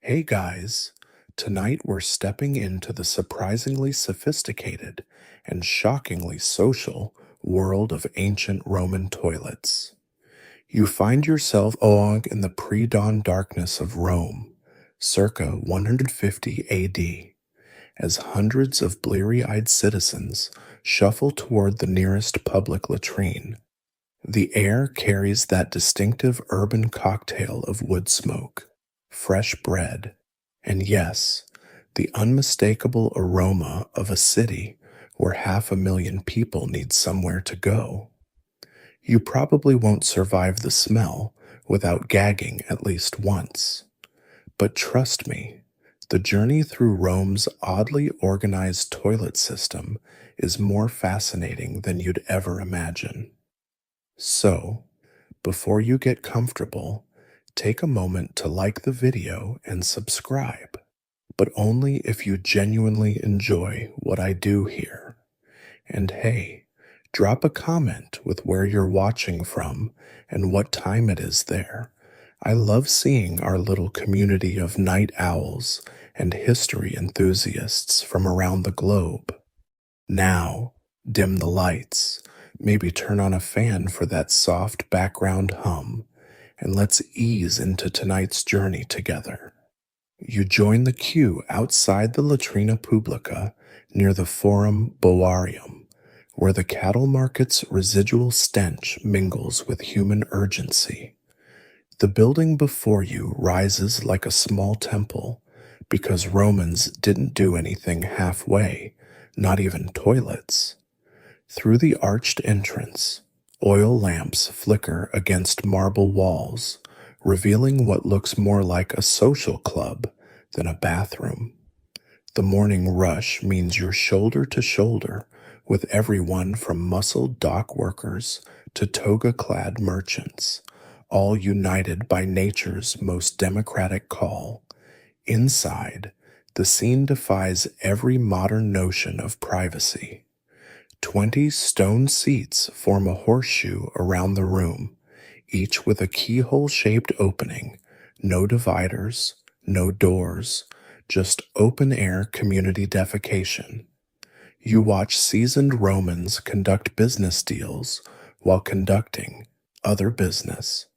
Hey guys, tonight we're stepping into the surprisingly sophisticated and shockingly social world of ancient Roman toilets. You find yourself in the pre-dawn darkness of Rome, circa 150 AD, as hundreds of bleary-eyed citizens shuffle toward the nearest public latrine. The air carries that distinctive urban cocktail of wood smoke, fresh bread, and yes, the unmistakable aroma of a city where 500,000 people need somewhere to go. You probably won't survive the smell without gagging at least once. But trust me, the journey through Rome's oddly organized toilet system is more fascinating than you'd ever imagine. So, before you get comfortable, take a moment to like the video and subscribe, but only if you genuinely enjoy what I do here. And hey, drop a comment with where you're watching from and what time it is there. I love seeing our little community of night owls and history enthusiasts from around the globe. Now, dim the lights, maybe turn on a fan for that soft background hum, and let's ease into tonight's journey together. You join the queue outside the Latrina Publica near the Forum Boarium, where the cattle market's residual stench mingles with human urgency. The building before you rises like a small temple because Romans didn't do anything halfway, not even toilets. Through the arched entrance, oil lamps flicker against marble walls, revealing what looks more like a social club than a bathroom. The morning rush means you're shoulder to shoulder with everyone from muscled dock workers to toga-clad merchants, all united by nature's most democratic call. Inside, the scene defies every modern notion of privacy. 20 stone seats form a horseshoe around the room, each with a keyhole-shaped opening, no dividers, no doors, just open-air community defecation. You watch seasoned Romans conduct business deals while conducting other business.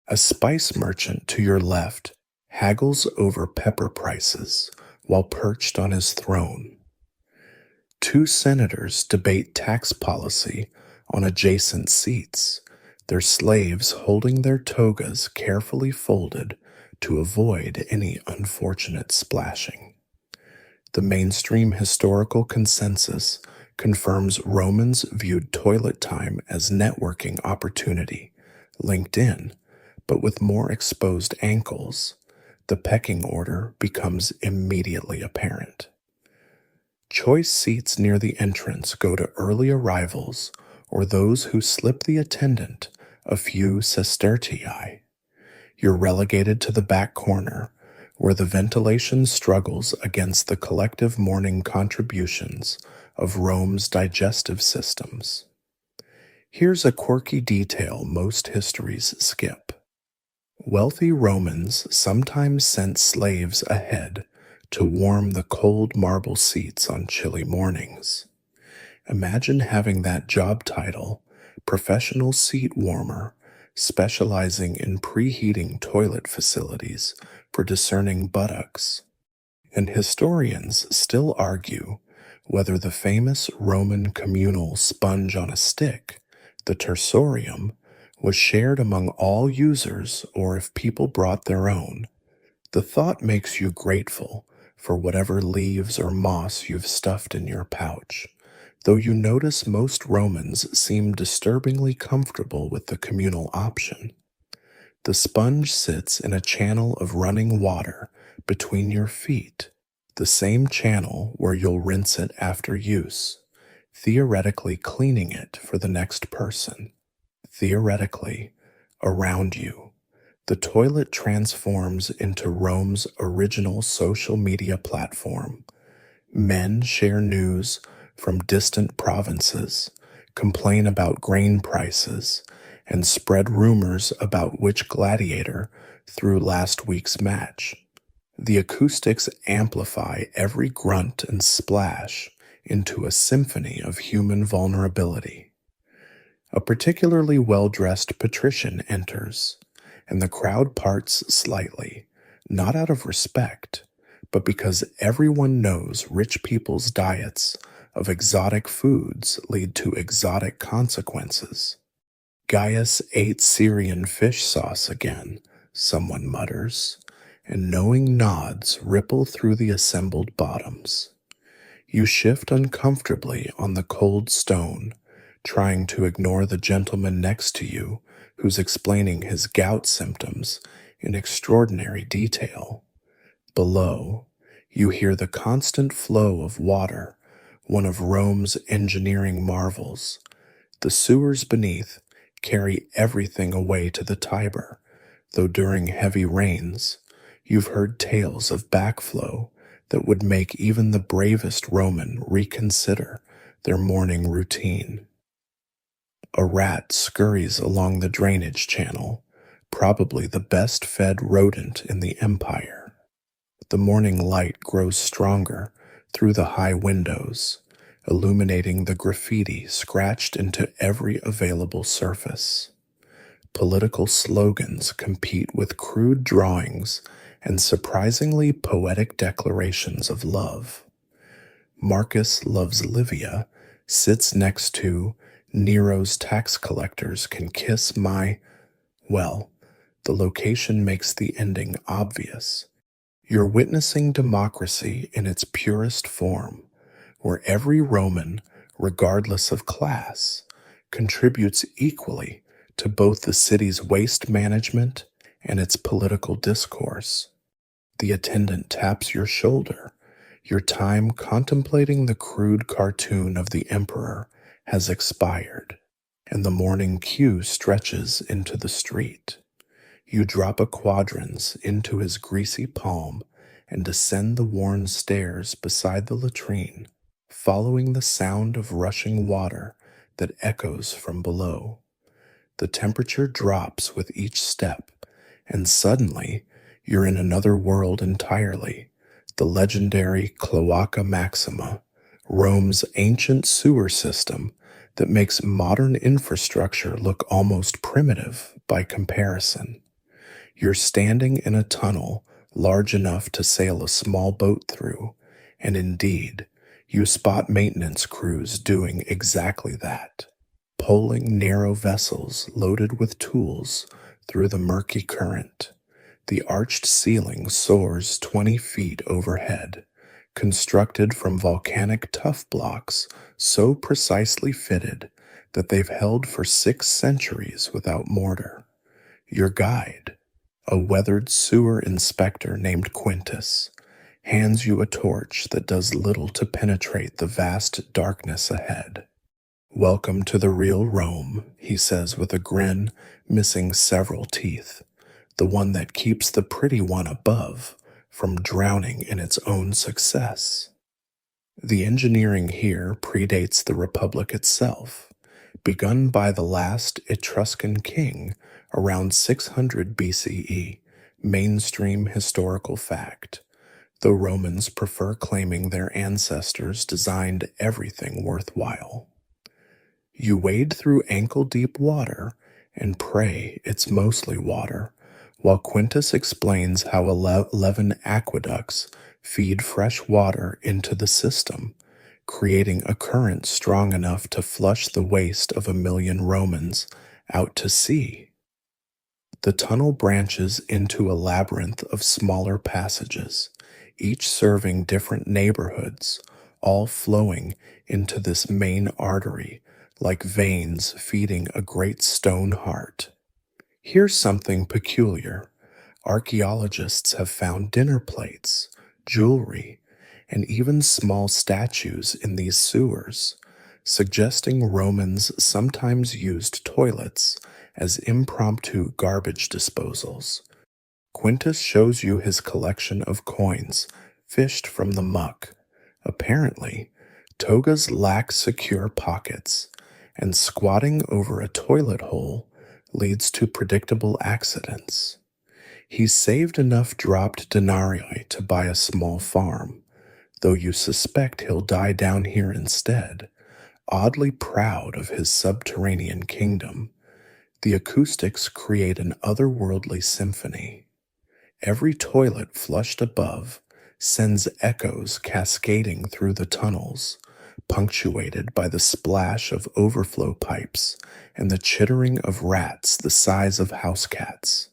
A spice merchant to your left haggles over pepper prices while perched on his throne. Two senators debate tax policy on adjacent seats, their slaves holding their togas carefully folded to avoid any unfortunate splashing. The mainstream historical consensus confirms Romans viewed toilet time as networking opportunity, linked in, but with more exposed ankles. The pecking order becomes immediately apparent. Choice seats near the entrance go to early arrivals or those who slip the attendant a few sestertii. You're relegated to the back corner, where the ventilation struggles against the collective morning contributions of Rome's digestive systems. Here's a quirky detail most histories skip. Wealthy Romans sometimes sent slaves ahead to warm the cold marble seats on chilly mornings. Imagine having that job title, professional seat warmer, specializing in preheating toilet facilities for discerning buttocks. And historians still argue whether the famous Roman communal sponge on a stick, the tersorium, was shared among all users or if people brought their own. The thought makes you grateful for whatever leaves or moss you've stuffed in your pouch, though you notice most Romans seem disturbingly comfortable with the communal option. The sponge sits in a channel of running water between your feet, the same channel where you'll rinse it after use, theoretically cleaning it for the next person. Theoretically, around you. The toilet transforms into Rome's original social media platform. Men share news from distant provinces, complain about grain prices, and spread rumors about which gladiator threw last week's match. The acoustics amplify every grunt and splash into a symphony of human vulnerability. A particularly well dressed patrician enters, and the crowd parts slightly, not out of respect, but because everyone knows rich people's diets of exotic foods lead to exotic consequences. Gaius ate Syrian fish sauce again, someone mutters, and knowing nods ripple through the assembled bottoms. You shift uncomfortably on the cold stone, trying to ignore the gentleman next to you who's explaining his gout symptoms in extraordinary detail. Below, you hear the constant flow of water, one of Rome's engineering marvels. The sewers beneath carry everything away to the Tiber, though during heavy rains, you've heard tales of backflow that would make even the bravest Roman reconsider their morning routine. A rat scurries along the drainage channel, probably the best fed rodent in the empire. The morning light grows stronger through the high windows, illuminating the graffiti scratched into every available surface. Political slogans compete with crude drawings and surprisingly poetic declarations of love. Marcus loves Livia sits next to Nero's tax collectors can kiss my. Well, the location makes the ending obvious. You're witnessing democracy in its purest form, where every Roman, regardless of class, contributes equally to both the city's waste management and its political discourse. The attendant taps your shoulder. Your time contemplating the crude cartoon of the emperor has expired, and the morning queue stretches into the street. You drop a quadrans into his greasy palm and descend the worn stairs beside the latrine, following the sound of rushing water that echoes from below. The temperature drops with each step, and suddenly you're in another world entirely, the legendary Cloaca Maxima, Rome's ancient sewer system that makes modern infrastructure look almost primitive by comparison. You're standing in a tunnel large enough to sail a small boat through, and indeed, you spot maintenance crews doing exactly that, poling narrow vessels loaded with tools through the murky current. The arched ceiling soars 20 feet overhead, constructed from volcanic tuff blocks so precisely fitted that they've held for 6 centuries without mortar. Your guide, a weathered sewer inspector named Quintus, hands you a torch that does little to penetrate the vast darkness ahead. "Welcome to the real Rome," he says with a grin missing several teeth, the one that keeps the pretty one above from drowning in its own success. The engineering here predates the Republic itself, begun by the last Etruscan king around 600 BCE, mainstream historical fact, though Romans prefer claiming their ancestors designed everything worthwhile. You wade through ankle-deep water and pray it's mostly water, while Quintus explains how 11 aqueducts feed fresh water into the system, creating a current strong enough to flush the waste of 1,000,000 Romans out to sea. The tunnel branches into a labyrinth of smaller passages, each serving different neighborhoods, all flowing into this main artery like veins feeding a great stone heart. Here's something peculiar. Archaeologists have found dinner plates, jewelry, and even small statues in these sewers, suggesting Romans sometimes used toilets as impromptu garbage disposals. Quintus shows you his collection of coins fished from the muck. Apparently, togas lack secure pockets, and squatting over a toilet hole leads to predictable accidents. He's saved enough dropped denarii to buy a small farm, though you suspect he'll die down here instead, oddly proud of his subterranean kingdom. The acoustics create an otherworldly symphony. Every toilet flushed above sends echoes cascading through the tunnels, punctuated by the splash of overflow pipes and the chittering of rats the size of house cats.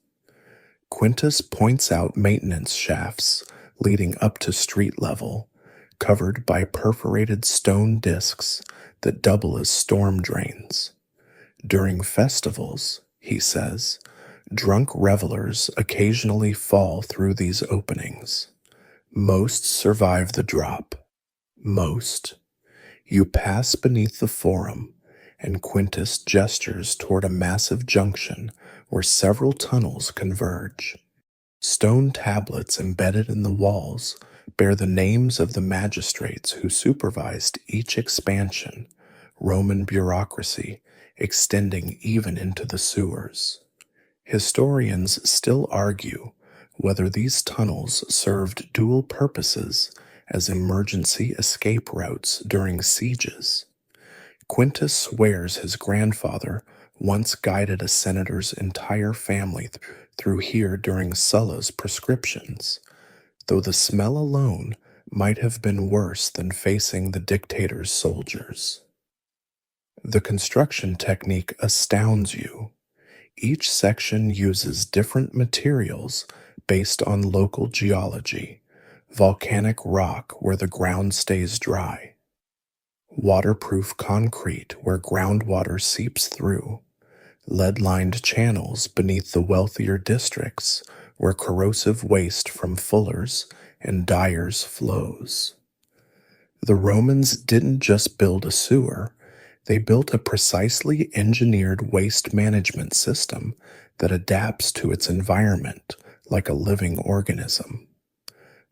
Quintus points out maintenance shafts leading up to street level, covered by perforated stone discs that double as storm drains. During festivals, he says, drunk revelers occasionally fall through these openings. Most survive the drop. Most. You pass beneath the forum, and Quintus gestures toward a massive junction where several tunnels converge. Stone tablets embedded in the walls bear the names of the magistrates who supervised each expansion, Roman bureaucracy extending even into the sewers. Historians still argue whether these tunnels served dual purposes as emergency escape routes during sieges. Quintus swears his grandfather once guided a senator's entire family through here during Sulla's prescriptions, though the smell alone might have been worse than facing the dictator's soldiers. The construction technique astounds you. Each section uses different materials based on local geology: volcanic rock where the ground stays dry, waterproof concrete where groundwater seeps through, lead-lined channels beneath the wealthier districts where corrosive waste from fullers and dyers flows. The Romans didn't just build a sewer, they built a precisely engineered waste management system that adapts to its environment like a living organism.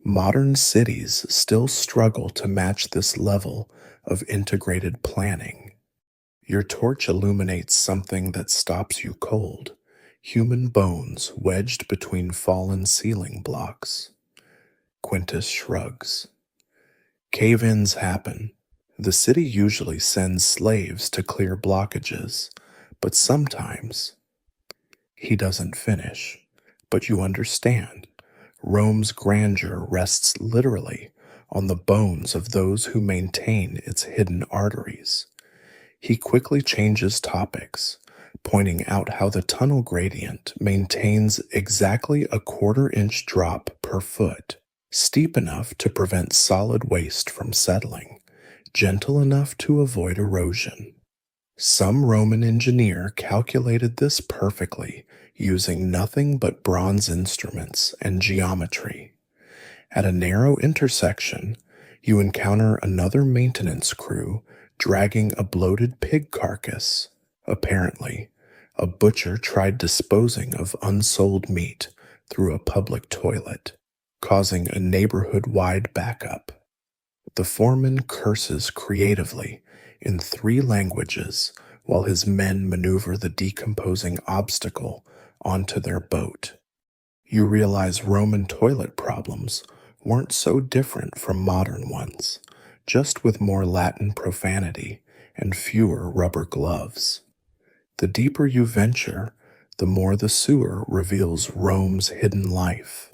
Modern cities still struggle to match this level of integrated planning. Your torch illuminates something that stops you cold: human bones wedged between fallen ceiling blocks. Quintus shrugs. Cave-ins happen. The city usually sends slaves to clear blockages, but sometimes he doesn't finish. But you understand. Rome's grandeur rests literally on the bones of those who maintain its hidden arteries. He quickly changes topics, pointing out how the tunnel gradient maintains exactly a quarter-inch drop per foot, steep enough to prevent solid waste from settling, gentle enough to avoid erosion. Some Roman engineer calculated this perfectly using nothing but bronze instruments and geometry. At a narrow intersection, you encounter another maintenance crew dragging a bloated pig carcass. Apparently, a butcher tried disposing of unsold meat through a public toilet, causing a neighborhood-wide backup. The foreman curses creatively in 3 languages while his men maneuver the decomposing obstacle onto their boat. You realize Roman toilet problems weren't so different from modern ones, just with more Latin profanity and fewer rubber gloves. The deeper you venture, the more the sewer reveals Rome's hidden life.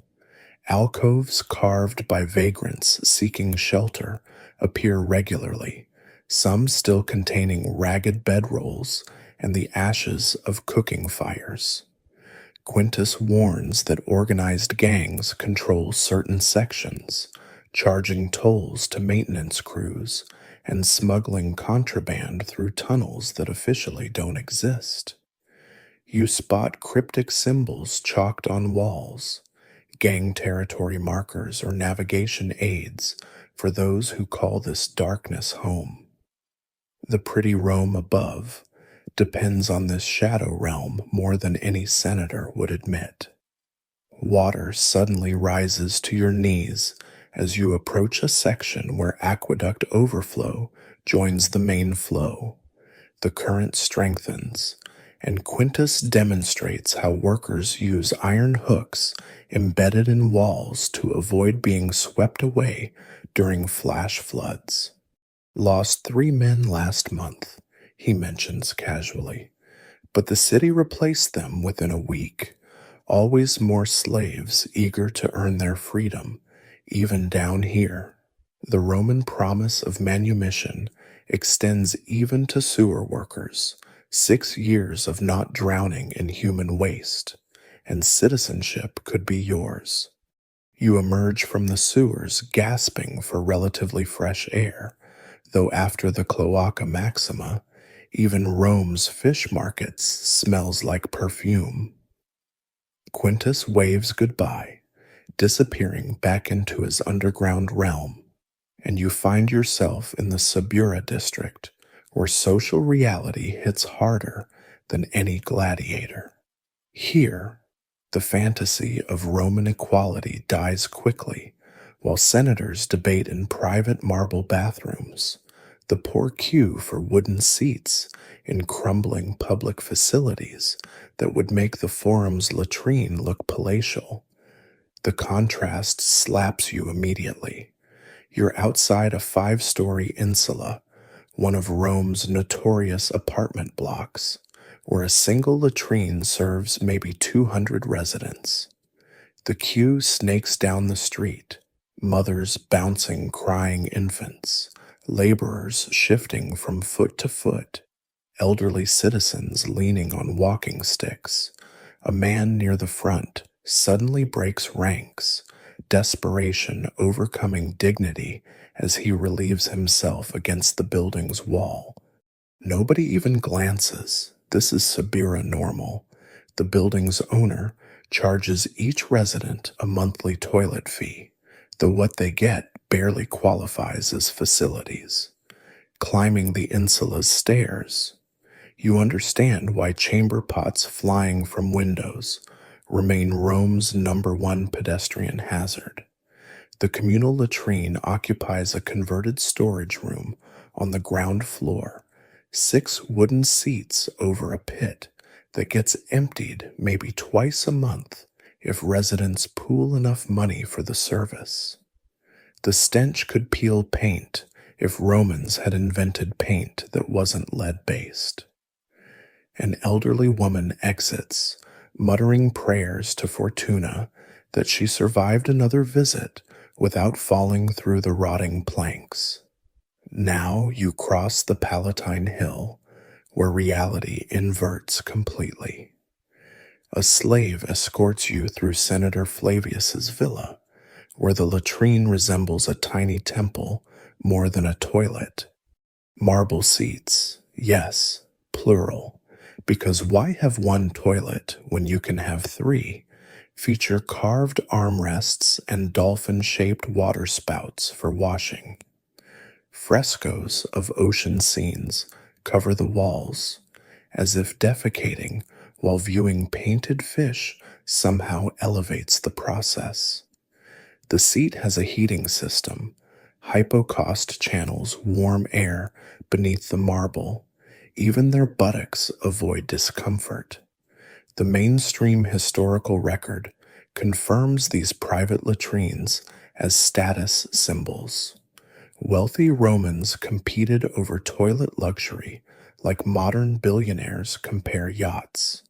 Alcoves carved by vagrants seeking shelter appear regularly, some still containing ragged bedrolls and the ashes of cooking fires. Quintus warns that organized gangs control certain sections, charging tolls to maintenance crews and smuggling contraband through tunnels that officially don't exist. You spot cryptic symbols chalked on walls, gang territory markers or navigation aids for those who call this darkness home. The pretty Rome above depends on this shadow realm more than any senator would admit. Water suddenly rises to your knees as you approach a section where aqueduct overflow joins the main flow. The current strengthens, and Quintus demonstrates how workers use iron hooks embedded in walls to avoid being swept away during flash floods. Lost 3 men last month, he mentions casually, but the city replaced them within a week. Always more slaves eager to earn their freedom, even down here. The Roman promise of manumission extends even to sewer workers, 6 years of not drowning in human waste, and citizenship could be yours. You emerge from the sewers gasping for relatively fresh air, though after the Cloaca Maxima, even Rome's fish markets smells like perfume. Quintus waves goodbye, disappearing back into his underground realm, and you find yourself in the Subura district, where social reality hits harder than any gladiator. Here, the fantasy of Roman equality dies quickly, while senators debate in private marble bathrooms, the poor queue for wooden seats in crumbling public facilities that would make the forum's latrine look palatial. The contrast slaps you immediately. You're outside a 5-story insula, one of Rome's notorious apartment blocks, where a single latrine serves maybe 200 residents. The queue snakes down the street, mothers bouncing crying infants, laborers shifting from foot to foot, elderly citizens leaning on walking sticks. A man near the front suddenly breaks ranks, desperation overcoming dignity as he relieves himself against the building's wall. Nobody even glances. This is Subura normal. The building's owner charges each resident a monthly toilet fee, though what they get barely qualifies as facilities. Climbing the insula's stairs, you understand why chamber pots flying from windows remain Rome's #1 pedestrian hazard. The communal latrine occupies a converted storage room on the ground floor, 6 wooden seats over a pit that gets emptied maybe twice a month if residents pool enough money for the service. The stench could peel paint if Romans had invented paint that wasn't lead-based. An elderly woman exits, muttering prayers to Fortuna that she survived another visit without falling through the rotting planks. Now you cross the Palatine Hill, where reality inverts completely. A slave escorts you through Senator Flavius's villa, where the latrine resembles a tiny temple more than a toilet. Marble seats, yes, plural, because why have one toilet when you can have 3? Feature carved armrests and dolphin-shaped water spouts for washing. Frescoes of ocean scenes cover the walls, as if defecating while viewing painted fish somehow elevates the process. The seat has a heating system. Hypocaust channels warm air beneath the marble. Even their buttocks avoid discomfort. The mainstream historical record confirms these private latrines as status symbols. Wealthy Romans competed over toilet luxury like modern billionaires compare yachts.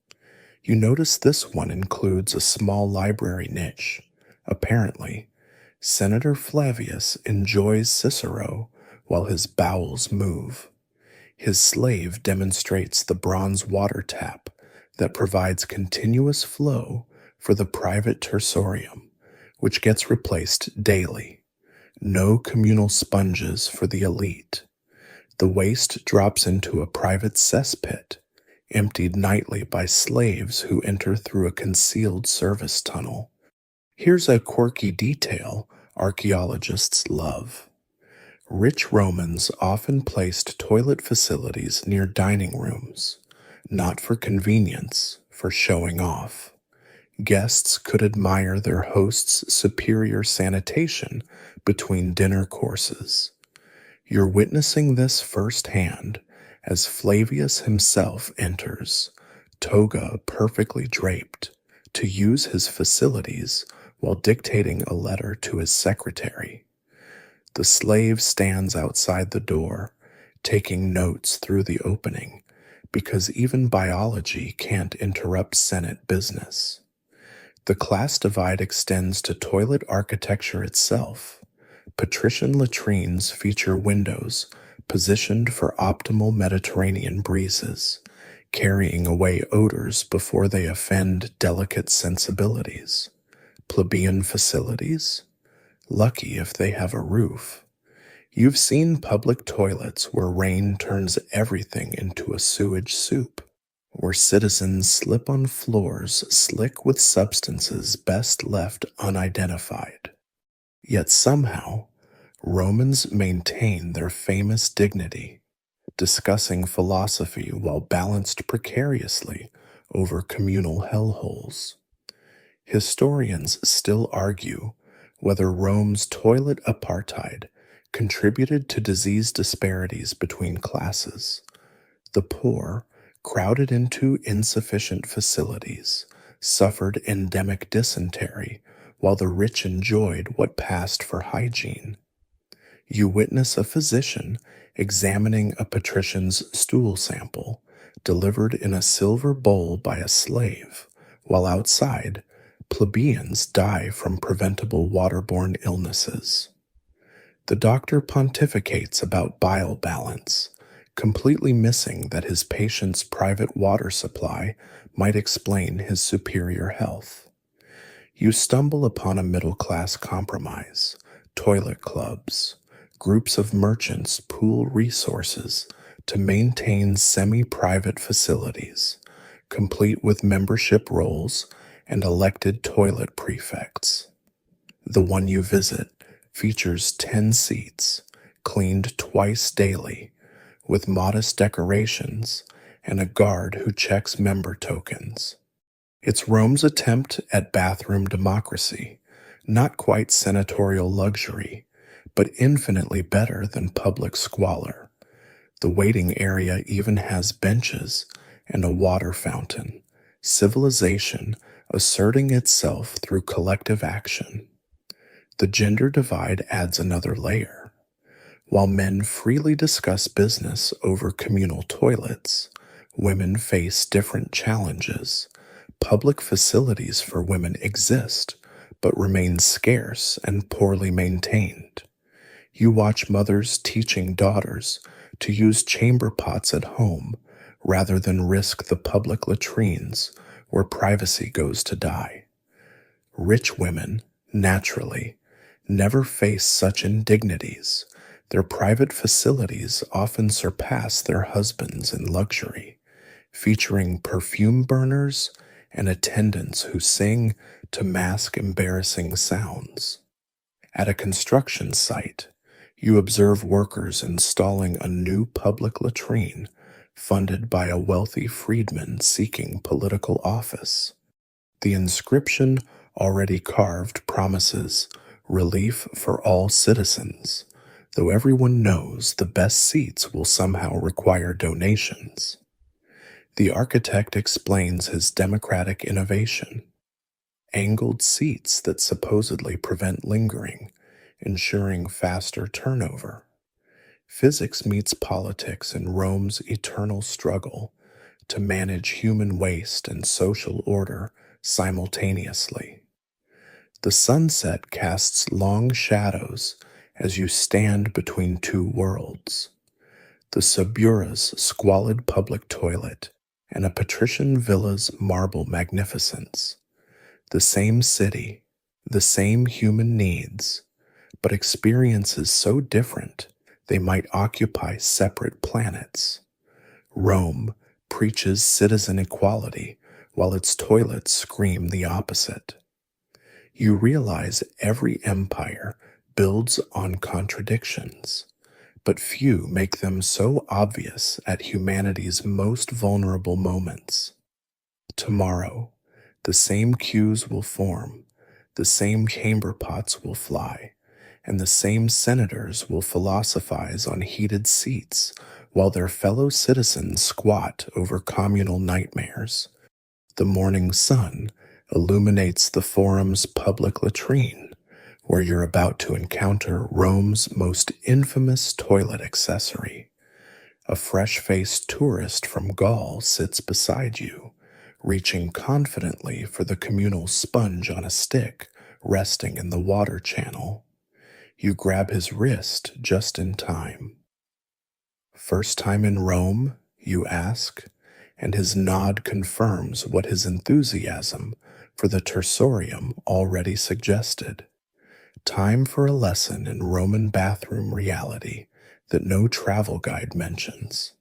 You notice this one includes a small library niche. Apparently, Senator Flavius enjoys Cicero while his bowels move. His slave demonstrates the bronze water tap that provides continuous flow for the private tersorium, which gets replaced daily. No communal sponges for the elite. The waste drops into a private cesspit, emptied nightly by slaves who enter through a concealed service tunnel. Here's a quirky detail archaeologists love. Rich Romans often placed toilet facilities near dining rooms, not for convenience, for showing off. Guests could admire their host's superior sanitation between dinner courses. You're witnessing this firsthand as Flavius himself enters, toga perfectly draped, to use his facilities while dictating a letter to his secretary. The slave stands outside the door, taking notes through the opening, because even biology can't interrupt Senate business. The class divide extends to toilet architecture itself. Patrician latrines feature windows positioned for optimal Mediterranean breezes, carrying away odors before they offend delicate sensibilities. Plebeian facilities? Lucky if they have a roof. You've seen public toilets where rain turns everything into a sewage soup, where citizens slip on floors slick with substances best left unidentified. Yet somehow, Romans maintain their famous dignity, discussing philosophy while balanced precariously over communal hellholes. Historians still argue whether Rome's toilet apartheid contributed to disease disparities between classes. The poor, crowded into insufficient facilities, suffered endemic dysentery, while the rich enjoyed what passed for hygiene. You witness a physician examining a patrician's stool sample, delivered in a silver bowl by a slave, while outside, plebeians die from preventable waterborne illnesses. The doctor pontificates about bile balance, completely missing that his patient's private water supply might explain his superior health. You stumble upon a middle-class compromise, toilet clubs. Groups of merchants pool resources to maintain semi-private facilities, complete with membership rolls and elected toilet prefects. The one you visit features 10 seats, cleaned twice daily, with modest decorations and a guard who checks member tokens. It's Rome's attempt at bathroom democracy, not quite senatorial luxury, but infinitely better than public squalor. The waiting area even has benches and a water fountain, civilization asserting itself through collective action. The gender divide adds another layer. While men freely discuss business over communal toilets, women face different challenges. Public facilities for women exist, but remain scarce and poorly maintained. You watch mothers teaching daughters to use chamber pots at home rather than risk the public latrines where privacy goes to die. Rich women, naturally, never face such indignities. Their private facilities often surpass their husbands in luxury, featuring perfume burners and attendants who sing to mask embarrassing sounds. At a construction site, you observe workers installing a new public latrine funded by a wealthy freedman seeking political office. The inscription already carved promises relief for all citizens, though everyone knows the best seats will somehow require donations. The architect explains his democratic innovation: angled seats that supposedly prevent lingering, ensuring faster turnover. Physics meets politics in Rome's eternal struggle to manage human waste and social order simultaneously. The sunset casts long shadows as you stand between two worlds: the Subura's squalid public toilet and a patrician villa's marble magnificence. The same city, the same human needs, but experiences so different they might occupy separate planets. Rome preaches citizen equality while its toilets scream the opposite. You realize every empire builds on contradictions, but few make them so obvious at humanity's most vulnerable moments. Tomorrow, the same queues will form, the same chamber pots will fly, and the same senators will philosophize on heated seats while their fellow citizens squat over communal nightmares. The morning sun illuminates the forum's public latrine, where you're about to encounter Rome's most infamous toilet accessory. A fresh-faced tourist from Gaul sits beside you, reaching confidently for the communal sponge on a stick resting in the water channel. You grab his wrist just in time. "First time in Rome?" you ask, and his nod confirms what his enthusiasm for the Tersorium already suggested. Time for a lesson in Roman bathroom reality that no travel guide mentions.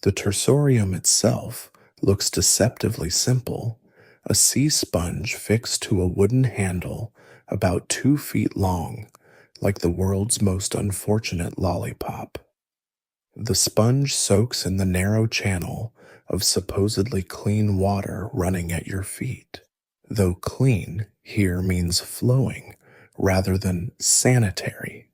The Tersorium itself looks deceptively simple, a sea sponge fixed to a wooden handle about 2 feet long, like the world's most unfortunate lollipop. The sponge soaks in the narrow channel of supposedly clean water running at your feet, though clean here means flowing rather than sanitary.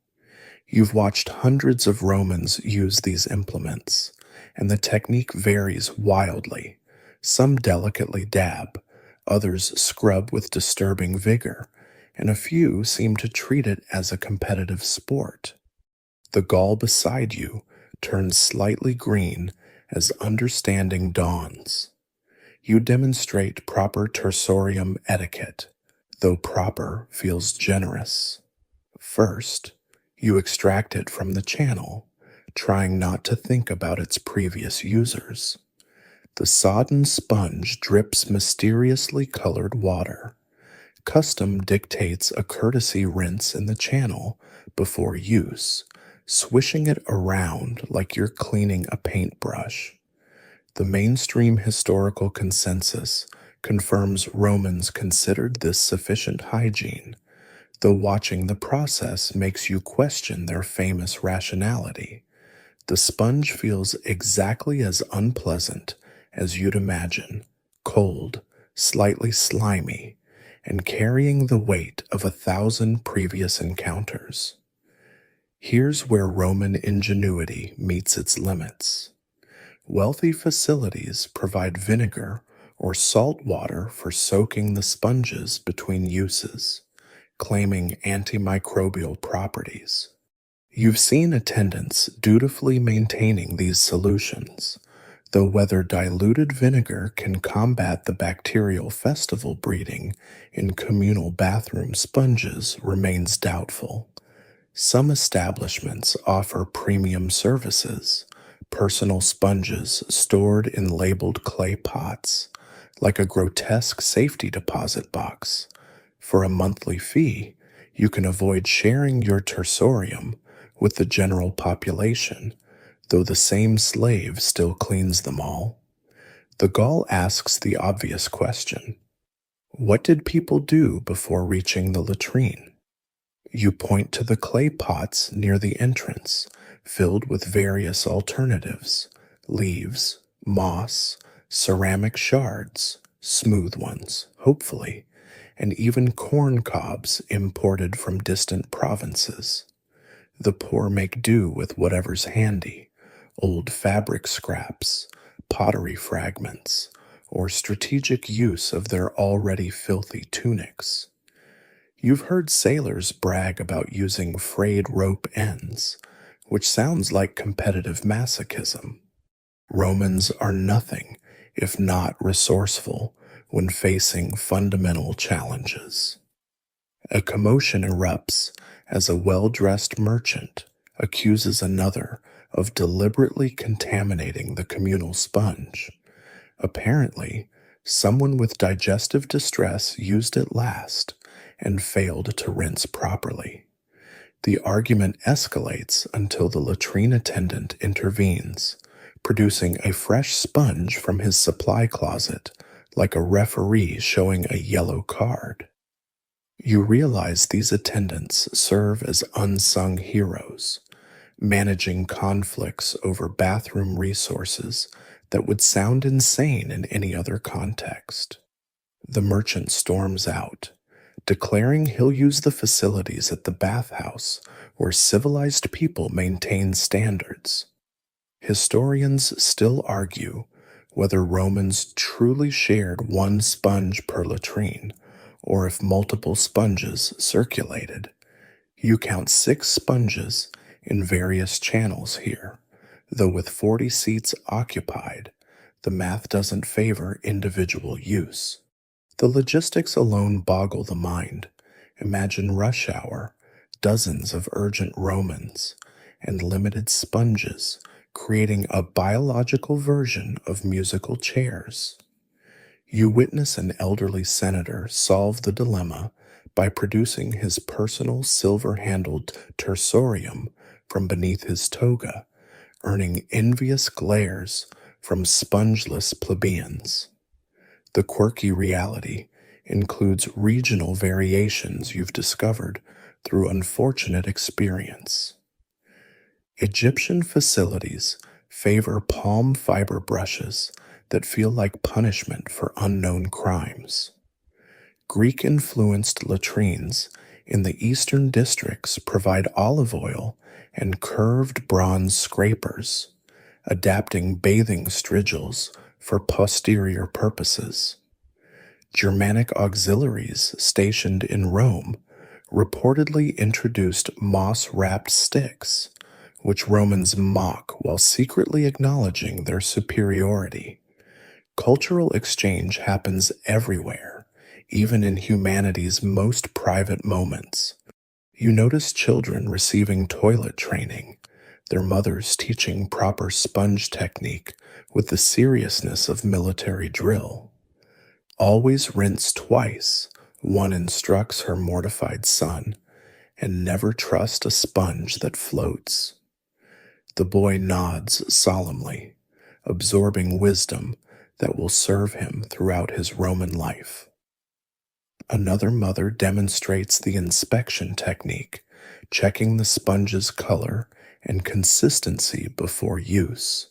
You've watched hundreds of Romans use these implements, and the technique varies wildly. Some delicately dab, others scrub with disturbing vigor, and a few seem to treat it as a competitive sport. The Gaul beside you turns slightly green as understanding dawns. You demonstrate proper Tersorium etiquette, though proper feels generous. First, you extract it from the channel, trying not to think about its previous users. The sodden sponge drips mysteriously colored water. Custom dictates a courtesy rinse in the channel before use, swishing it around like you're cleaning a paintbrush. The mainstream historical consensus confirms Romans considered this sufficient hygiene, though watching the process makes you question their famous rationality. The sponge feels exactly as unpleasant as you'd imagine, cold, slightly slimy, and carrying the weight of 1,000 previous encounters. Here's where Roman ingenuity meets its limits. Wealthy facilities provide vinegar or salt water for soaking the sponges between uses, claiming antimicrobial properties. You've seen attendants dutifully maintaining these solutions, though whether diluted vinegar can combat the bacterial festival breeding in communal bathroom sponges remains doubtful. Some establishments offer premium services, personal sponges stored in labeled clay pots, like a grotesque safety deposit box. For a monthly fee, you can avoid sharing your tersorium with the general population, though the same slave still cleans them all. The Gaul asks the obvious question: what did people do before reaching the latrine? You point to the clay pots near the entrance, filled with various alternatives: leaves, moss, ceramic shards, smooth ones, hopefully, and even corn cobs imported from distant provinces. The poor make do with whatever's handy: old fabric scraps, pottery fragments, or strategic use of their already filthy tunics. You've heard sailors brag about using frayed rope ends, which sounds like competitive masochism. Romans are nothing if not resourceful when facing fundamental challenges. A commotion erupts as a well-dressed merchant accuses another of deliberately contaminating the communal sponge. Apparently, someone with digestive distress used it last and failed to rinse properly. The argument escalates until the latrine attendant intervenes, producing a fresh sponge from his supply closet, like a referee showing a yellow card. You realize these attendants serve as unsung heroes, managing conflicts over bathroom resources that would sound insane in any other context. The merchant storms out, declaring he'll use the facilities at the bathhouse where civilized people maintain standards. Historians still argue whether Romans truly shared one sponge per latrine or if multiple sponges circulated. You count 6 sponges in various channels here, though with 40 seats occupied, the math doesn't favor individual use. The logistics alone boggle the mind. Imagine rush hour, dozens of urgent Romans, and limited sponges, creating a biological version of musical chairs. You witness an elderly senator solve the dilemma by producing his personal silver-handled tersorium from beneath his toga, earning envious glares from spongeless plebeians. The quirky reality includes regional variations you've discovered through unfortunate experience. Egyptian facilities favor palm fiber brushes that feel like punishment for unknown crimes. Greek-influenced latrines in the eastern districts provide olive oil and curved bronze scrapers, adapting bathing strigils for posterior purposes. Germanic auxiliaries stationed in Rome reportedly introduced moss-wrapped sticks, which Romans mock while secretly acknowledging their superiority. Cultural exchange happens everywhere, even in humanity's most private moments. You notice children receiving toilet training, their mothers teaching proper sponge technique with the seriousness of military drill. Always rinse twice, one instructs her mortified son, and never trust a sponge that floats. The boy nods solemnly, absorbing wisdom that will serve him throughout his Roman life. Another mother demonstrates the inspection technique, checking the sponge's color and consistency before use,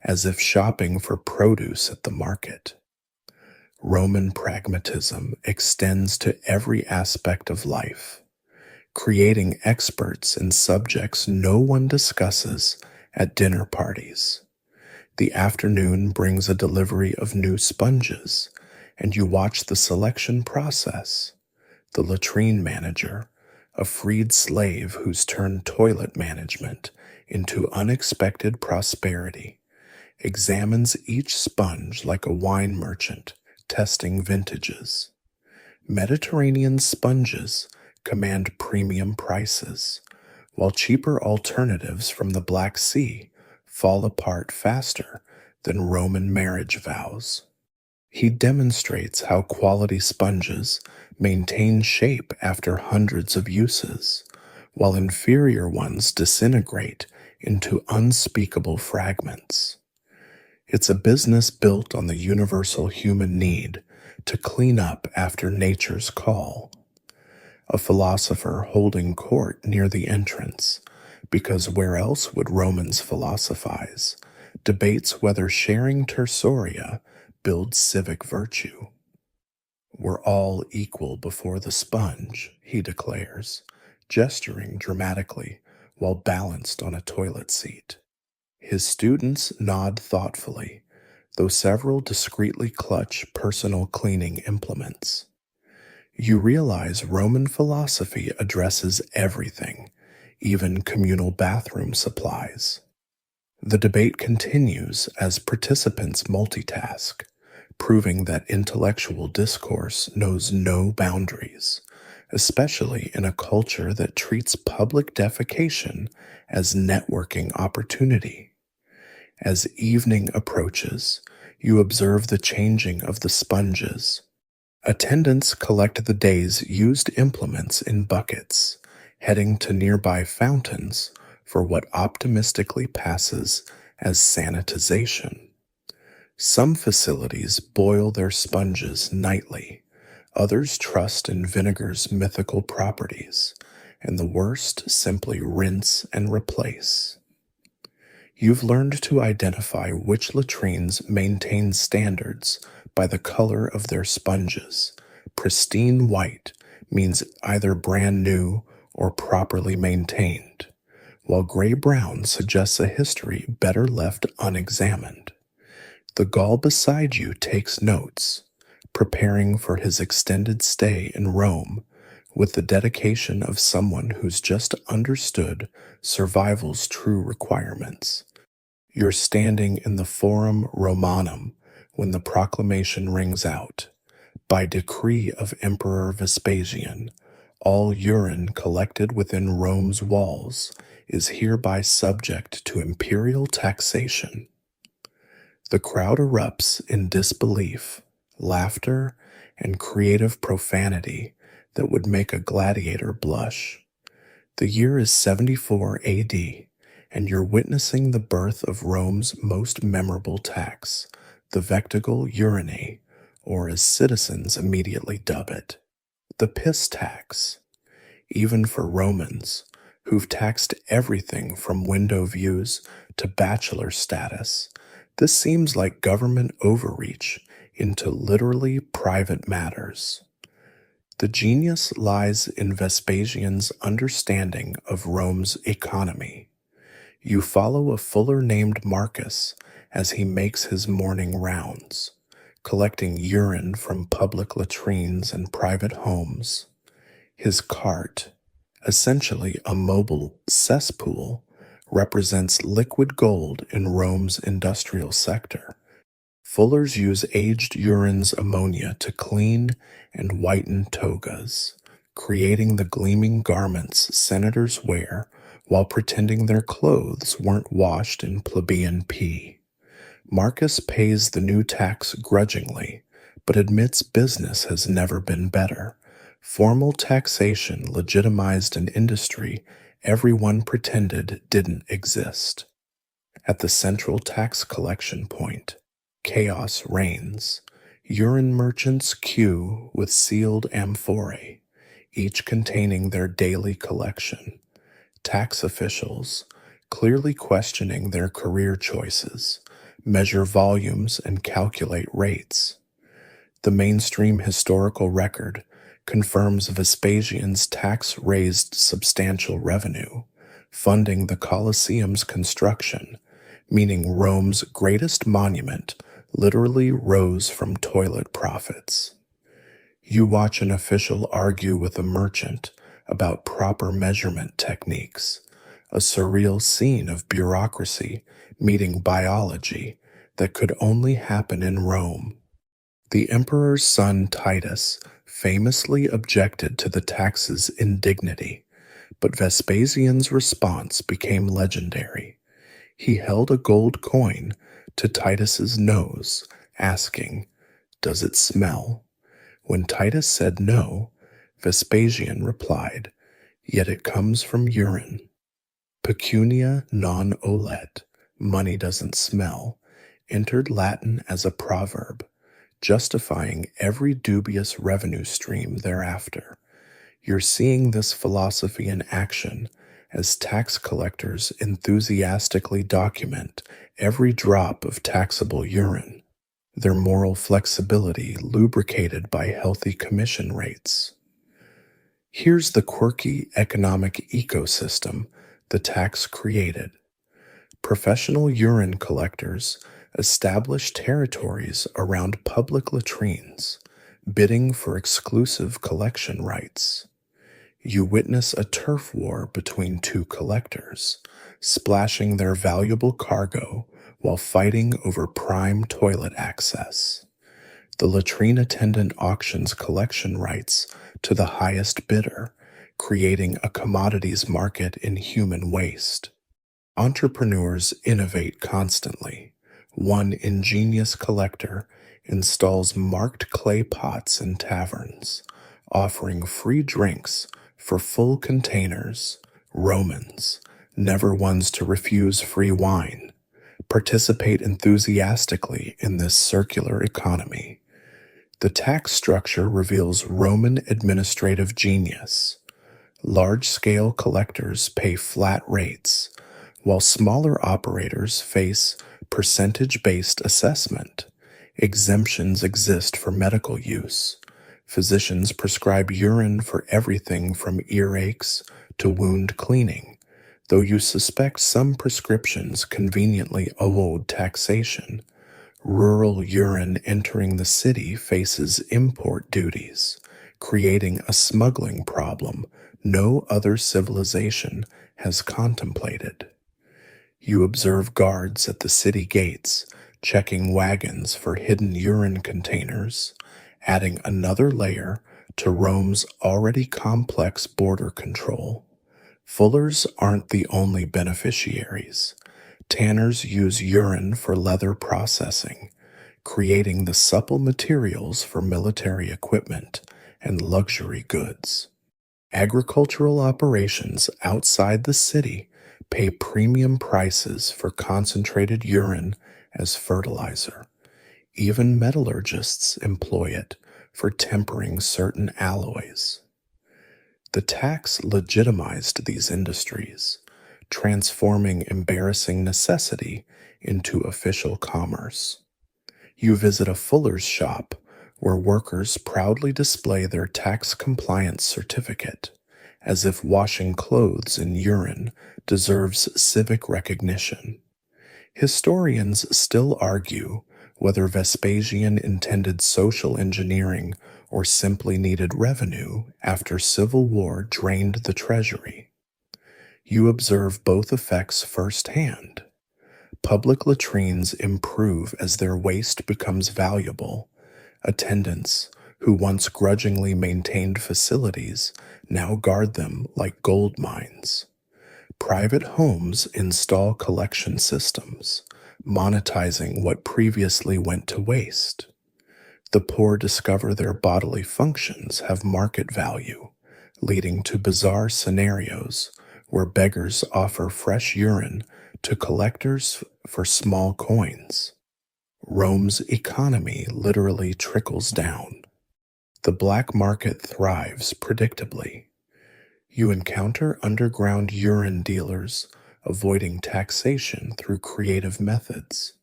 as if shopping for produce at the market. Roman pragmatism extends to every aspect of life, creating experts in subjects no one discusses at dinner parties. The afternoon brings a delivery of new sponges, and you watch the selection process. The latrine manager, a freed slave who's turned toilet management into unexpected prosperity, examines each sponge like a wine merchant testing vintages. Mediterranean sponges command premium prices, while cheaper alternatives from the Black Sea fall apart faster than Roman marriage vows. He demonstrates how quality sponges maintain shape after hundreds of uses, while inferior ones disintegrate into unspeakable fragments. It's a business built on the universal human need to clean up after nature's call. A philosopher holding court near the entrance, because where else would Romans philosophize, debates whether sharing tersoria builds civic virtue. We're all equal before the sponge, he declares, gesturing dramatically while balanced on a toilet seat. His students nod thoughtfully, though several discreetly clutch personal cleaning implements. You realize Roman philosophy addresses everything, even communal bathroom supplies. The debate continues as participants multitask, proving that intellectual discourse knows no boundaries, especially in a culture that treats public defecation as networking opportunity. As evening approaches, you observe the changing of the sponges. Attendants collect the day's used implements in buckets, heading to nearby fountains for what optimistically passes as sanitization. Some facilities boil their sponges nightly, others trust in vinegar's mythical properties, and the worst simply rinse and replace. You've learned to identify which latrines maintain standards by the color of their sponges. Pristine white means either brand new or properly maintained, while gray-brown suggests a history better left unexamined. The Gaul beside you takes notes, preparing for his extended stay in Rome with the dedication of someone who's just understood survival's true requirements. You're standing in the Forum Romanum when the proclamation rings out. By decree of Emperor Vespasian, all urine collected within Rome's walls is hereby subject to imperial taxation. The crowd erupts in disbelief, laughter, and creative profanity that would make a gladiator blush. The year is 74 AD, and you're witnessing the birth of Rome's most memorable tax, the vectigal urinae, or as citizens immediately dub it, the piss tax. Even for Romans, who've taxed everything from window views to bachelor status, this seems like government overreach into literally private matters. The genius lies in Vespasian's understanding of Rome's economy. You follow a fuller named Marcus as he makes his morning rounds, collecting urine from public latrines and private homes. His cart, essentially a mobile cesspool, represents liquid gold in Rome's industrial sector. Fullers use aged urine's ammonia to clean and whiten togas, creating the gleaming garments senators wear while pretending their clothes weren't washed in plebeian pee. Marcus pays the new tax grudgingly, but admits business has never been better. Formal taxation legitimized an industry everyone pretended didn't exist. At the central tax collection point, chaos reigns. Urine merchants queue with sealed amphorae, each containing their daily collection. Tax officials, clearly questioning their career choices, measure volumes and calculate rates. The mainstream historical record confirms Vespasian's tax raised substantial revenue, funding the Colosseum's construction, meaning Rome's greatest monument literally rose from toilet profits. You watch an official argue with a merchant about proper measurement techniques, a surreal scene of bureaucracy meeting biology that could only happen in Rome. The emperor's son Titus famously objected to the tax's indignity, but Vespasian's response became legendary. He held a gold coin to Titus's nose, asking, "Does it smell?" When Titus said no, Vespasian replied, "Yet it comes from urine." Pecunia non olet, money doesn't smell, entered Latin as a proverb, justifying every dubious revenue stream thereafter. You're seeing this philosophy in action as tax collectors enthusiastically document every drop of taxable urine, their moral flexibility lubricated by healthy commission rates. Here's the quirky economic ecosystem the tax created. Professional urine collectors establish territories around public latrines, bidding for exclusive collection rights. You witness a turf war between two collectors, splashing their valuable cargo while fighting over prime toilet access. The latrine attendant auctions collection rights to the highest bidder, creating a commodities market in human waste. Entrepreneurs innovate constantly. One ingenious collector installs marked clay pots in taverns, offering free drinks for full containers. Romans, never ones to refuse free wine, participate enthusiastically in this circular economy. The tax structure reveals Roman administrative genius. Large-scale collectors pay flat rates, while smaller operators face percentage-based assessment. Exemptions exist for medical use. Physicians prescribe urine for everything from earaches to wound cleaning. Though you suspect some prescriptions conveniently avoid taxation, rural urine entering the city faces import duties, creating a smuggling problem no other civilization has contemplated. You observe guards at the city gates, checking wagons for hidden urine containers, adding another layer to Rome's already complex border control. Fullers aren't the only beneficiaries. Tanners use urine for leather processing, creating the supple materials for military equipment and luxury goods. Agricultural operations outside the city pay premium prices for concentrated urine as fertilizer. Even metallurgists employ it for tempering certain alloys. The tax legitimized these industries, transforming embarrassing necessity into official commerce. You visit a fuller's shop where workers proudly display their tax compliance certificate, as if washing clothes in urine deserves civic recognition. Historians still argue whether Vespasian intended social engineering or simply needed revenue after civil war drained the treasury. You observe both effects firsthand. Public latrines improve as their waste becomes valuable. Attendants, who once grudgingly maintained facilities, now guard them like gold mines. Private homes install collection systems, monetizing what previously went to waste. The poor discover their bodily functions have market value, leading to bizarre scenarios where beggars offer fresh urine to collectors for small coins. Rome's economy literally trickles down. The black market thrives predictably. You encounter underground urine dealers avoiding taxation through creative methods.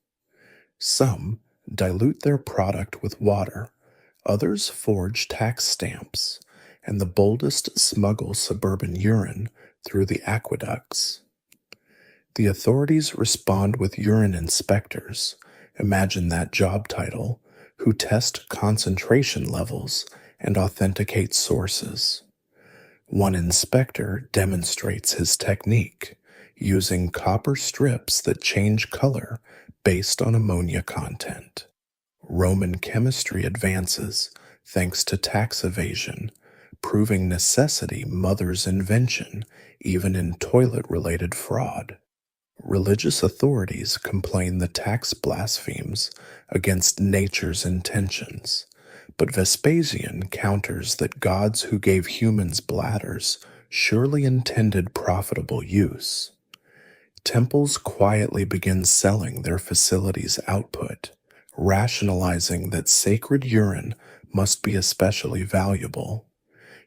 Some dilute their product with water, others forge tax stamps, and the boldest smuggle suburban urine through the aqueducts. The authorities respond with urine inspectors, imagine that job title, who test concentration levels and authenticate sources. One inspector demonstrates his technique, using copper strips that change color based on ammonia content. Roman chemistry advances thanks to tax evasion, proving necessity mothers invention even in toilet-related fraud. Religious authorities complain the tax blasphemes against nature's intentions, but Vespasian counters that gods who gave humans bladders surely intended profitable use. Temples quietly begin selling their facilities' output, rationalizing that sacred urine must be especially valuable.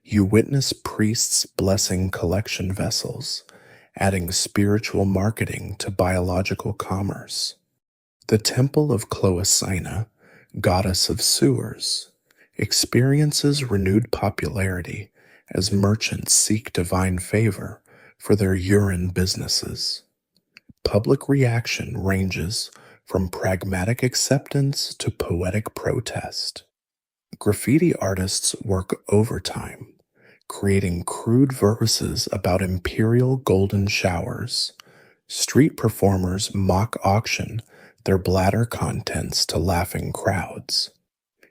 You witness priests blessing collection vessels, adding spiritual marketing to biological commerce. The Temple of Cloacina, goddess of sewers, experiences renewed popularity as merchants seek divine favor for their urine businesses. Public reaction ranges from pragmatic acceptance to poetic protest. Graffiti artists work overtime, creating crude verses about imperial golden showers. Street performers mock auction their bladder contents to laughing crowds.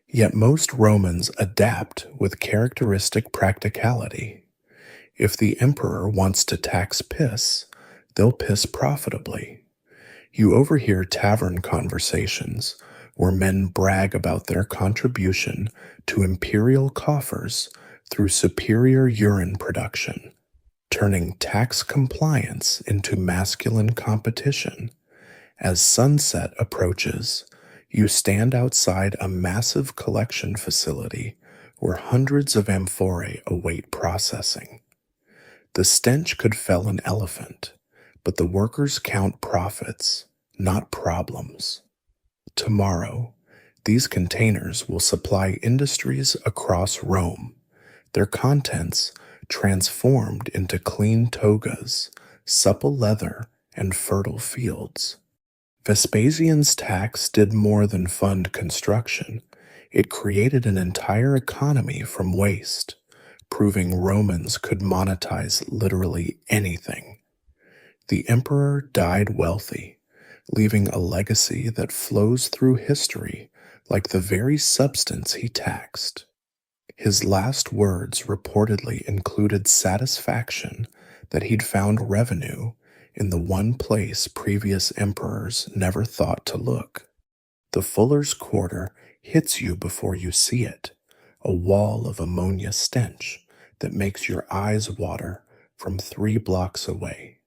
Yet most Romans adapt with characteristic practicality. If the emperor wants to tax piss, they'll piss profitably. You overhear tavern conversations where men brag about their contribution to imperial coffers through superior urine production, turning tax compliance into masculine competition. As sunset approaches, you stand outside a massive collection facility where hundreds of amphorae await processing. The stench could fell an elephant, but the workers count profits, not problems. Tomorrow, these containers will supply industries across Rome, their contents transformed into clean togas, supple leather, and fertile fields. Vespasian's tax did more than fund construction. It created an entire economy from waste, proving Romans could monetize literally anything. The emperor died wealthy, leaving a legacy that flows through history like the very substance he taxed. His last words reportedly included satisfaction that he'd found revenue in the one place previous emperors never thought to look. The Fuller's Quarter hits you before you see it, a wall of ammonia stench that makes your eyes water from 3 blocks away.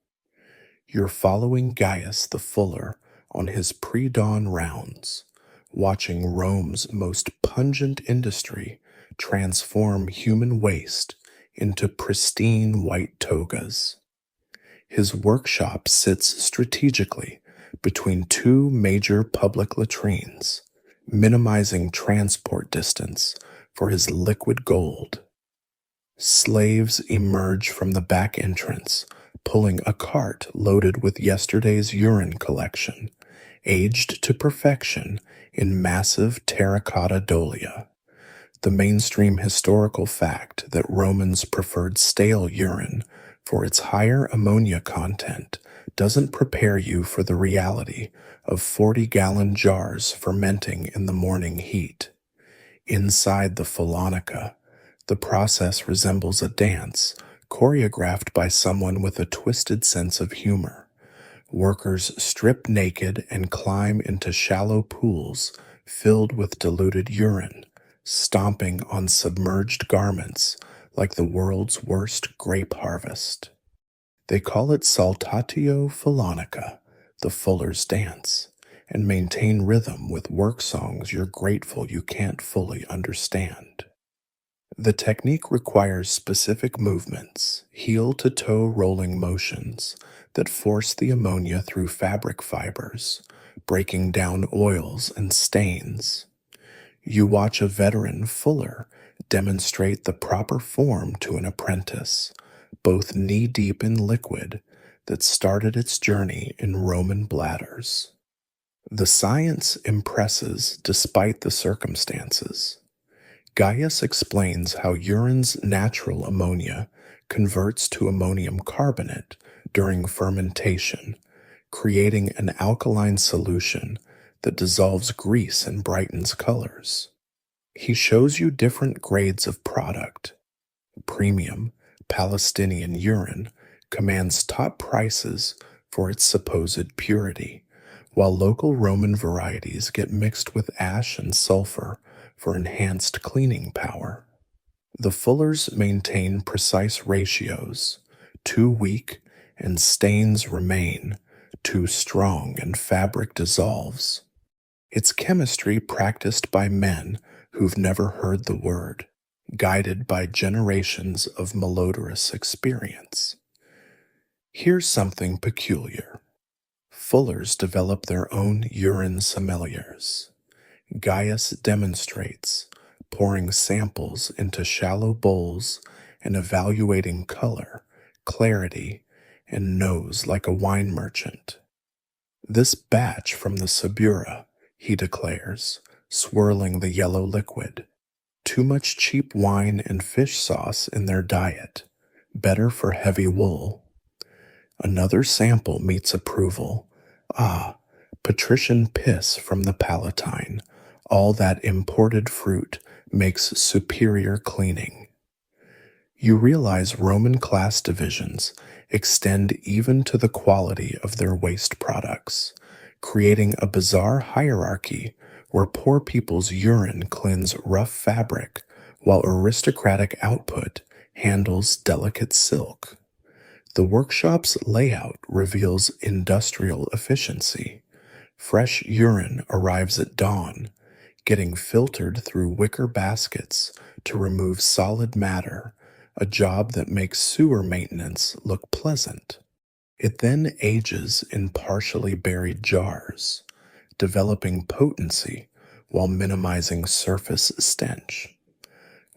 You're following Gaius the Fuller on his pre-dawn rounds, watching Rome's most pungent industry transform human waste into pristine white togas. His workshop sits strategically between two major public latrines, minimizing transport distance for his liquid gold. Slaves emerge from the back entrance, pulling a cart loaded with yesterday's urine collection, aged to perfection in massive terracotta dolia. The mainstream historical fact that Romans preferred stale urine for its higher ammonia content doesn't prepare you for the reality of 40-gallon jars fermenting in the morning heat. Inside the Phalanca, the process resembles a dance choreographed by someone with a twisted sense of humor. Workers strip naked and climb into shallow pools filled with diluted urine, stomping on submerged garments like the world's worst grape harvest. They call it saltatio Phalanca, the fuller's dance, and maintain rhythm with work songs you're grateful you can't fully understand. The technique requires specific movements, heel-to-toe rolling motions that force the ammonia through fabric fibers, breaking down oils and stains. You watch a veteran fuller demonstrate the proper form to an apprentice, both knee-deep in liquid that started its journey in Roman bladders. The science impresses despite the circumstances. Gaius explains how urine's natural ammonia converts to ammonium carbonate during fermentation, creating an alkaline solution that dissolves grease and brightens colors. He shows you different grades of product. Premium Palestinian urine commands top prices for its supposed purity, while local Roman varieties get mixed with ash and sulfur for enhanced cleaning power. The fullers maintain precise ratios. Too weak and stains remain, too strong and fabric dissolves. It's chemistry practiced by men who've never heard the word, guided by generations of malodorous experience. Here's something peculiar. Fullers develop their own urine sommeliers. Gaius demonstrates, pouring samples into shallow bowls and evaluating color, clarity, and nose like a wine merchant. This batch from the Subura, he declares, swirling the yellow liquid. Too much cheap wine and fish sauce in their diet. Better for heavy wool. Another sample meets approval. Ah, patrician piss from the Palatine. All that imported fruit makes superior cleaning. You realize Roman class divisions extend even to the quality of their waste products, creating a bizarre hierarchy where poor people's urine cleans rough fabric while aristocratic output handles delicate silk. The workshop's layout reveals industrial efficiency. Fresh urine arrives at dawn, getting filtered through wicker baskets to remove solid matter, a job that makes sewer maintenance look pleasant. It then ages in partially buried jars, developing potency while minimizing surface stench.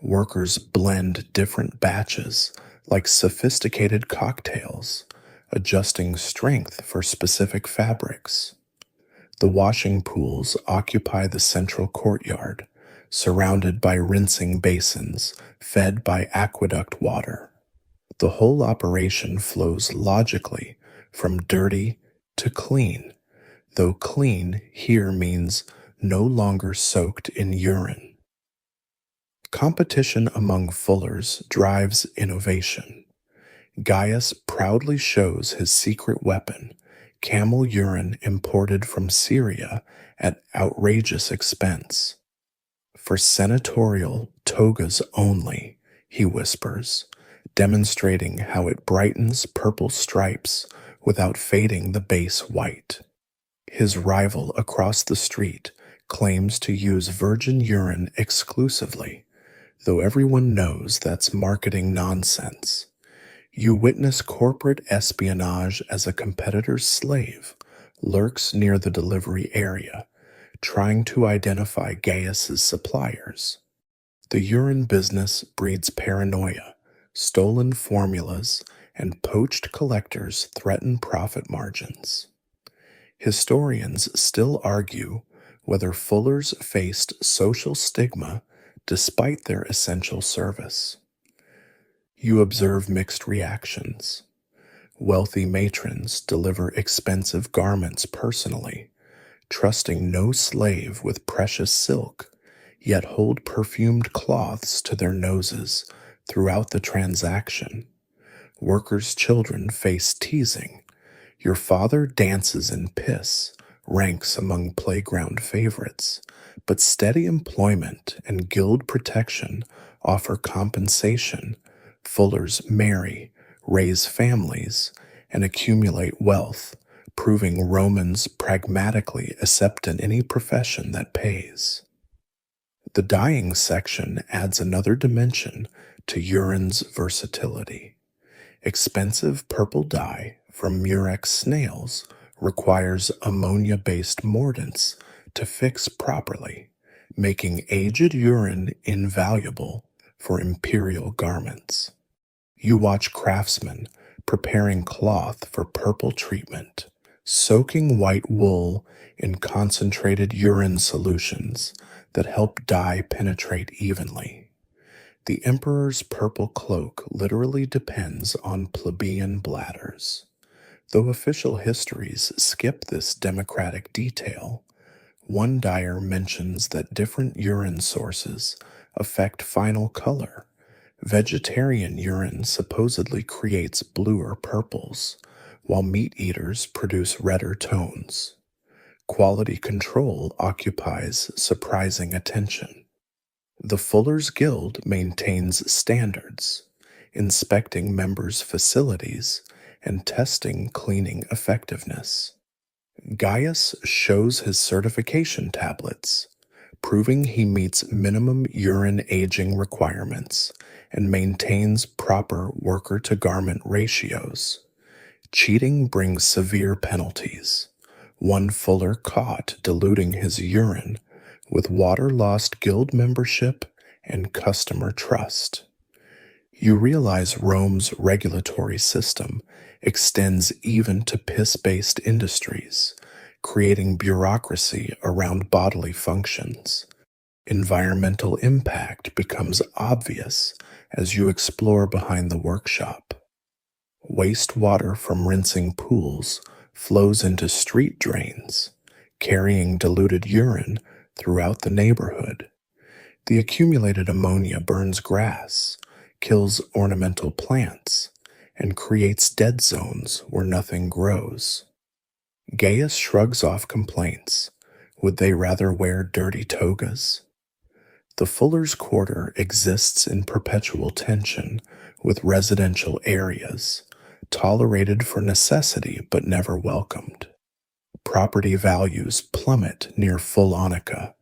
Workers blend different batches like sophisticated cocktails, adjusting strength for specific fabrics. The washing pools occupy the central courtyard, surrounded by rinsing basins fed by aqueduct water. The whole operation flows logically from dirty to clean, though clean here means no longer soaked in urine. Competition among fullers drives innovation. Gaius proudly shows his secret weapon, camel urine imported from Syria at outrageous expense. For senatorial togas only, he whispers, demonstrating how it brightens purple stripes without fading the base white. His rival across the street claims to use virgin urine exclusively, though everyone knows that's marketing nonsense. You witness corporate espionage as a competitor's slave lurks near the delivery area, trying to identify Gaius's suppliers. The urine business breeds paranoia, stolen formulas, and poached collectors threaten profit margins. Historians still argue whether fullers faced social stigma despite their essential service. You observe mixed reactions. Wealthy matrons deliver expensive garments personally, trusting no slave with precious silk, yet hold perfumed cloths to their noses throughout the transaction. Workers' children face teasing. Your father dances in piss, ranks among playground favorites, but steady employment and guild protection offer compensation. Fullers marry, raise families, and accumulate wealth, proving Romans pragmatically accept in any profession that pays. The dyeing section adds another dimension to urine's versatility. Expensive purple dye from murex snails requires ammonia-based mordants to fix properly, making aged urine invaluable for imperial garments. You watch craftsmen preparing cloth for purple treatment, soaking white wool in concentrated urine solutions that help dye penetrate evenly. The emperor's purple cloak literally depends on plebeian bladders. Though official histories skip this democratic detail, one dyer mentions that different urine sources affect final color. Vegetarian urine supposedly creates bluer purples, while meat eaters produce redder tones. Quality control occupies surprising attention. The Fullers Guild maintains standards, inspecting members' facilities and testing cleaning effectiveness. Gaius shows his certification tablets, proving he meets minimum urine aging requirements and maintains proper worker-to-garment ratios. Cheating brings severe penalties. One fuller caught diluting his urine with water lost guild membership and customer trust. You realize Rome's regulatory system extends even to piss-based industries, creating bureaucracy around bodily functions. Environmental impact becomes obvious as you explore behind the workshop. Wastewater from rinsing pools flows into street drains, carrying diluted urine throughout the neighborhood. The accumulated ammonia burns grass, kills ornamental plants, and creates dead zones where nothing grows. Gaius shrugs off complaints. Would they rather wear dirty togas? The Fuller's Quarter exists in perpetual tension with residential areas, tolerated for necessity but never welcomed. Property values plummet near Fullonica,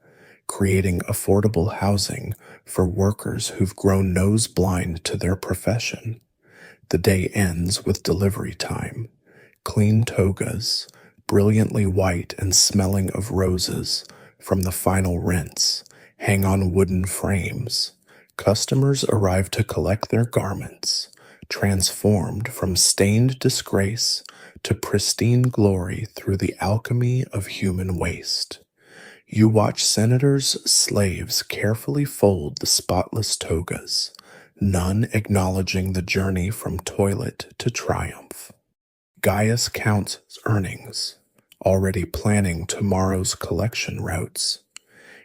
creating affordable housing for workers who've grown nose blind to their profession. The day ends with delivery time. Clean togas, brilliantly white and smelling of roses from the final rinse, hang on wooden frames. Customers arrive to collect their garments, transformed from stained disgrace to pristine glory through the alchemy of human waste. You watch senators' slaves carefully fold the spotless togas, none acknowledging the journey from toilet to triumph. Gaius counts earnings, already planning tomorrow's collection routes.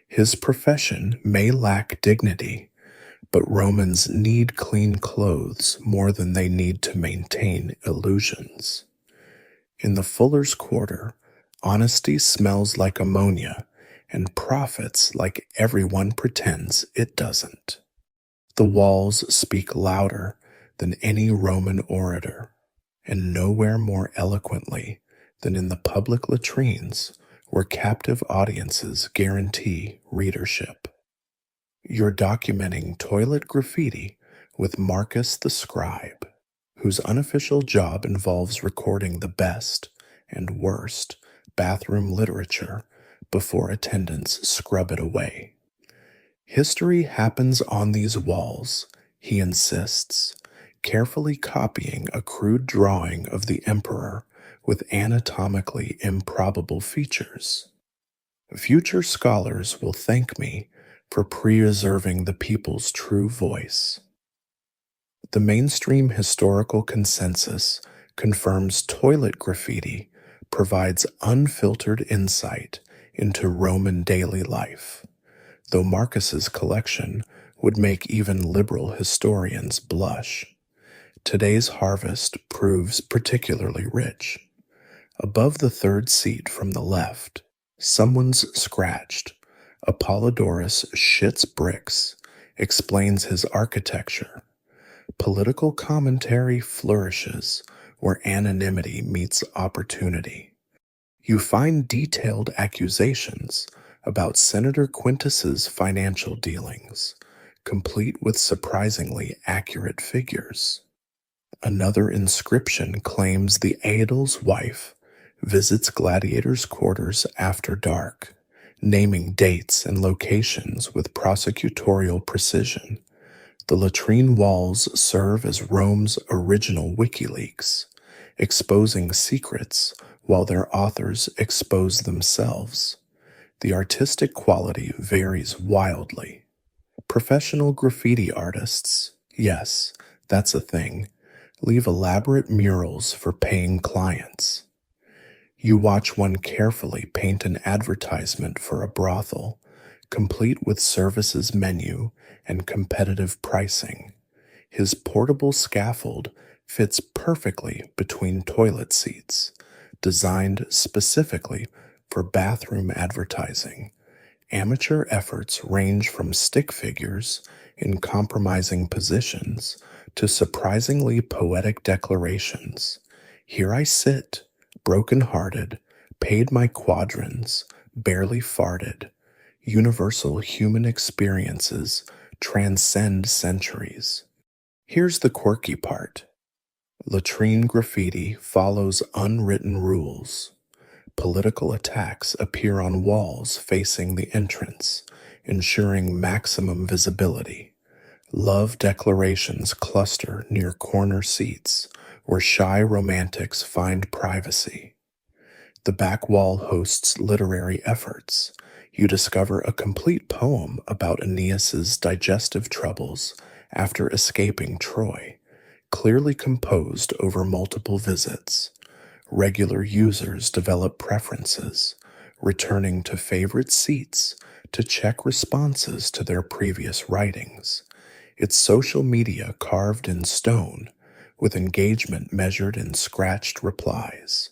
His profession may lack dignity, but Romans need clean clothes more than they need to maintain illusions. In the fuller's quarter, honesty smells like ammonia and profits like everyone pretends it doesn't. The walls speak louder than any Roman orator, and nowhere more eloquently than in the public latrines where captive audiences guarantee readership. You're documenting toilet graffiti with Marcus the Scribe, whose unofficial job involves recording the best and worst bathroom literature before attendants scrub it away. History happens on these walls, he insists, carefully copying a crude drawing of the emperor with anatomically improbable features. Future scholars will thank me for preserving the people's true voice. The mainstream historical consensus confirms toilet graffiti provides unfiltered insight into Roman daily life, though Marcus's collection would make even liberal historians blush. Today's harvest proves particularly rich. Above the third seat from the left, someone's scratched. Apollodorus shits bricks, explains his architecture. Political commentary flourishes where anonymity meets opportunity. You find detailed accusations about Senator Quintus's financial dealings, complete with surprisingly accurate figures. Another inscription claims the aedle's wife visits gladiators' quarters after dark, naming dates and locations with prosecutorial precision. The latrine walls serve as Rome's original WikiLeaks, exposing secrets while their authors expose themselves. The artistic quality varies wildly. Professional graffiti artists, yes, that's a thing, leave elaborate murals for paying clients. You watch one carefully paint an advertisement for a brothel, complete with services menu and competitive pricing. His portable scaffold fits perfectly between toilet seats, designed specifically for bathroom advertising. Amateur efforts range from stick figures in compromising positions to surprisingly poetic declarations. Here I sit, broken-hearted, paid my quadrans, barely farted. Universal human experiences transcend centuries. Here's the quirky part. Latrine graffiti follows unwritten rules. Political attacks appear on walls facing the entrance, ensuring maximum visibility. Love declarations cluster near corner seats, where shy romantics find privacy. The back wall hosts literary efforts. You discover a complete poem about Aeneas's digestive troubles after escaping Troy, clearly composed over multiple visits. Regular users develop preferences, returning to favorite seats to check responses to their previous writings. It's social media carved in stone, with engagement measured in scratched replies.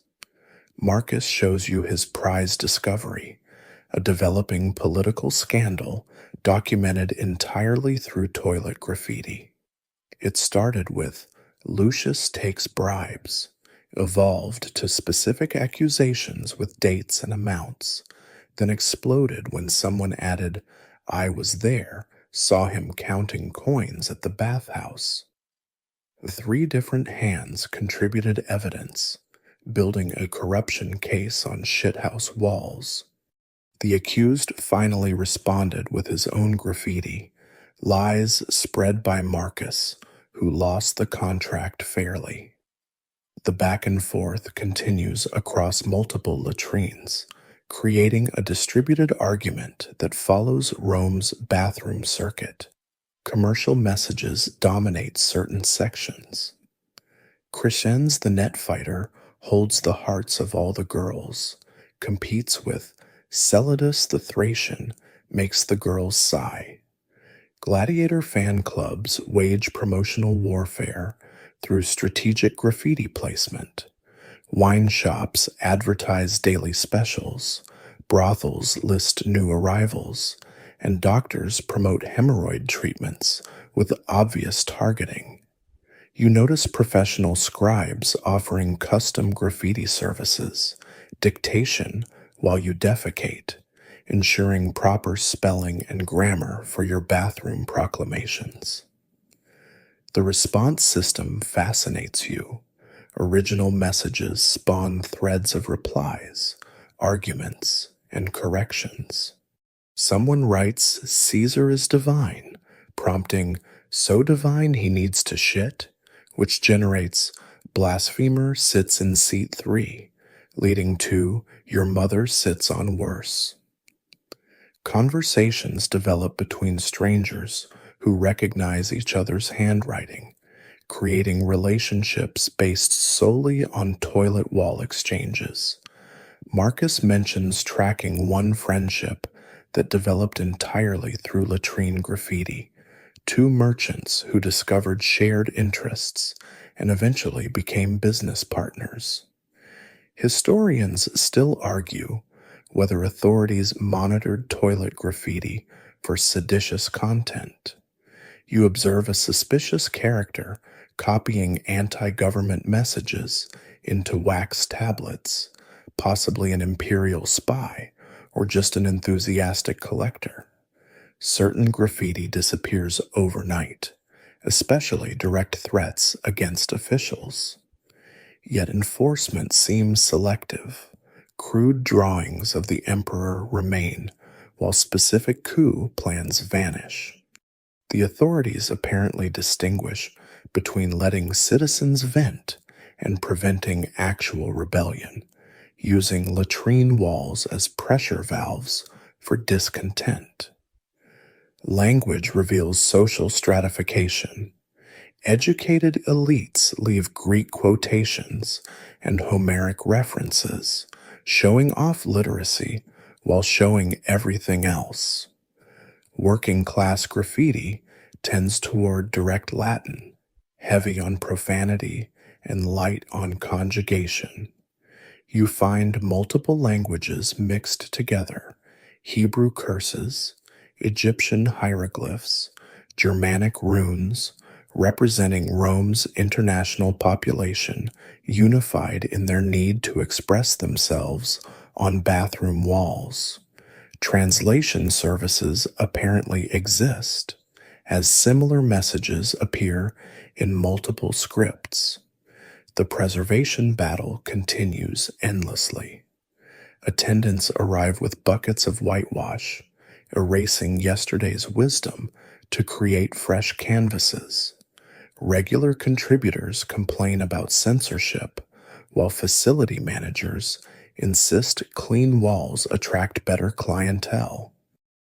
Marcus shows you his prize discovery, a developing political scandal documented entirely through toilet graffiti. It started with Lucius takes bribes, evolved to specific accusations with dates and amounts, then exploded when someone added, I was there, saw him counting coins at the bathhouse. 3 different hands contributed evidence, building a corruption case on shithouse walls. The accused finally responded with his own graffiti, lies spread by Marcus, who lost the contract fairly. The back and forth continues across multiple latrines, creating a distributed argument that follows Rome's bathroom circuit. Commercial messages dominate certain sections. Crescens the net fighter holds the hearts of all the girls, competes with Celadus the Thracian, makes the girls sigh. Gladiator fan clubs wage promotional warfare through strategic graffiti placement. Wine shops advertise daily specials, brothels list new arrivals, and doctors promote hemorrhoid treatments with obvious targeting. You notice professional scribes offering custom graffiti services, dictation while you defecate, ensuring proper spelling and grammar for your bathroom proclamations. The response system fascinates you. Original messages spawn threads of replies, arguments, and corrections. Someone writes, "Caesar is divine," prompting, "So divine he needs to shit," which generates, "Blasphemer sits in seat 3, leading to, "Your mother sits on worse." Conversations develop between strangers who recognize each other's handwriting, creating relationships based solely on toilet wall exchanges. Marcus mentions tracking one friendship that developed entirely through latrine graffiti, two merchants who discovered shared interests and eventually became business partners. Historians still argue whether authorities monitored toilet graffiti for seditious content. You observe a suspicious character copying anti-government messages into wax tablets, possibly an imperial spy or just an enthusiastic collector. Certain graffiti disappears overnight, especially direct threats against officials. Yet enforcement seems selective. Crude drawings of the emperor remain, while specific coup plans vanish. The authorities apparently distinguish between letting citizens vent and preventing actual rebellion, using latrine walls as pressure valves for discontent. Language reveals social stratification. Educated elites leave Greek quotations and Homeric references, showing off literacy while showing everything else. Working class graffiti tends toward direct Latin, heavy on profanity and light on conjugation. You find multiple languages mixed together: Hebrew curses, Egyptian hieroglyphs, Germanic runes, representing Rome's international population unified in their need to express themselves on bathroom walls. Translation services apparently exist, as similar messages appear in multiple scripts. The preservation battle continues endlessly. Attendants arrive with buckets of whitewash, erasing yesterday's wisdom to create fresh canvases. Regular contributors complain about censorship, while facility managers insist clean walls attract better clientele.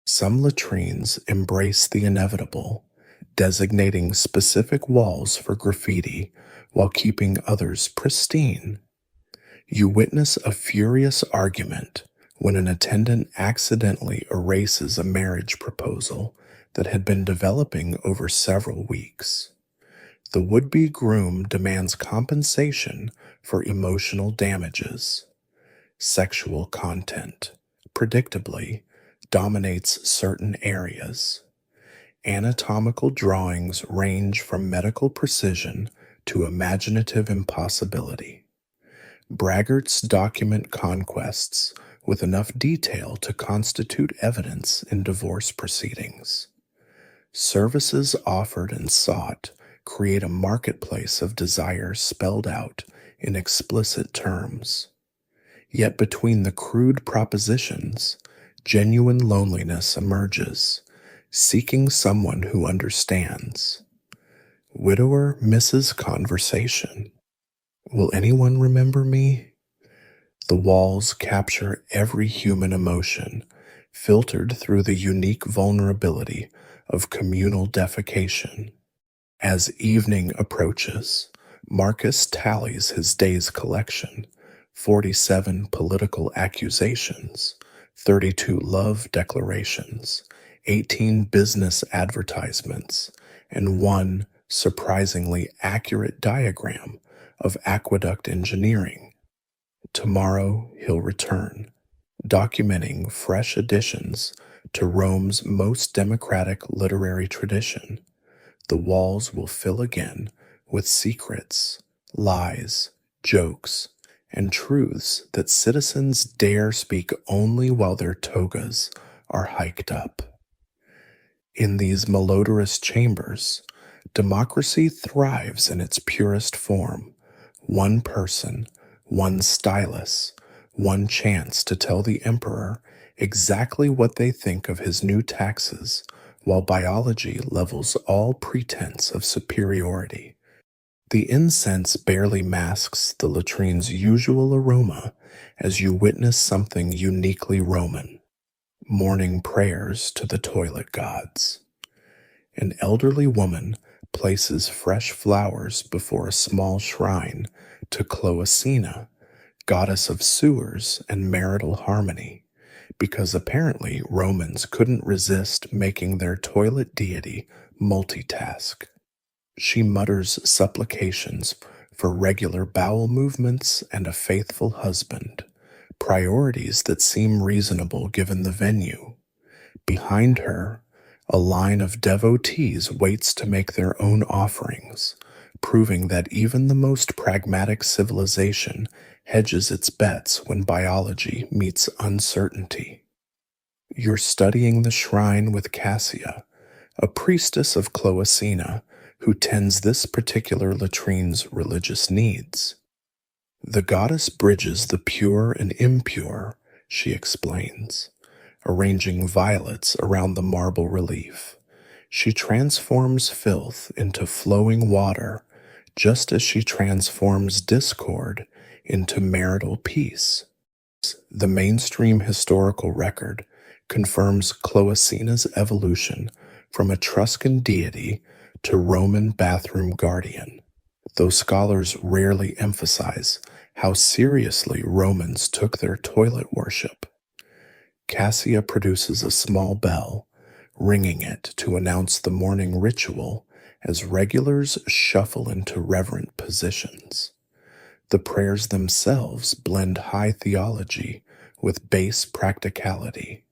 Some latrines embrace the inevitable, designating specific walls for graffiti while keeping others pristine. You witness a furious argument when an attendant accidentally erases a marriage proposal that had been developing over several weeks. The would-be groom demands compensation for emotional damages. Sexual content, predictably, dominates certain areas. Anatomical drawings range from medical precision to imaginative impossibility. Braggarts document conquests with enough detail to constitute evidence in divorce proceedings. Services offered and sought create a marketplace of desire spelled out in explicit terms. Yet between the crude propositions, genuine loneliness emerges, seeking someone who understands. Widower misses conversation. Will anyone remember me? The walls capture every human emotion, filtered through the unique vulnerability of communal defecation. As evening approaches, Marcus tallies his day's collection: 47 political accusations, 32 love declarations, 18 business advertisements, and one surprisingly accurate diagram of aqueduct engineering. Tomorrow he'll return, documenting fresh additions to Rome's most democratic literary tradition. The walls will fill again with secrets, lies, jokes, and truths that citizens dare speak only while their togas are hiked up. In these malodorous chambers, democracy thrives in its purest form: one person, one stylus, one chance to tell the emperor exactly what they think of his new taxes, while biology levels all pretense of superiority. The incense barely masks the latrine's usual aroma as you witness something uniquely Roman: morning prayers to the toilet gods. An elderly woman places fresh flowers before a small shrine to Cloacina, goddess of sewers and marital harmony, because apparently Romans couldn't resist making their toilet deity multitask. She mutters supplications for regular bowel movements and a faithful husband, priorities that seem reasonable given the venue. Behind her, a line of devotees waits to make their own offerings, proving that even the most pragmatic civilization hedges its bets when biology meets uncertainty. You're studying the shrine with Cassia, a priestess of Cloacina who tends this particular latrine's religious needs. The goddess bridges the pure and impure, she explains, arranging violets around the marble relief. She transforms filth into flowing water, just as she transforms discord into marital peace. The mainstream historical record confirms Cloacina's evolution from Etruscan deity to Roman bathroom guardian, though scholars rarely emphasize how seriously Romans took their toilet worship. Cassia produces a small bell, ringing it to announce the morning ritual as regulars shuffle into reverent positions. The prayers themselves blend high theology with base practicality.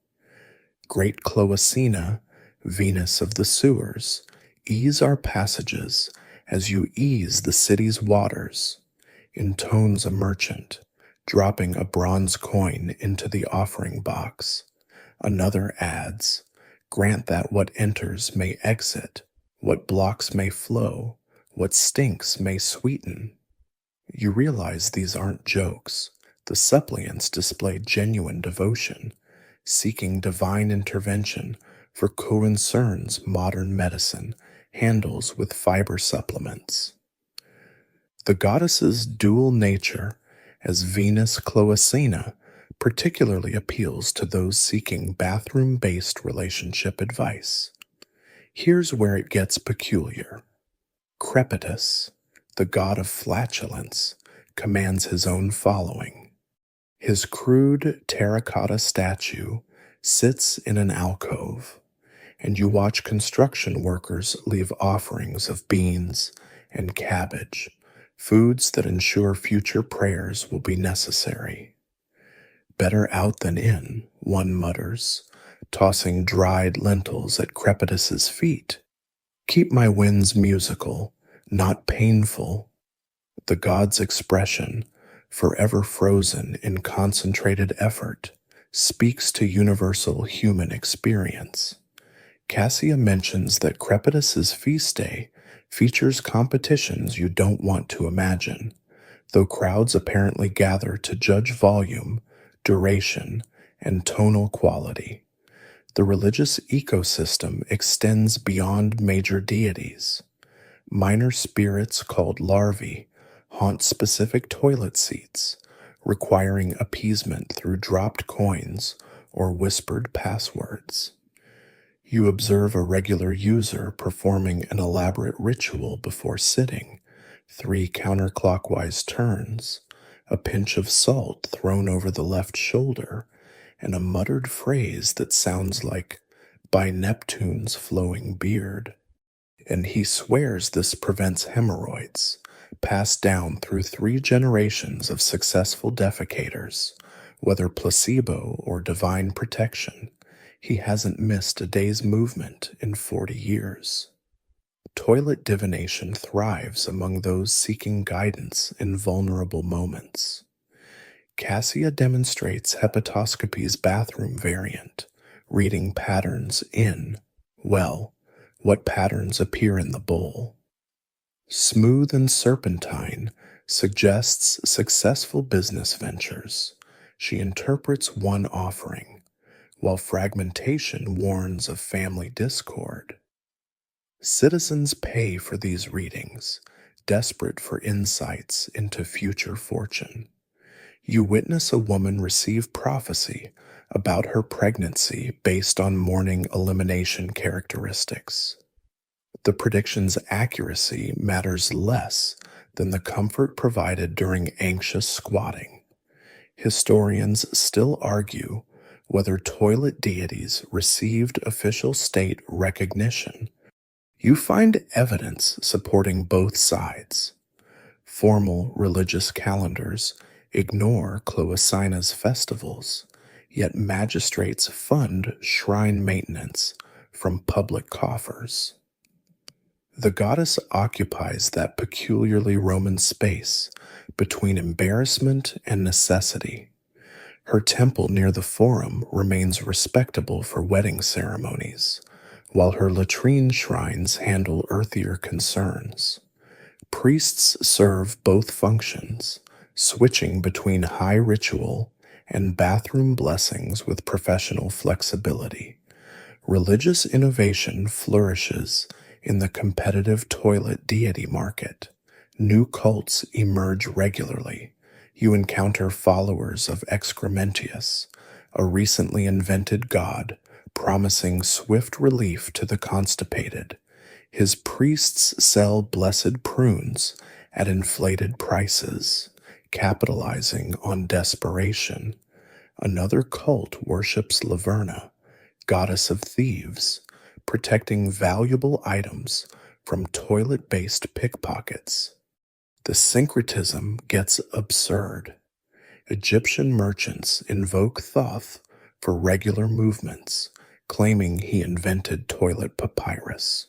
Great Cloacina, Venus of the sewers, ease our passages as you ease the city's waters, intones a merchant, dropping a bronze coin into the offering box. Another adds, grant that what enters may exit, what blocks may flow, what stinks may sweeten. You realize these aren't jokes. The suppliants display genuine devotion, seeking divine intervention for concerns modern medicine handles with fiber supplements. The goddess's dual nature as Venus Cloacina particularly appeals to those seeking bathroom-based relationship advice. Here's where it gets peculiar. Crepitus, the god of flatulence, commands his own following. His crude terracotta statue sits in an alcove, and you watch construction workers leave offerings of beans and cabbage, foods that ensure future prayers will be necessary. Better out than in, one mutters, tossing dried lentils at Crepitus's feet. Keep my winds musical, not painful. The god's expression, forever frozen in concentrated effort, speaks to universal human experience. Cassia mentions that Crepitus's feast day features competitions you don't want to imagine, though crowds apparently gather to judge volume, duration, and tonal quality. The religious ecosystem extends beyond major deities. Minor spirits called larvae haunt specific toilet seats, requiring appeasement through dropped coins or whispered passwords. You observe a regular user performing an elaborate ritual before sitting, 3 counterclockwise turns, a pinch of salt thrown over the left shoulder, and a muttered phrase that sounds like, "by Neptune's flowing beard." And he swears this prevents hemorrhoids, passed down through 3 generations of successful defecators, whether placebo or divine protection. He hasn't missed a day's movement in 40 years. Toilet divination thrives among those seeking guidance in vulnerable moments. Cassia demonstrates hepatoscopy's bathroom variant, reading patterns in, well, what patterns appear in the bowl. Smooth and serpentine suggests successful business ventures. She interprets one offering, while fragmentation warns of family discord. Citizens pay for these readings, desperate for insights into future fortune. You witness a woman receive prophecy about her pregnancy based on morning elimination characteristics. The prediction's accuracy matters less than the comfort provided during anxious squatting. Historians still argue whether toilet deities received official state recognition. You find evidence supporting both sides. Formal religious calendars ignore Cloacina's festivals, yet magistrates fund shrine maintenance from public coffers. The goddess occupies that peculiarly Roman space between embarrassment and necessity. Her temple near the Forum remains respectable for wedding ceremonies, while her latrine shrines handle earthier concerns. Priests serve both functions, switching between high ritual and bathroom blessings with professional flexibility. Religious innovation flourishes in the competitive toilet deity market. New cults emerge regularly. You encounter followers of Excrementius, a recently invented god promising swift relief to the constipated. His priests sell blessed prunes at inflated prices, capitalizing on desperation. Another cult worships Laverna, goddess of thieves, protecting valuable items from toilet-based pickpockets. The syncretism gets absurd. Egyptian merchants invoke Thoth for regular movements, claiming he invented toilet papyrus,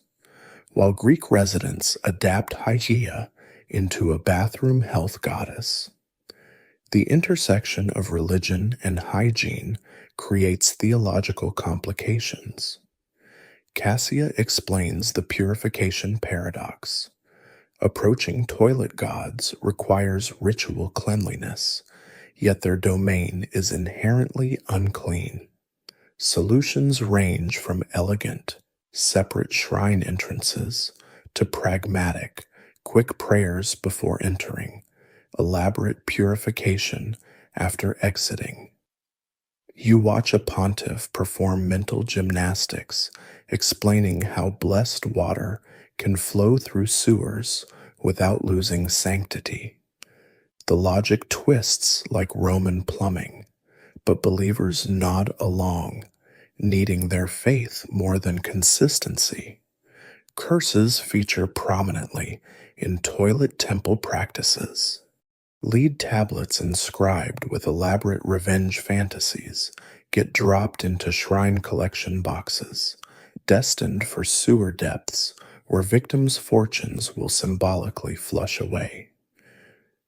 while Greek residents adapt Hygeia into a bathroom health goddess. The intersection of religion and hygiene creates theological complications. Cassia explains the purification paradox. Approaching toilet gods requires ritual cleanliness, yet their domain is inherently unclean. Solutions range from elegant, separate shrine entrances to pragmatic, quick prayers before entering, elaborate purification after exiting. You watch a pontiff perform mental gymnastics, explaining how blessed water can flow through sewers without losing sanctity. The logic twists like Roman plumbing, but believers nod along, needing their faith more than consistency. Curses feature prominently in toilet temple practices. Lead tablets inscribed with elaborate revenge fantasies get dropped into shrine collection boxes, destined for sewer depths where victims' fortunes will symbolically flush away.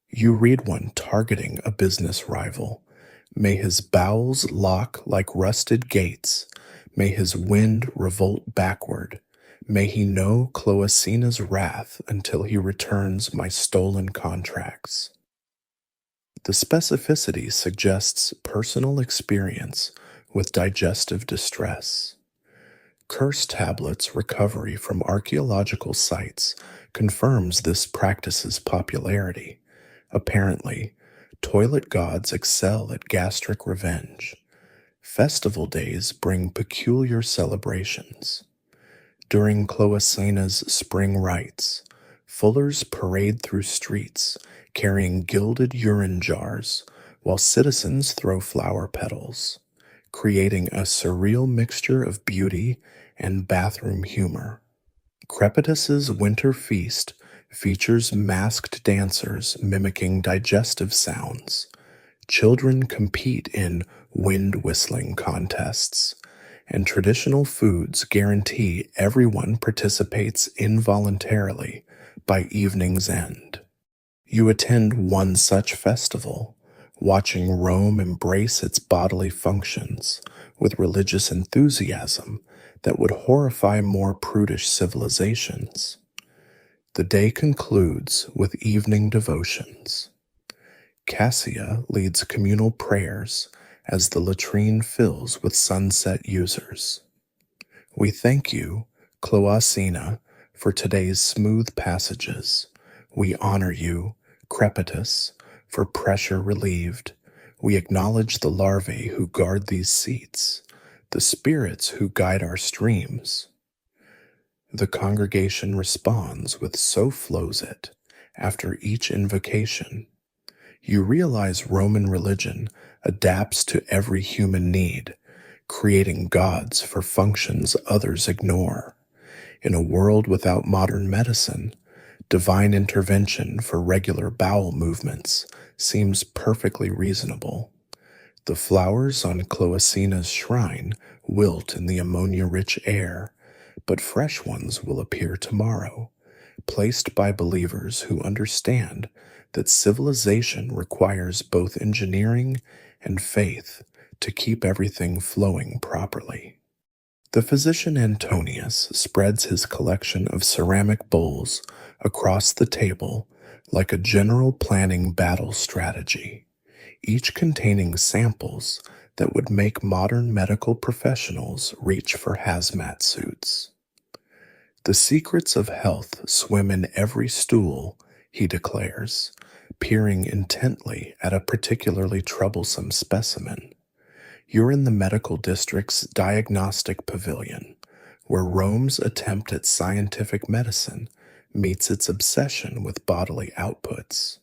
You read one targeting a business rival. May his bowels lock like rusted gates. May his wind revolt backward. May he know Cloacina's wrath until he returns my stolen contracts. The specificity suggests personal experience with digestive distress. Curse tablets recovery from archaeological sites confirms this practice's popularity. Apparently, toilet gods excel at gastric revenge. Festival days bring peculiar celebrations. During Cloacena's spring rites, fullers parade through streets carrying gilded urine jars while citizens throw flower petals, creating a surreal mixture of beauty and bathroom humor. Crepitus's winter feast features masked dancers mimicking digestive sounds. Children compete in wind whistling contests, and traditional foods guarantee everyone participates involuntarily by evening's end. You attend one such festival, watching Rome embrace its bodily functions with religious enthusiasm that would horrify more prudish civilizations. The day concludes with evening devotions. Cassia leads communal prayers as the latrine fills with sunset users. We thank you, Cloacina, for today's smooth passages. We honor you, Crepitus, for pressure relieved. We acknowledge the larvae who guard these seats, the spirits who guide our streams. The congregation responds with "So flows it" after each invocation. You realize Roman religion adapts to every human need, creating gods for functions others ignore. In a world without modern medicine, divine intervention for regular bowel movements seems perfectly reasonable. The flowers on Cloacina's shrine wilt in the ammonia-rich air, but fresh ones will appear tomorrow, placed by believers who understand that civilization requires both engineering and faith to keep everything flowing properly. The physician Antonius spreads his collection of ceramic bowls across the table like a general planning battle strategy, each containing samples that would make modern medical professionals reach for hazmat suits. The secrets of health swim in every stool, he declares, peering intently at a particularly troublesome specimen. You're in the medical district's diagnostic pavilion, where Rome's attempt at scientific medicine meets its obsession with bodily outputs.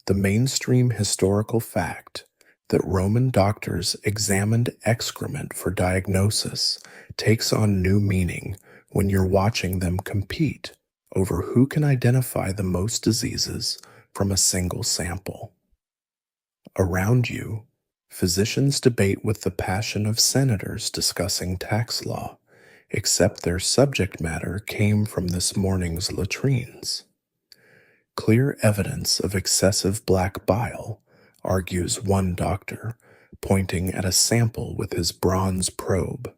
The mainstream historical fact that Roman doctors examined excrement for diagnosis takes on new meaning when you're watching them compete over who can identify the most diseases from a single sample. Around you, physicians debate with the passion of senators discussing tax law, except their subject matter came from this morning's latrines. Clear evidence of excessive black bile, argues one doctor, pointing at a sample with his bronze probe.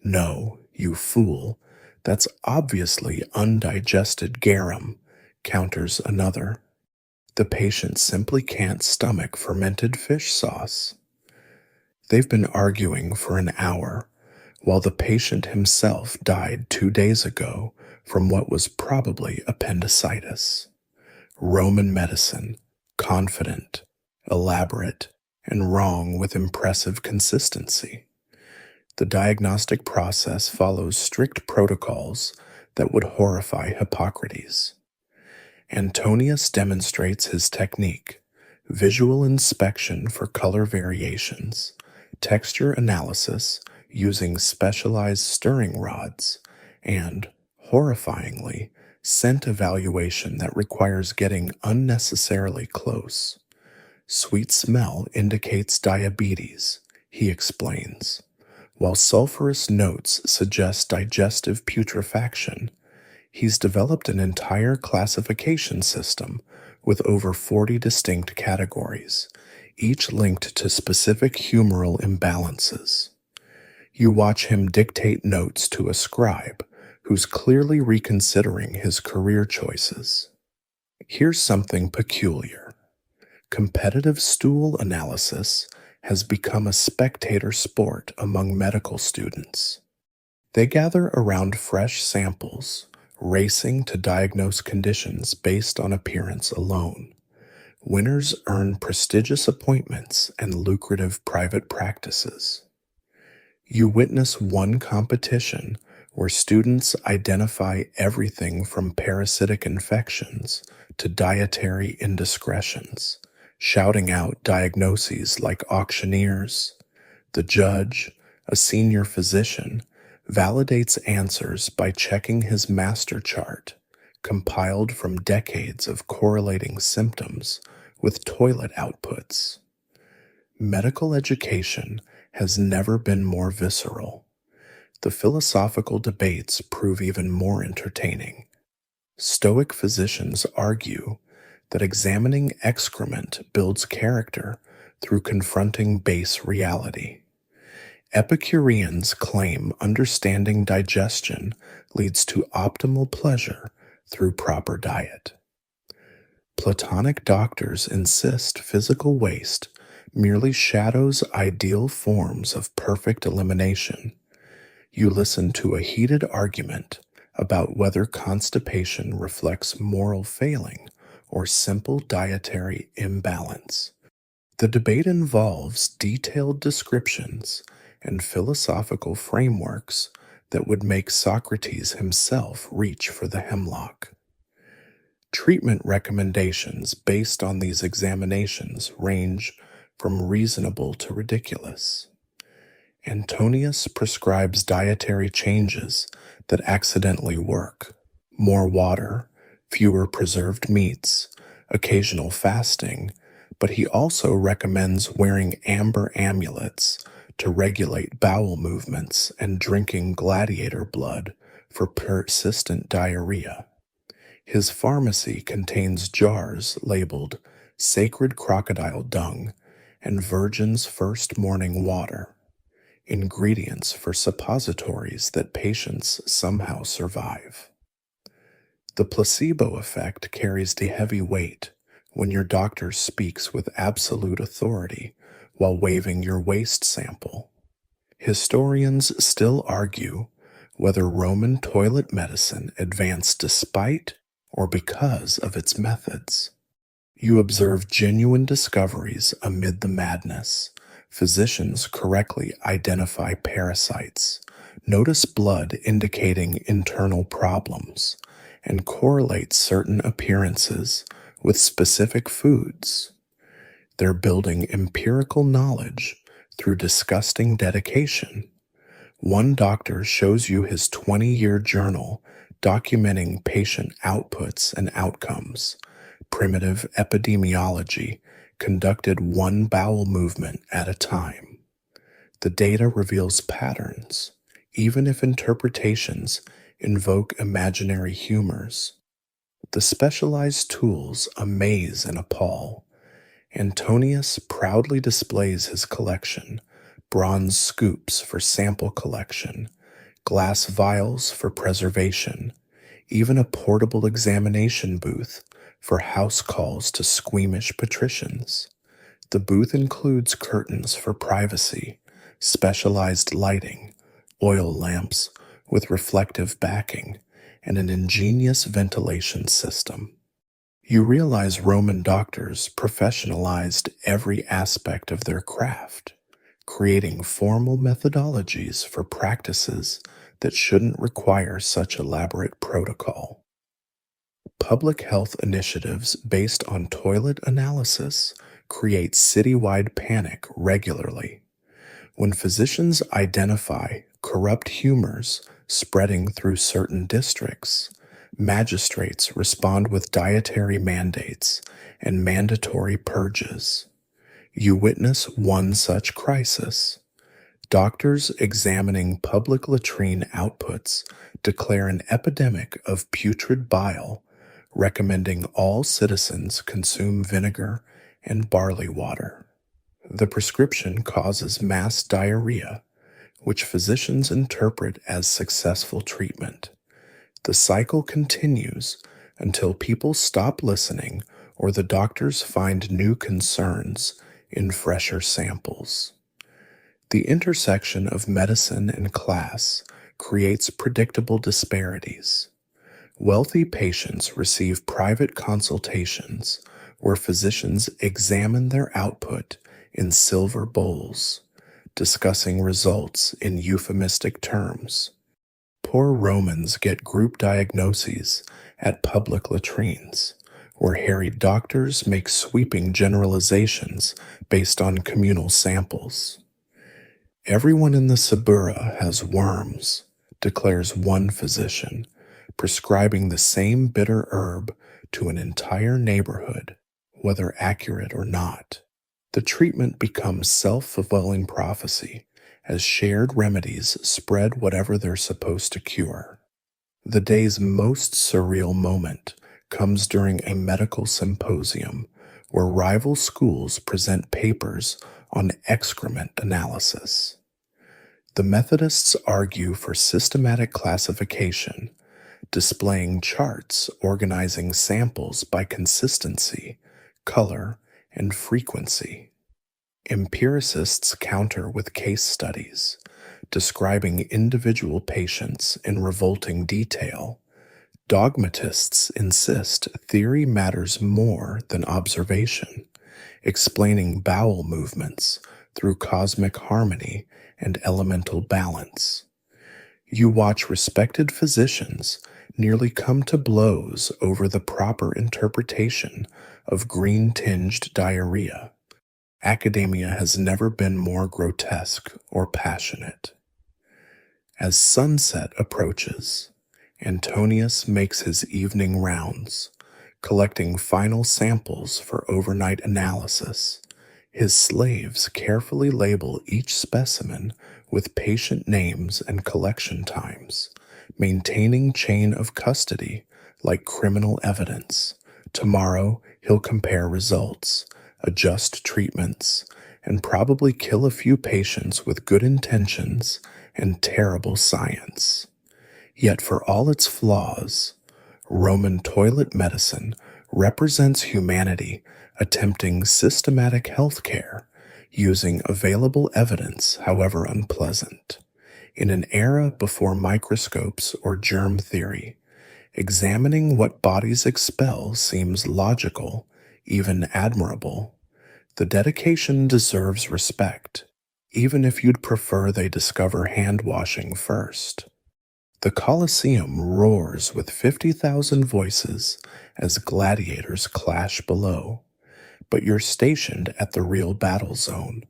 No, you fool, that's obviously undigested garum, counters another. The patient simply can't stomach fermented fish sauce. They've been arguing for an hour, while the patient himself died 2 days ago from what was probably appendicitis. Roman medicine, confident, elaborate, and wrong with impressive consistency. The diagnostic process follows strict protocols that would horrify Hippocrates. Antonius demonstrates his technique: visual inspection for color variations, texture analysis using specialized stirring rods, and, horrifyingly, scent evaluation that requires getting unnecessarily close. Sweet smell indicates diabetes, he explains, while sulfurous notes suggest digestive putrefaction. He's developed an entire classification system with over 40 distinct categories, each linked to specific humoral imbalances. You watch him dictate notes to a scribe who's clearly reconsidering his career choices. Here's something peculiar. Competitive stool analysis has become a spectator sport among medical students. They gather around fresh samples, racing to diagnose conditions based on appearance alone. Winners earn prestigious appointments and lucrative private practices. You witness one competition where students identify everything from parasitic infections to dietary indiscretions, shouting out diagnoses like auctioneers. The judge, a senior physician, validates answers by checking his master chart, compiled from decades of correlating symptoms with toilet outputs. Medical education has never been more visceral. The philosophical debates prove even more entertaining. Stoic physicians argue that examining excrement builds character through confronting base reality. Epicureans claim understanding digestion leads to optimal pleasure through proper diet. Platonic doctors insist physical waste merely shadows ideal forms of perfect elimination. You listen to a heated argument about whether constipation reflects moral failing or simple dietary imbalance. The debate involves detailed descriptions and philosophical frameworks that would make Socrates himself reach for the hemlock. Treatment recommendations based on these examinations range from reasonable to ridiculous. Antonius prescribes dietary changes that accidentally work: more water, fewer preserved meats, occasional fasting, but he also recommends wearing amber amulets to regulate bowel movements and drinking gladiator blood for persistent diarrhea. His pharmacy contains jars labeled sacred crocodile dung and virgin's first morning water, ingredients for suppositories that patients somehow survive. The placebo effect carries the heavy weight when your doctor speaks with absolute authority while waving your waste sample. Historians still argue whether Roman toilet medicine advanced despite or because of its methods. You observe genuine discoveries amid the madness. Physicians correctly identify parasites, notice blood indicating internal problems, and correlate certain appearances with specific foods. They're building empirical knowledge through disgusting dedication. One doctor shows you his 20-year journal documenting patient outputs and outcomes. Primitive epidemiology conducted one bowel movement at a time. The data reveals patterns, even if interpretations invoke imaginary humors. The specialized tools amaze and appall. Antonius proudly displays his collection: bronze scoops for sample collection, glass vials for preservation, even a portable examination booth for house calls to squeamish patricians. The booth includes curtains for privacy, specialized lighting, oil lamps with reflective backing, and an ingenious ventilation system. You realize Roman doctors professionalized every aspect of their craft, creating formal methodologies for practices that shouldn't require such elaborate protocol. Public health initiatives based on toilet analysis create citywide panic regularly. When physicians identify corrupt humors spreading through certain districts, magistrates respond with dietary mandates and mandatory purges. You witness one such crisis. Doctors examining public latrine outputs declare an epidemic of putrid bile, recommending all citizens consume vinegar and barley water. The prescription causes mass diarrhea, which physicians interpret as successful treatment. The cycle continues until people stop listening or the doctors find new concerns in fresher samples. The intersection of medicine and class creates predictable disparities. Wealthy patients receive private consultations where physicians examine their output in silver bowls, discussing results in euphemistic terms. Poor Romans get group diagnoses at public latrines, where harried doctors make sweeping generalizations based on communal samples. Everyone in the Sabura has worms, declares one physician, prescribing the same bitter herb to an entire neighborhood, whether accurate or not. The treatment becomes self-fulfilling prophecy as shared remedies spread whatever they're supposed to cure. The day's most surreal moment comes during a medical symposium where rival schools present papers on excrement analysis. The Methodists argue for systematic classification, displaying charts organizing samples by consistency, color, and frequency. Empiricists counter with case studies, describing individual patients in revolting detail. Dogmatists insist theory matters more than observation, explaining bowel movements through cosmic harmony and elemental balance. You watch respected physicians nearly come to blows over the proper interpretation of green-tinged diarrhea. Academia has never been more grotesque or passionate. As sunset approaches, Antonius makes his evening rounds, collecting final samples for overnight analysis. His slaves carefully label each specimen with patient names and collection times, maintaining chain of custody like criminal evidence. Tomorrow, he'll compare results, adjust treatments, and probably kill a few patients with good intentions and terrible science. Yet for all its flaws, Roman toilet medicine represents humanity attempting systematic health care using available evidence, however unpleasant. In an era before microscopes or germ theory, examining what bodies expel seems logical, even admirable. The dedication deserves respect, even if you'd prefer they discover hand-washing first. The Colosseum roars with 50,000 voices as gladiators clash below, but you're stationed at the real battle zone,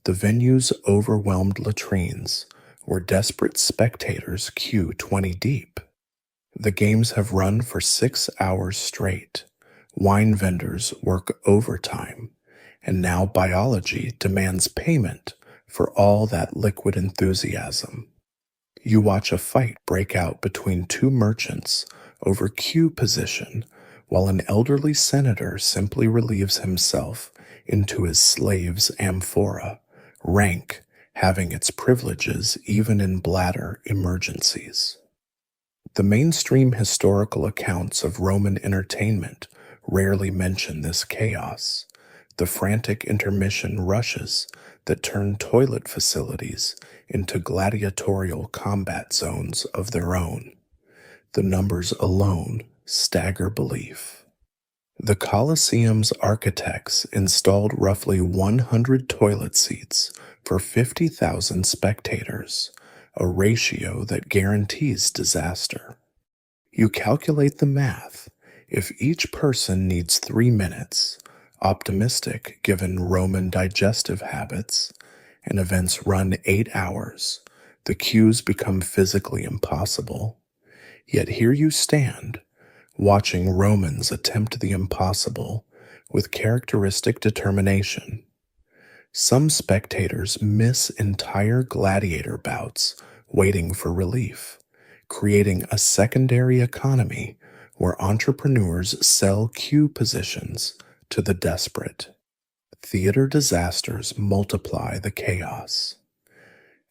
the venue's overwhelmed latrines, where desperate spectators queue 20 deep. The games have run for 6 hours straight. Wine vendors work overtime, and now biology demands payment for all that liquid enthusiasm. You watch a fight break out between two merchants over queue position, while an elderly senator simply relieves himself into his slave's amphora, rank having its privileges even in bladder emergencies. The mainstream historical accounts of Roman entertainment rarely mention this chaos, the frantic intermission rushes that turn toilet facilities into gladiatorial combat zones of their own. The numbers alone stagger belief. The Colosseum's architects installed roughly 100 toilet seats for 50,000 spectators, a ratio that guarantees disaster. You calculate the math. If each person needs 3 minutes, optimistic given Roman digestive habits, and events run 8 hours, the queues become physically impossible. Yet here you stand, watching Romans attempt the impossible with characteristic determination. Some spectators miss entire gladiator bouts waiting for relief, creating a secondary economy where entrepreneurs sell queue positions to the desperate. Theater disasters multiply the chaos.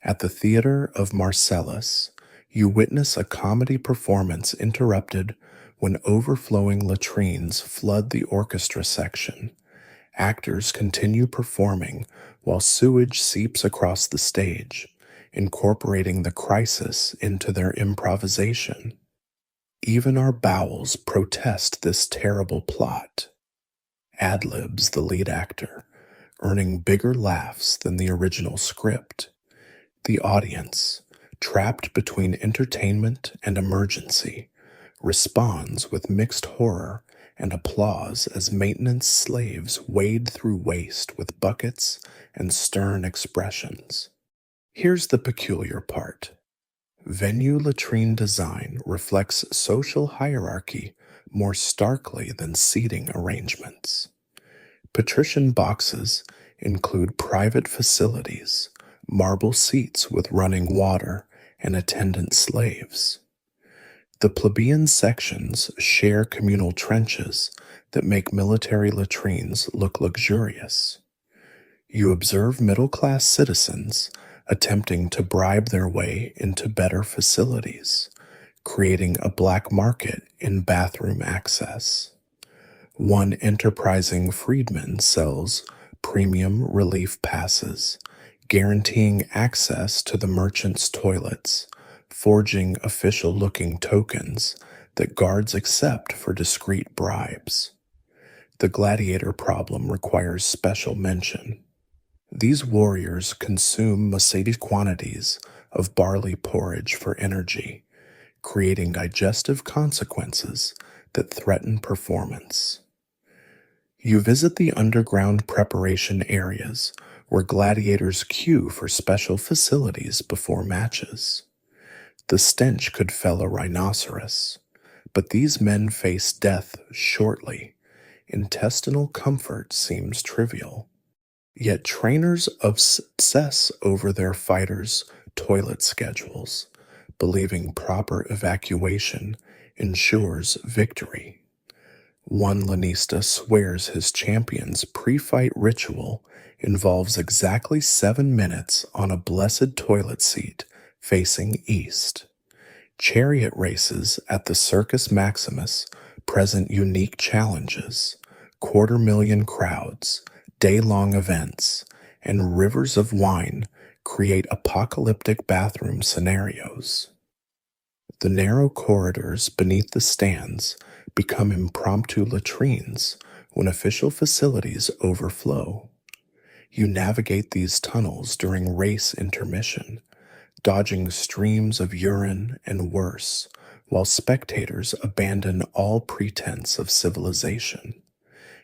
At the theater of Marcellus, you witness a comedy performance interrupted when overflowing latrines flood the orchestra section. Actors continue performing while sewage seeps across the stage, incorporating the crisis into their improvisation. Even our bowels protest this terrible plot. Ad-libs the lead actor, earning bigger laughs than the original script. The audience, trapped between entertainment and emergency, responds with mixed horror and applause as maintenance slaves wade through waste with buckets and stern expressions. Here's the peculiar part. Venue latrine design reflects social hierarchy more starkly than seating arrangements. Patrician boxes include private facilities, marble seats with running water, and attendant slaves. The plebeian sections share communal trenches that make military latrines look luxurious. You observe middle-class citizens attempting to bribe their way into better facilities, creating a black market in bathroom access. One enterprising freedman sells premium relief passes, guaranteeing access to the merchant's toilets, forging official-looking tokens that guards accept for discreet bribes. The gladiator problem requires special mention. These warriors consume massive quantities of barley porridge for energy, creating digestive consequences that threaten performance. You visit the underground preparation areas where gladiators queue for special facilities before matches. The stench could fell a rhinoceros, but these men face death shortly. Intestinal comfort seems trivial. Yet trainers obsess over their fighters' toilet schedules, believing proper evacuation ensures victory. One lanista swears his champion's pre-fight ritual involves exactly 7 minutes on a blessed toilet seat facing east. Chariot races at the Circus Maximus present unique challenges, 250,000 crowds, day-long events, and rivers of wine create apocalyptic bathroom scenarios. The narrow corridors beneath the stands become impromptu latrines when official facilities overflow. You navigate these tunnels during race intermission, dodging streams of urine and worse, while spectators abandon all pretense of civilization.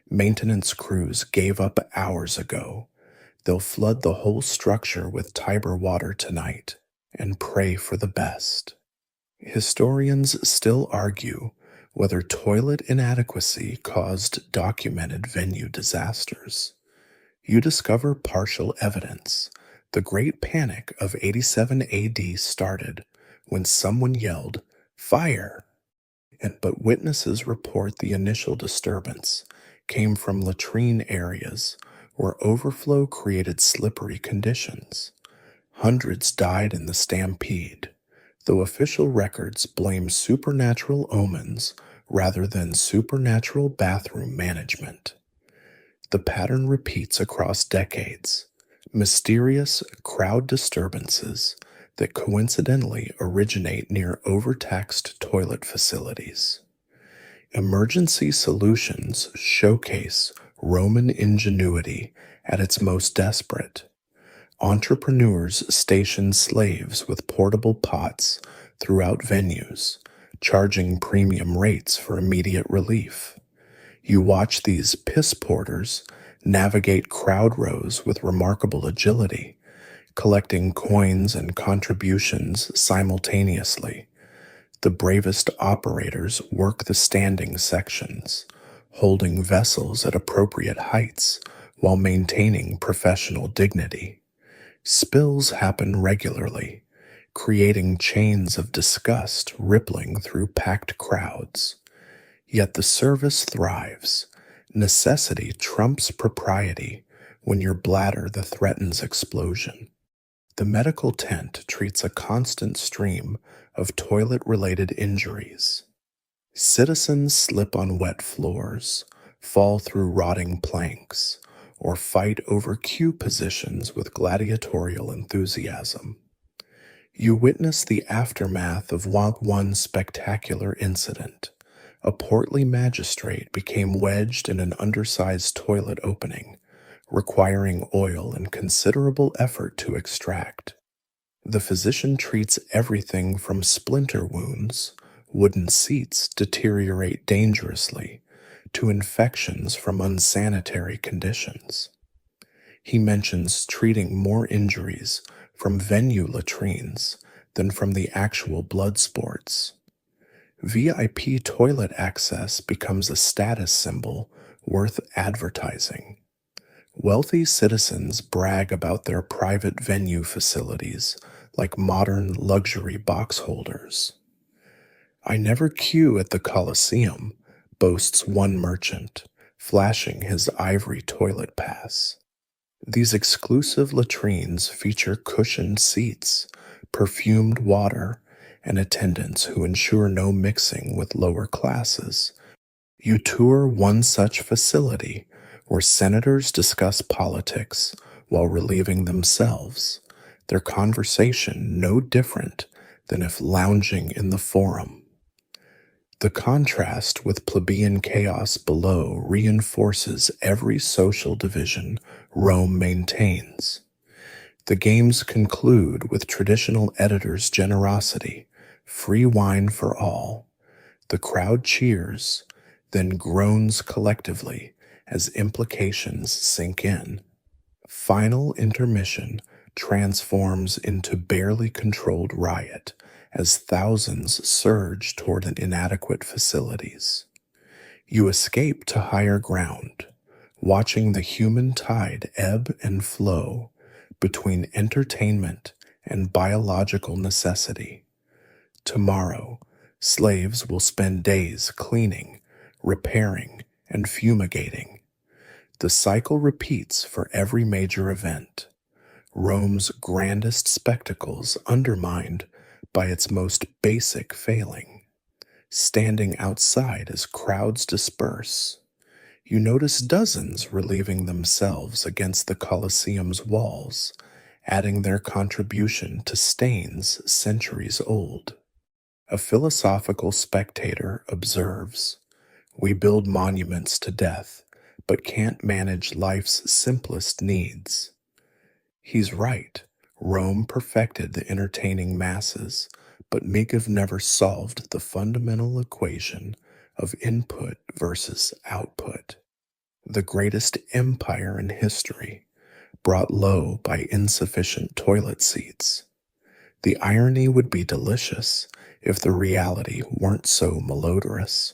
Maintenance crews gave up hours ago. They'll flood the whole structure with Tiber water tonight and pray for the best. Historians still argue whether toilet inadequacy caused documented venue disasters. You discover partial evidence. The Great Panic of 87 AD started when someone yelled, "Fire!" But witnesses report the initial disturbance came from latrine areas where overflow created slippery conditions. Hundreds died in the stampede, though official records blame supernatural omens rather than supernatural bathroom management. The pattern repeats across decades. Mysterious crowd disturbances that coincidentally originate near overtaxed toilet facilities. Emergency solutions showcase Roman ingenuity at its most desperate. Entrepreneurs station slaves with portable pots throughout venues, charging premium rates for immediate relief. You watch these piss porters navigate crowd rows with remarkable agility, collecting coins and contributions simultaneously. The bravest operators work the standing sections, holding vessels at appropriate heights while maintaining professional dignity. Spills happen regularly, creating chains of disgust rippling through packed crowds. Yet the service thrives. Necessity trumps propriety when your bladder threatens explosion. The medical tent treats a constant stream of toilet-related injuries. Citizens slip on wet floors, fall through rotting planks, or fight over queue positions with gladiatorial enthusiasm. You witness the aftermath of one spectacular incident. A portly magistrate became wedged in an undersized toilet opening, requiring oil and considerable effort to extract. The physician treats everything from splinter wounds, wooden seats deteriorate dangerously, to infections from unsanitary conditions. He mentions treating more injuries from venue latrines than from the actual blood sports. VIP toilet access becomes a status symbol worth advertising. Wealthy citizens brag about their private venue facilities like modern luxury box holders. I never queue at the Colosseum, boasts one merchant, flashing his ivory toilet pass. These exclusive latrines feature cushioned seats, perfumed water, and attendants who ensure no mixing with lower classes. You tour one such facility where senators discuss politics while relieving themselves, their conversation no different than if lounging in the forum. The contrast with plebeian chaos below reinforces every social division Rome maintains. The games conclude with traditional editors' generosity, free wine for all. The crowd cheers, then groans collectively as implications sink in. Final intermission transforms into barely controlled riot as thousands surge toward inadequate facilities. You escape to higher ground, watching the human tide ebb and flow between entertainment and biological necessity. Tomorrow, slaves will spend days cleaning, repairing, and fumigating. The cycle repeats for every major event. Rome's grandest spectacles undermined by its most basic failing. Standing outside as crowds disperse, you notice dozens relieving themselves against the Colosseum's walls, adding their contribution to stains centuries old. A philosophical spectator observes, "We build monuments to death, but can't manage life's simplest needs." He's right. Rome perfected the entertaining masses, but Megave never solved the fundamental equation of input versus output. The greatest empire in history, brought low by insufficient toilet seats. The irony would be delicious if the reality weren't so malodorous.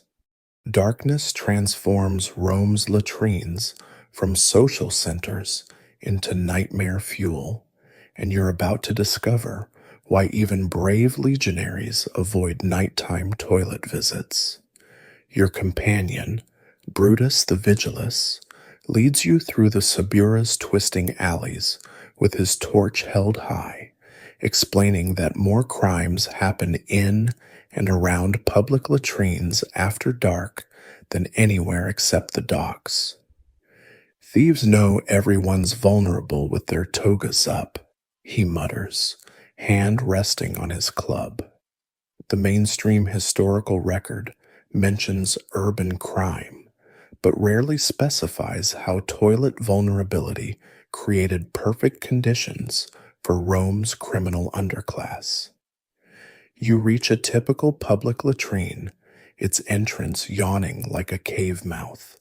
Darkness transforms Rome's latrines from social centers into nightmare fuel, and you're about to discover why even brave legionaries avoid nighttime toilet visits. Your companion, Brutus the Vigilus, leads you through the Subura's twisting alleys with his torch held high, explaining that more crimes happen in and around public latrines after dark than anywhere except the docks. Thieves know everyone's vulnerable with their togas up, he mutters, hand resting on his club. The mainstream historical record mentions urban crime, but rarely specifies how toilet vulnerability created perfect conditions for Rome's criminal underclass. You reach a typical public latrine, its entrance yawning like a cave mouth.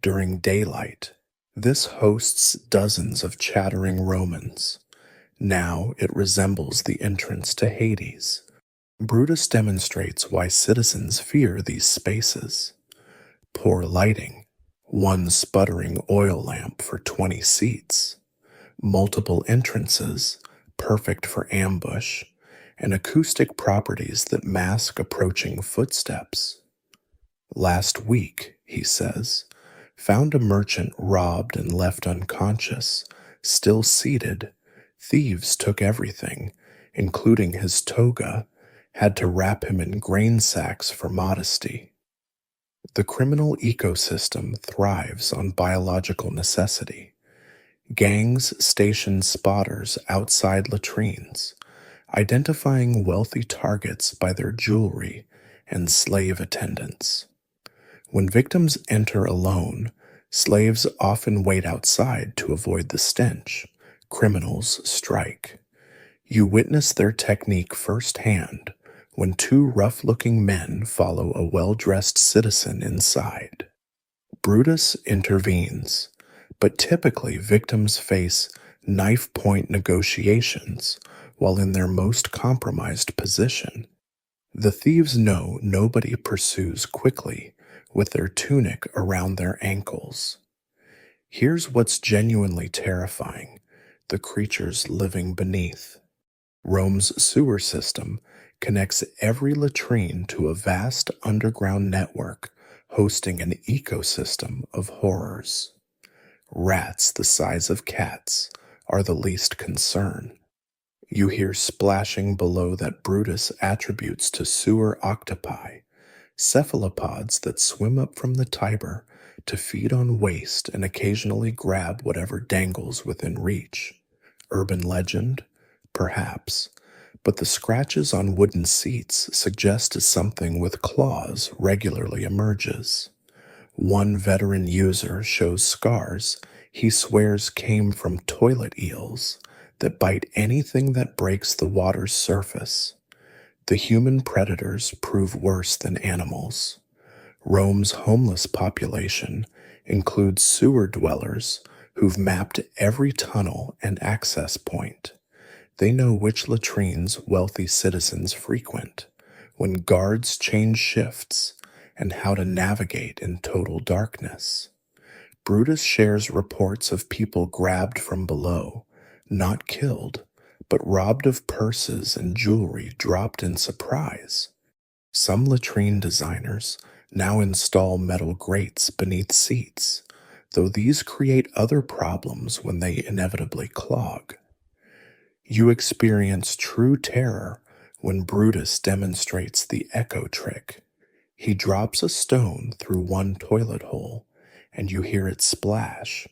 During daylight, this hosts dozens of chattering Romans. Now it resembles the entrance to Hades. Brutus demonstrates why citizens fear these spaces. Poor lighting, one sputtering oil lamp for 20 seats, multiple entrances, perfect for ambush, and acoustic properties that mask approaching footsteps. Last week, he says, found a merchant robbed and left unconscious, still seated. Thieves took everything, including his toga, had to wrap him in grain sacks for modesty. The criminal ecosystem thrives on biological necessity. Gangs station spotters outside latrines, identifying wealthy targets by their jewelry and slave attendants. When victims enter alone, slaves often wait outside to avoid the stench. Criminals strike. You witness their technique firsthand when two rough looking men follow a well dressed citizen inside. Brutus intervenes, but typically victims face knife point negotiations while in their most compromised position. The thieves know nobody pursues quickly with their tunic around their ankles. Here's what's genuinely terrifying: the creatures living beneath. Rome's sewer system connects every latrine to a vast underground network hosting an ecosystem of horrors. Rats the size of cats are the least concern. You hear splashing below that Brutus attributes to sewer octopi, cephalopods that swim up from the Tiber to feed on waste and occasionally grab whatever dangles within reach. Urban legend? Perhaps. But the scratches on wooden seats suggest something with claws regularly emerges. One veteran user shows scars he swears came from toilet eels that bite anything that breaks the water's surface. The human predators prove worse than animals. Rome's homeless population includes sewer dwellers who've mapped every tunnel and access point. They know which latrines wealthy citizens frequent, when guards change shifts, and how to navigate in total darkness. Brutus shares reports of people grabbed from below, not killed, but robbed of purses and jewelry dropped in surprise. Some latrine designers now install metal grates beneath seats, though these create other problems when they inevitably clog. You experience true terror when Brutus demonstrates the echo trick. He drops a stone through one toilet hole, and you hear it splash,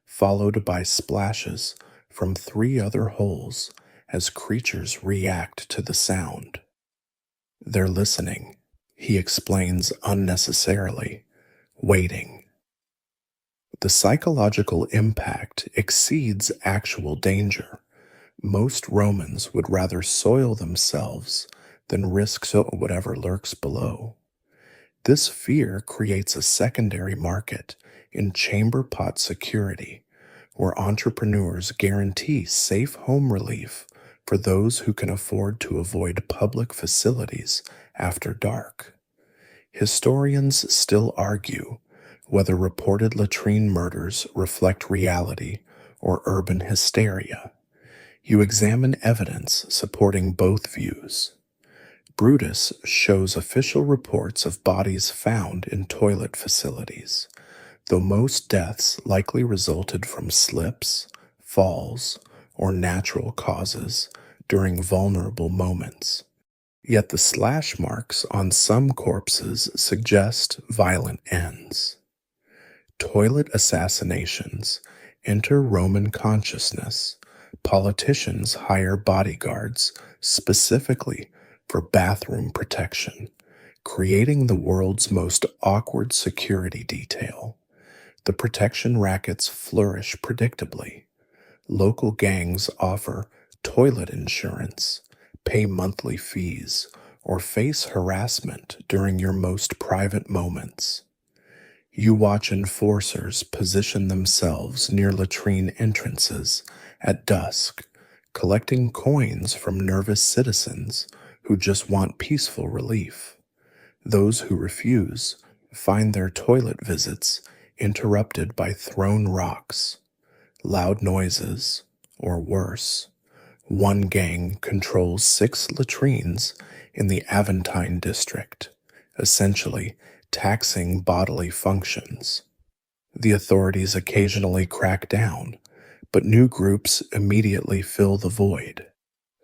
followed by splashes from 3 other holes as creatures react to the sound. They're listening, he explains unnecessarily, waiting. The psychological impact exceeds actual danger. Most Romans would rather soil themselves than risk whatever lurks below. This fear creates a secondary market in chamber pot security, where entrepreneurs guarantee safe home relief for those who can afford to avoid public facilities after dark. Historians still argue whether reported latrine murders reflect reality or urban hysteria. You examine evidence supporting both views. Brutus shows official reports of bodies found in toilet facilities, though most deaths likely resulted from slips, falls, or natural causes during vulnerable moments. Yet the slash marks on some corpses suggest violent ends. Toilet assassinations enter Roman consciousness. Politicians hire bodyguards specifically for bathroom protection, creating the world's most awkward security detail. The protection rackets flourish predictably. Local gangs offer toilet insurance, pay monthly fees, or face harassment during your most private moments. You watch enforcers position themselves near latrine entrances at dusk, collecting coins from nervous citizens who just want peaceful relief. Those who refuse find their toilet visits interrupted by thrown rocks, loud noises, or worse. One gang controls 6 latrines in the Aventine district, essentially taxing bodily functions. The authorities occasionally crack down, but new groups immediately fill the void.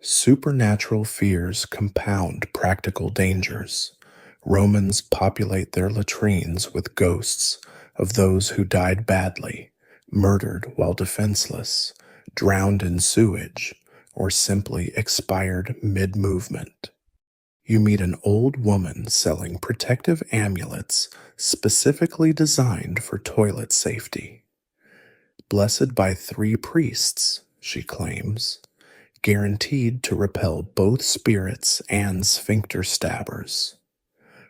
Supernatural fears compound practical dangers. Romans populate their latrines with ghosts of those who died badly, murdered while defenseless, drowned in sewage, or simply expired mid-movement. You meet an old woman selling protective amulets specifically designed for toilet safety. Blessed by 3 priests, she claims, guaranteed to repel both spirits and sphincter stabbers.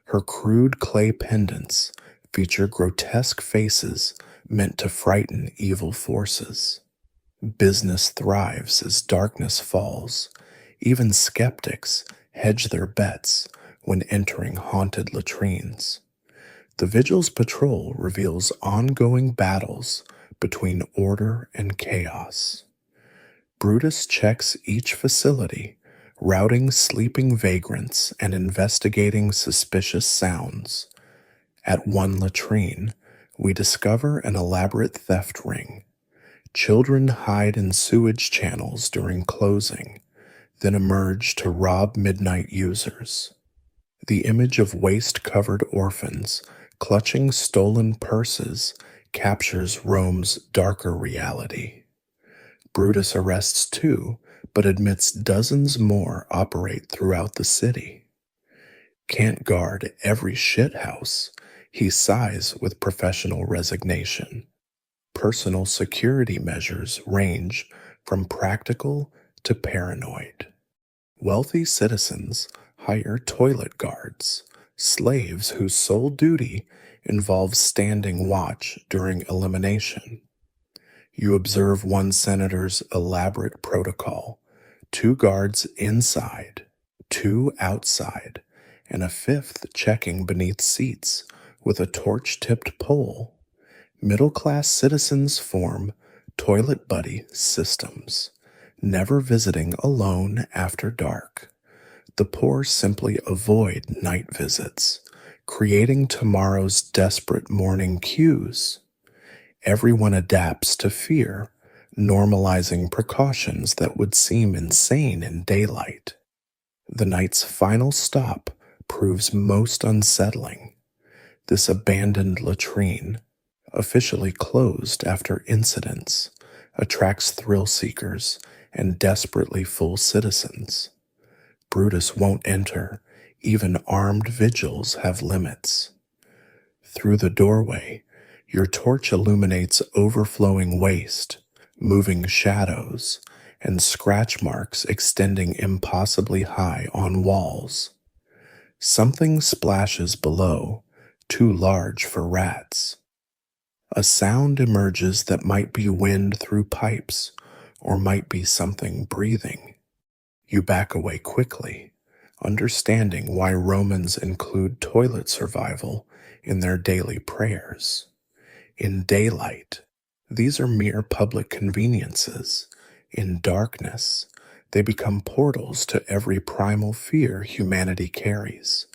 Her crude clay pendants feature grotesque faces meant to frighten evil forces. Business thrives as darkness falls. Even skeptics hedge their bets when entering haunted latrines. The vigil's patrol reveals ongoing battles between order and chaos. Brutus checks each facility, routing sleeping vagrants and investigating suspicious sounds. At one latrine, we discover an elaborate theft ring. Children hide in sewage channels during closing, then emerge to rob midnight users. The image of waist-covered orphans clutching stolen purses captures Rome's darker reality. Brutus arrests 2, but admits dozens more operate throughout the city. Can't guard every shithouse, he sighs with professional resignation. Personal security measures range from practical to paranoid. Wealthy citizens hire toilet guards, slaves whose sole duty involves standing watch during elimination. You observe one senator's elaborate protocol: 2 guards inside, 2 outside, and a 5th checking beneath seats with a torch-tipped pole. Middle-class citizens form toilet buddy systems, never visiting alone after dark. The poor simply avoid night visits, creating tomorrow's desperate morning queues. Everyone adapts to fear, normalizing precautions that would seem insane in daylight. The night's final stop proves most unsettling. This abandoned latrine, officially closed after incidents, attracts thrill seekers and desperately full citizens. Brutus won't enter. Even armed vigils have limits. Through the doorway, your torch illuminates overflowing waste, moving shadows, and scratch marks extending impossibly high on walls. Something splashes below, too large for rats. A sound emerges that might be wind through pipes, or might be something breathing. You back away quickly, understanding why Romans include toilet survival in their daily prayers. In daylight, these are mere public conveniences. In darkness, they become portals to every primal fear humanity carries.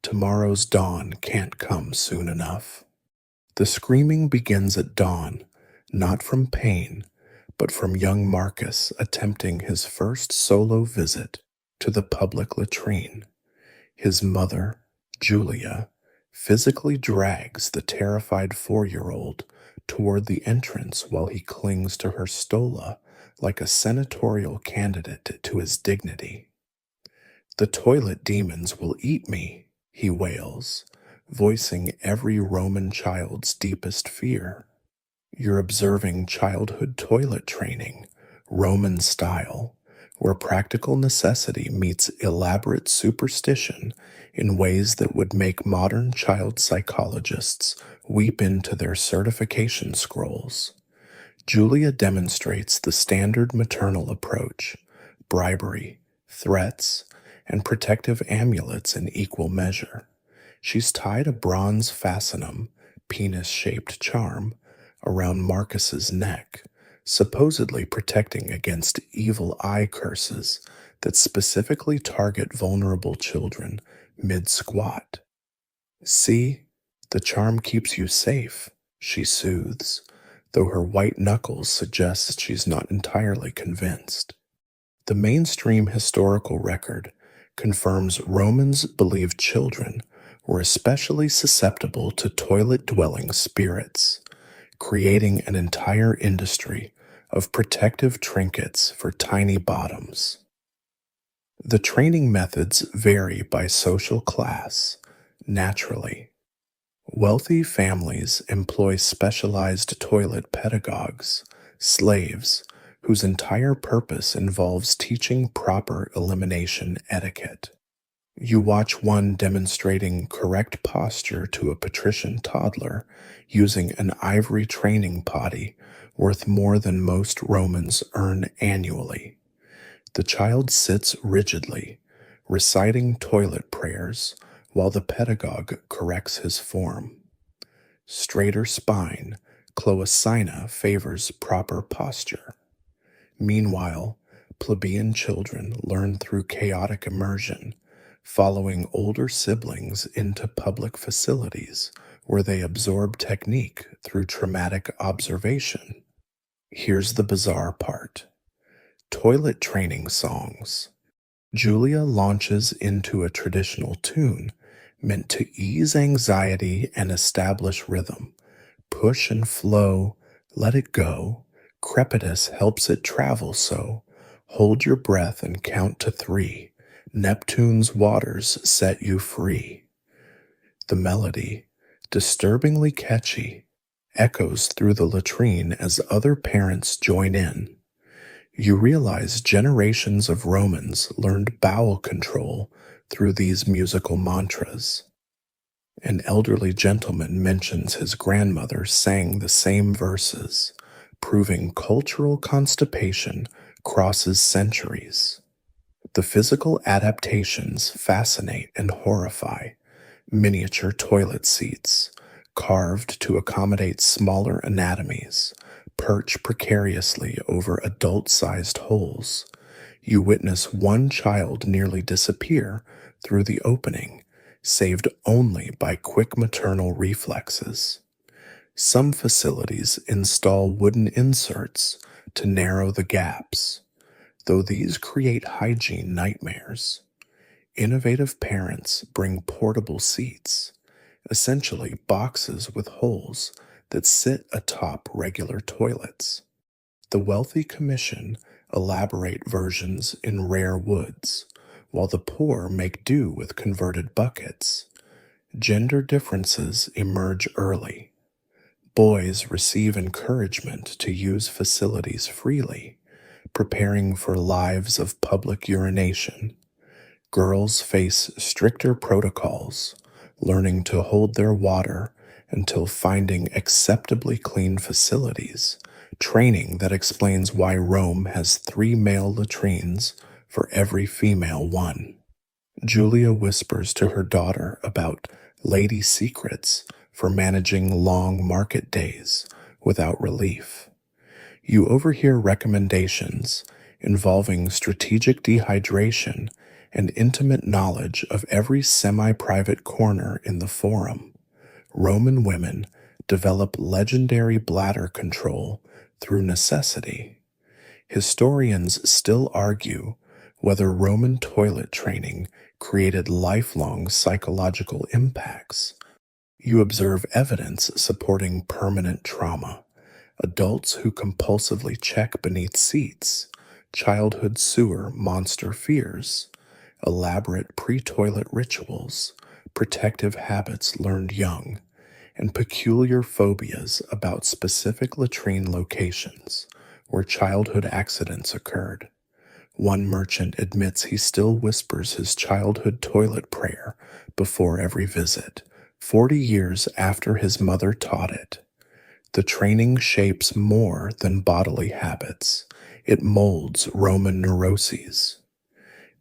Tomorrow's dawn can't come soon enough. The screaming begins at dawn, not from pain, but from young Marcus attempting his first solo visit to the public latrine. His mother, Julia, physically drags the terrified 4-year-old toward the entrance while he clings to her stola like a senatorial candidate to his dignity. "The toilet demons will eat me," he wails, voicing every Roman child's deepest fear. You're observing childhood toilet training, Roman style, where practical necessity meets elaborate superstition in ways that would make modern child psychologists weep into their certification scrolls. Julia demonstrates the standard maternal approach: bribery, threats, and protective amulets in equal measure. She's tied a bronze fascinum, penis-shaped charm, around Marcus's neck, supposedly protecting against evil eye curses that specifically target vulnerable children mid-squat. "See, the charm keeps you safe," she soothes, though her white knuckles suggest she's not entirely convinced. The mainstream historical record confirms Romans believed children were especially susceptible to toilet-dwelling spirits, creating an entire industry of protective trinkets for tiny bottoms. The training methods vary by social class. Naturally, wealthy families employ specialized toilet pedagogues, slaves, whose entire purpose involves teaching proper elimination etiquette. You watch one demonstrating correct posture to a patrician toddler using an ivory training potty worth more than most Romans earn annually. The child sits rigidly, reciting toilet prayers while the pedagogue corrects his form. Straighter spine, Cloacina favors proper posture. Meanwhile, plebeian children learn through chaotic immersion, following older siblings into public facilities where they absorb technique through traumatic observation. Here's the bizarre part: toilet training songs. Julia launches into a traditional tune meant to ease anxiety and establish rhythm. Push and flow, let it go. Crepitus helps it travel so. Hold your breath and count to 3. Neptune's waters set you free. The melody, disturbingly catchy, echoes through the latrine as other parents join in. You realize generations of Romans learned bowel control through these musical mantras. An elderly gentleman mentions his grandmother sang the same verses, proving cultural constipation crosses centuries. The physical adaptations fascinate and horrify. Miniature toilet seats, carved to accommodate smaller anatomies, perch precariously over adult-sized holes. You witness one child nearly disappear through the opening, saved only by quick maternal reflexes. Some facilities install wooden inserts to narrow the gaps, though these create hygiene nightmares. Innovative parents bring portable seats, essentially boxes with holes that sit atop regular toilets. The wealthy commission elaborate versions in rare woods, while the poor make do with converted buckets. Gender differences emerge early. Boys receive encouragement to use facilities freely, preparing for lives of public urination. Girls face stricter protocols, learning to hold their water until finding acceptably clean facilities, training that explains why Rome has 3 male latrines for every female one. Julia whispers to her daughter about lady secrets for managing long market days without relief. You overhear recommendations involving strategic dehydration and intimate knowledge of every semi-private corner in the forum. Roman women develop legendary bladder control through necessity. Historians still argue whether Roman toilet training created lifelong psychological impacts. You observe evidence supporting permanent trauma. Adults who compulsively check beneath seats, childhood sewer monster fears, elaborate pre-toilet rituals, protective habits learned young, and peculiar phobias about specific latrine locations where childhood accidents occurred. One merchant admits he still whispers his childhood toilet prayer before every visit, 40 years after his mother taught it. The training shapes more than bodily habits. It molds Roman neuroses.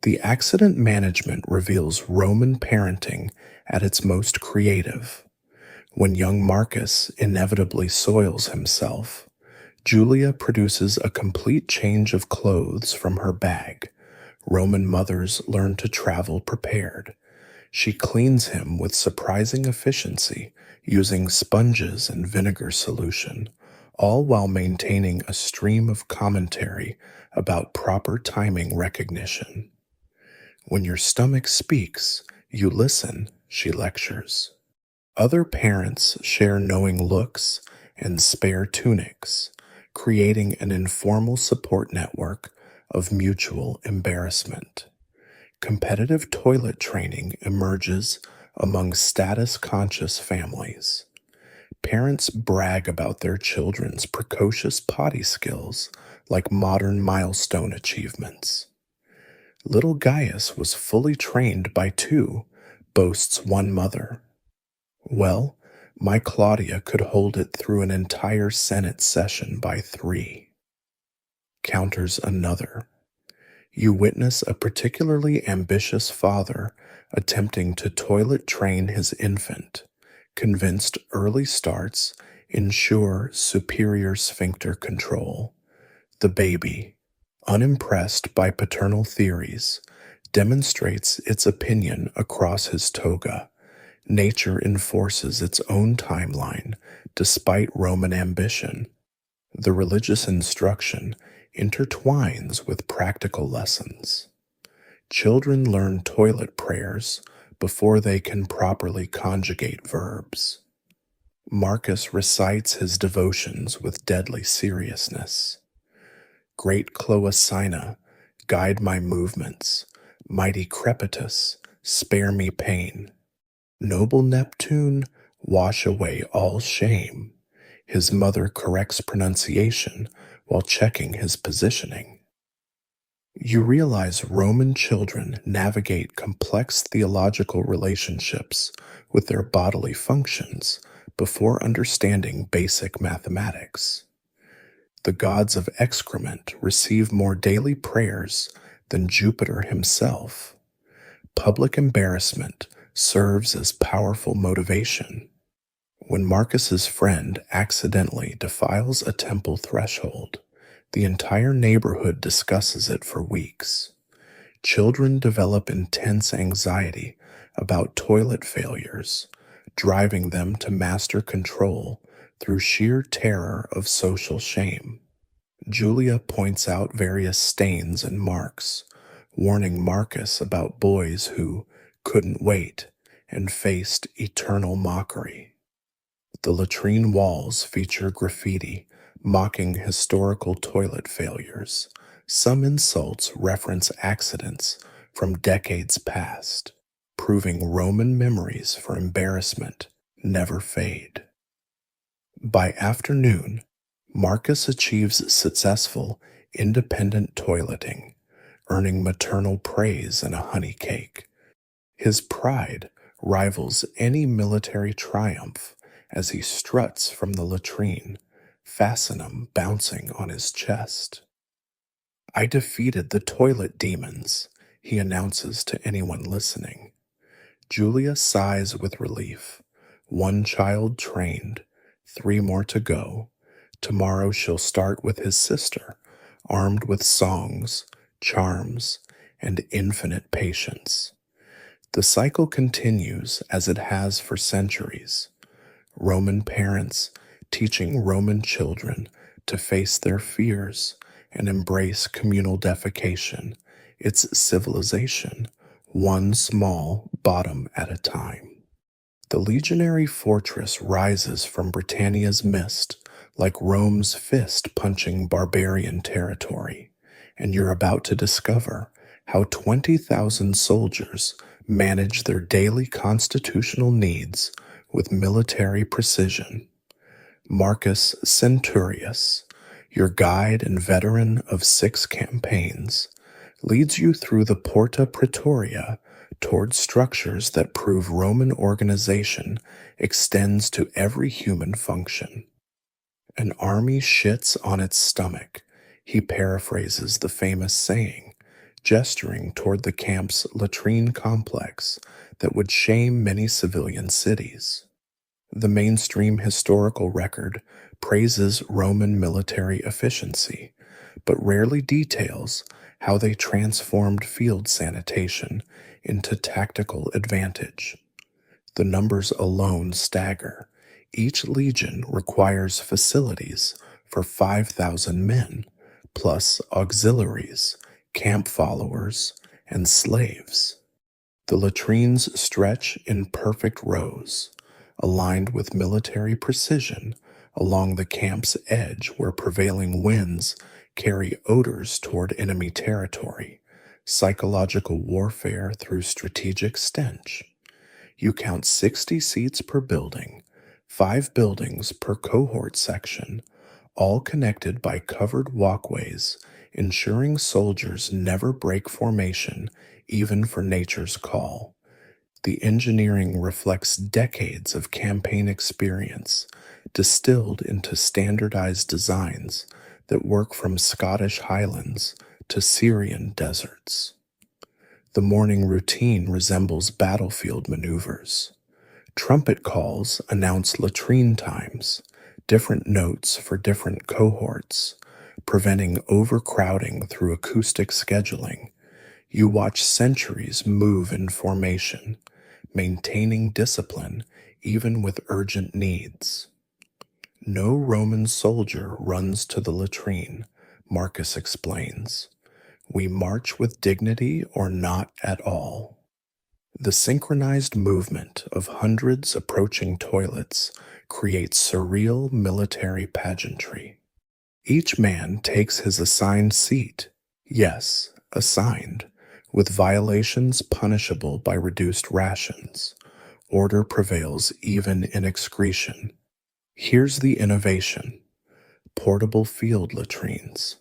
The accident management reveals Roman parenting at its most creative. When young Marcus inevitably soils himself, Julia produces a complete change of clothes from her bag. Roman mothers learn to travel prepared. She cleans him with surprising efficiency, using sponges and vinegar solution, all while maintaining a stream of commentary about proper timing recognition. When your stomach speaks, you listen, she lectures. Other parents share knowing looks and spare tunics, creating an informal support network of mutual embarrassment. Competitive toilet training emerges among status conscious families. Parents brag about their children's precocious potty skills like modern milestone achievements. Little Gaius was fully trained by two, boasts one mother. Well, my Claudia could hold it through an entire Senate session by three, counters another. You witness a particularly ambitious father attempting to toilet train his infant, convinced early starts ensure superior sphincter control. The baby, unimpressed by paternal theories, demonstrates its opinion across his toga. Nature enforces its own timeline despite Roman ambition. The religious instruction intertwines with practical lessons. Children learn toilet prayers before they can properly conjugate verbs. Marcus recites his devotions with deadly seriousness. Great Cloacina, guide my movements. Mighty Crepitus, spare me pain. Noble Neptune, wash away all shame. His mother corrects pronunciation while checking his positioning. You realize Roman children navigate complex theological relationships with their bodily functions before understanding basic mathematics. The gods of excrement receive more daily prayers than Jupiter himself. Public embarrassment serves as powerful motivation. When Marcus's friend accidentally defiles a temple threshold, the entire neighborhood discusses it for weeks. Children develop intense anxiety about toilet failures, driving them to master control through sheer terror of social shame. Julia points out various stains and marks, warning Marcus about boys who couldn't wait and faced eternal mockery. The latrine walls feature graffiti mocking historical toilet failures. Some insults reference accidents from decades past, proving Roman memories for embarrassment never fade. By afternoon, Marcus achieves successful, independent toileting, earning maternal praise and a honey cake. His pride rivals any military triumph as he struts from the latrine, fastenum bouncing on his chest. I defeated the toilet demons, he announces to anyone listening. Julia sighs with relief. One child trained, 3 more to go. Tomorrow she'll start with his sister, armed with songs, charms, and infinite patience. The cycle continues as it has for centuries. Roman parents teaching Roman children to face their fears and embrace communal defecation, its civilization, one small bottom at a time. The legionary fortress rises from Britannia's mist like Rome's fist punching barbarian territory, and you're about to discover how 20,000 soldiers manage their daily constitutional needs with military precision. Marcus Centurius, your guide and veteran of 6 campaigns, leads you through the Porta Praetoria toward structures that prove Roman organization extends to every human function. An army shits on its stomach, he paraphrases the famous saying, gesturing toward the camp's latrine complex that would shame many civilian cities. The mainstream historical record praises Roman military efficiency, but rarely details how they transformed field sanitation into tactical advantage. The numbers alone stagger. Each legion requires facilities for 5,000 men, plus auxiliaries, camp followers, and slaves. The latrines stretch in perfect rows, aligned with military precision along the camp's edge where prevailing winds carry odors toward enemy territory, psychological warfare through strategic stench. You count 60 seats per building, 5 buildings per cohort section, all connected by covered walkways, ensuring soldiers never break formation, even for nature's call. The engineering reflects decades of campaign experience, distilled into standardized designs that work from Scottish highlands to Syrian deserts. The morning routine resembles battlefield maneuvers. Trumpet calls announce latrine times, different notes for different cohorts, preventing overcrowding through acoustic scheduling. You watch centuries move in formation, maintaining discipline even with urgent needs. No Roman soldier runs to the latrine, Marcus explains. We march with dignity or not at all. The synchronized movement of hundreds approaching toilets creates surreal military pageantry. Each man takes his assigned seat. Yes, assigned, with violations punishable by reduced rations. Order prevails even in excretion. Here's the innovation: portable field latrines.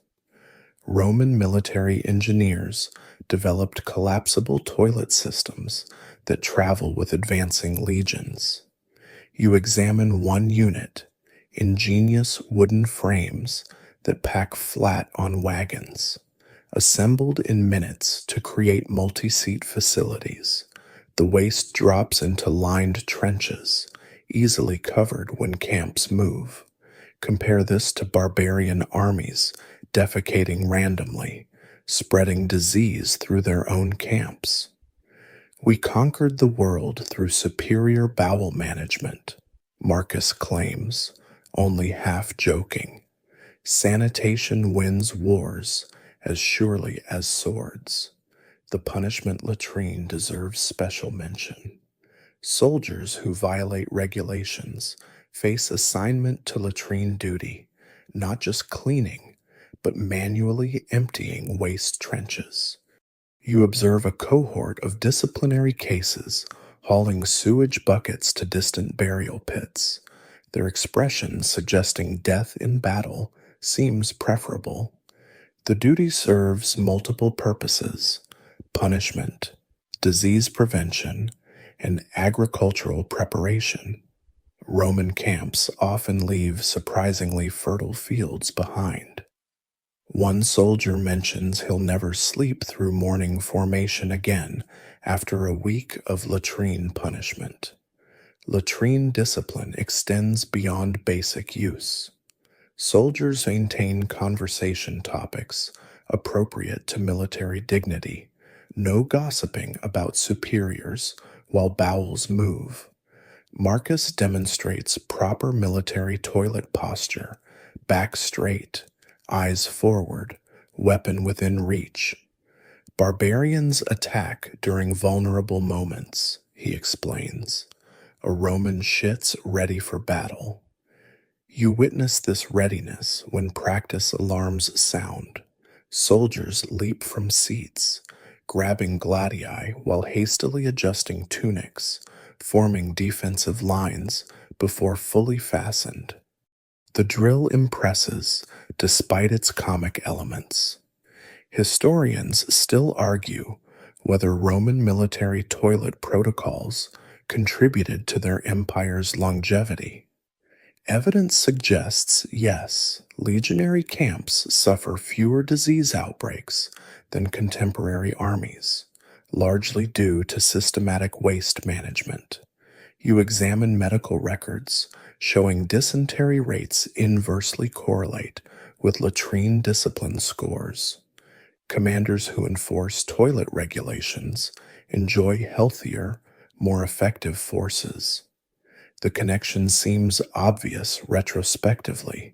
Roman military engineers developed collapsible toilet systems that travel with advancing legions. You examine one unit, ingenious wooden frames that pack flat on wagons, assembled in minutes to create multi-seat facilities. The waste drops into lined trenches, easily covered when camps move. Compare this to barbarian armies defecating randomly, spreading disease through their own camps. We conquered the world through superior bowel management, Marcus claims, only half joking. Sanitation wins wars as surely as swords. The punishment latrine deserves special mention. Soldiers who violate regulations face assignment to latrine duty, not just cleaning, but manually emptying waste trenches. You observe a cohort of disciplinary cases hauling sewage buckets to distant burial pits, their expression suggesting death in battle seems preferable. The duty serves multiple purposes: punishment, disease prevention, and agricultural preparation. Roman camps often leave surprisingly fertile fields behind. One soldier mentions he'll never sleep through morning formation again after a week of latrine punishment. Latrine discipline extends beyond basic use. Soldiers maintain conversation topics appropriate to military dignity, no gossiping about superiors while bowels move. Marcus demonstrates proper military toilet posture, back straight, eyes forward, weapon within reach. Barbarians attack during vulnerable moments, he explains. A Roman shits ready for battle. You witness this readiness when practice alarms sound. Soldiers leap from seats, grabbing gladii while hastily adjusting tunics, forming defensive lines before fully fastened. The drill impresses despite its comic elements. Historians still argue whether Roman military toilet protocols contributed to their empire's longevity. Evidence suggests yes, legionary camps suffer fewer disease outbreaks than contemporary armies, largely due to systematic waste management. You examine medical records showing dysentery rates inversely correlate with latrine discipline scores. Commanders who enforce toilet regulations enjoy healthier, more effective forces. The connection seems obvious retrospectively,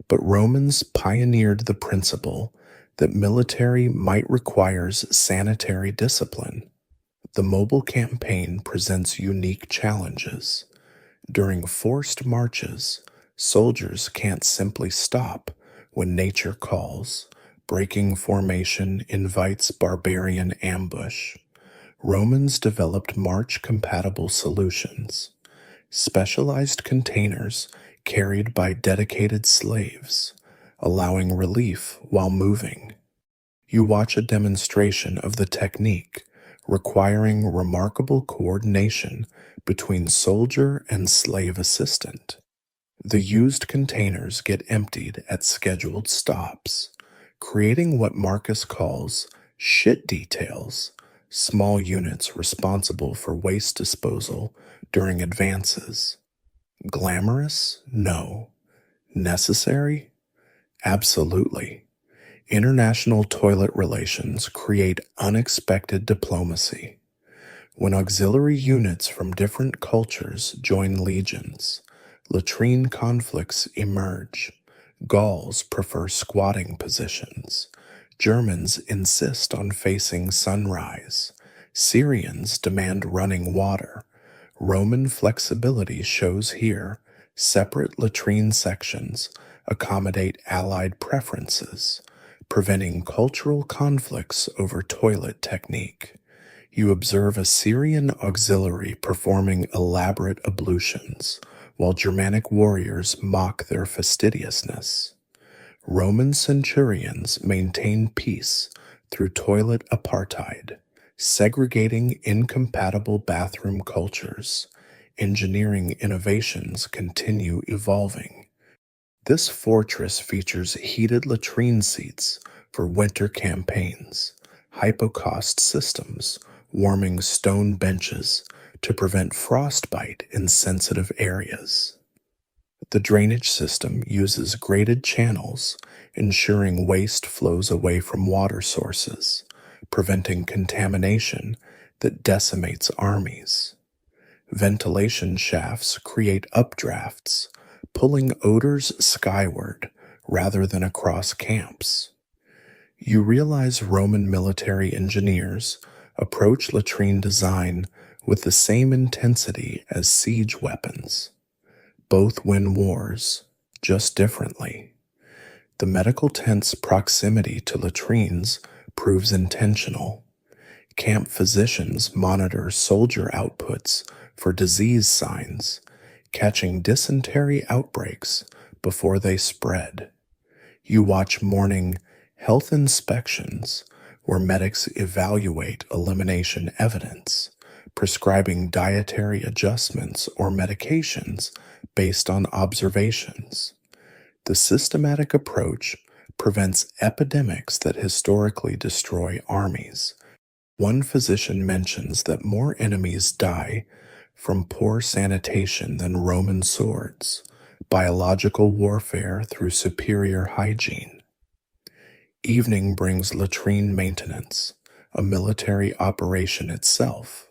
but Romans pioneered the principle that military might requires sanitary discipline. The mobile campaign presents unique challenges. During forced marches, Soldiers can't simply stop when nature calls. Breaking formation invites barbarian ambush. Romans developed march compatible solutions, specialized containers carried by dedicated slaves, allowing relief while moving. You watch a demonstration of the technique, requiring remarkable coordination between soldier and slave assistant. The used containers get emptied at scheduled stops, creating what Marcus calls shit details, small units responsible for waste disposal during advances. Glamorous? No. Necessary? Absolutely. International toilet relations create unexpected diplomacy. When auxiliary units from different cultures join legions, latrine conflicts emerge. Gauls prefer squatting positions. Germans insist on facing sunrise. Syrians demand running water. Roman flexibility shows here. Separate latrine sections accommodate allied preferences, preventing cultural conflicts over toilet technique. You observe a Syrian auxiliary performing elaborate ablutions, while Germanic warriors mock their fastidiousness. Roman centurions maintain peace through toilet apartheid, segregating incompatible bathroom cultures. Engineering innovations continue evolving. This fortress features heated latrine seats for winter campaigns, hypocaust systems, warming stone benches to prevent frostbite in sensitive areas. The drainage system uses graded channels, ensuring waste flows away from water sources, preventing contamination that decimates armies. Ventilation shafts create updrafts, pulling odors skyward rather than across camps. You realize Roman military engineers approach latrine design with the same intensity as siege weapons. Both win wars, just differently. The medical tent's proximity to latrines proves intentional. Camp physicians monitor soldier outputs for disease signs, catching dysentery outbreaks before they spread. You watch morning health inspections where medics evaluate elimination evidence, prescribing dietary adjustments or medications based on observations. The systematic approach prevents epidemics that historically destroy armies. One physician mentions that more enemies die from poor sanitation than Roman swords, biological warfare through superior hygiene. Evening brings latrine maintenance, a military operation itself.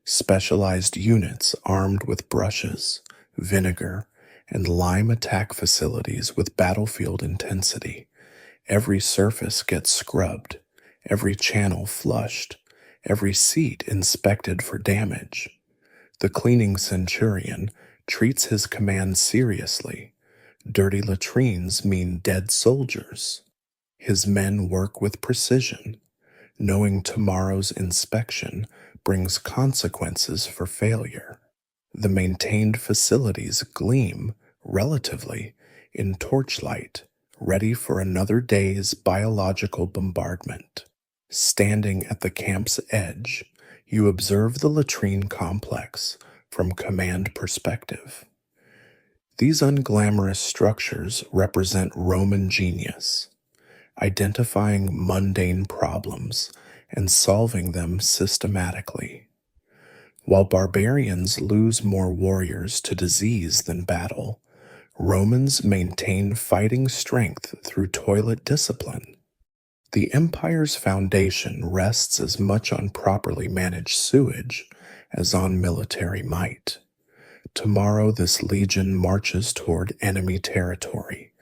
Specialized units armed with brushes, vinegar, and lime attack facilities with battlefield intensity. Every surface gets scrubbed, every channel flushed, every seat inspected for damage. The cleaning centurion treats his command seriously. Dirty latrines mean dead soldiers. His men work with precision, knowing tomorrow's inspection brings consequences for failure. The maintained facilities gleam, relatively, in torchlight, ready for another day's biological bombardment. Standing at the camp's edge, you observe the latrine complex from command perspective. These unglamorous structures represent Roman genius, identifying mundane problems and solving them systematically. While barbarians lose more warriors to disease than battle, Romans maintain fighting strength through toilet discipline. The empire's foundation rests as much on properly managed sewage as on military might. Tomorrow this legion marches toward enemy territory,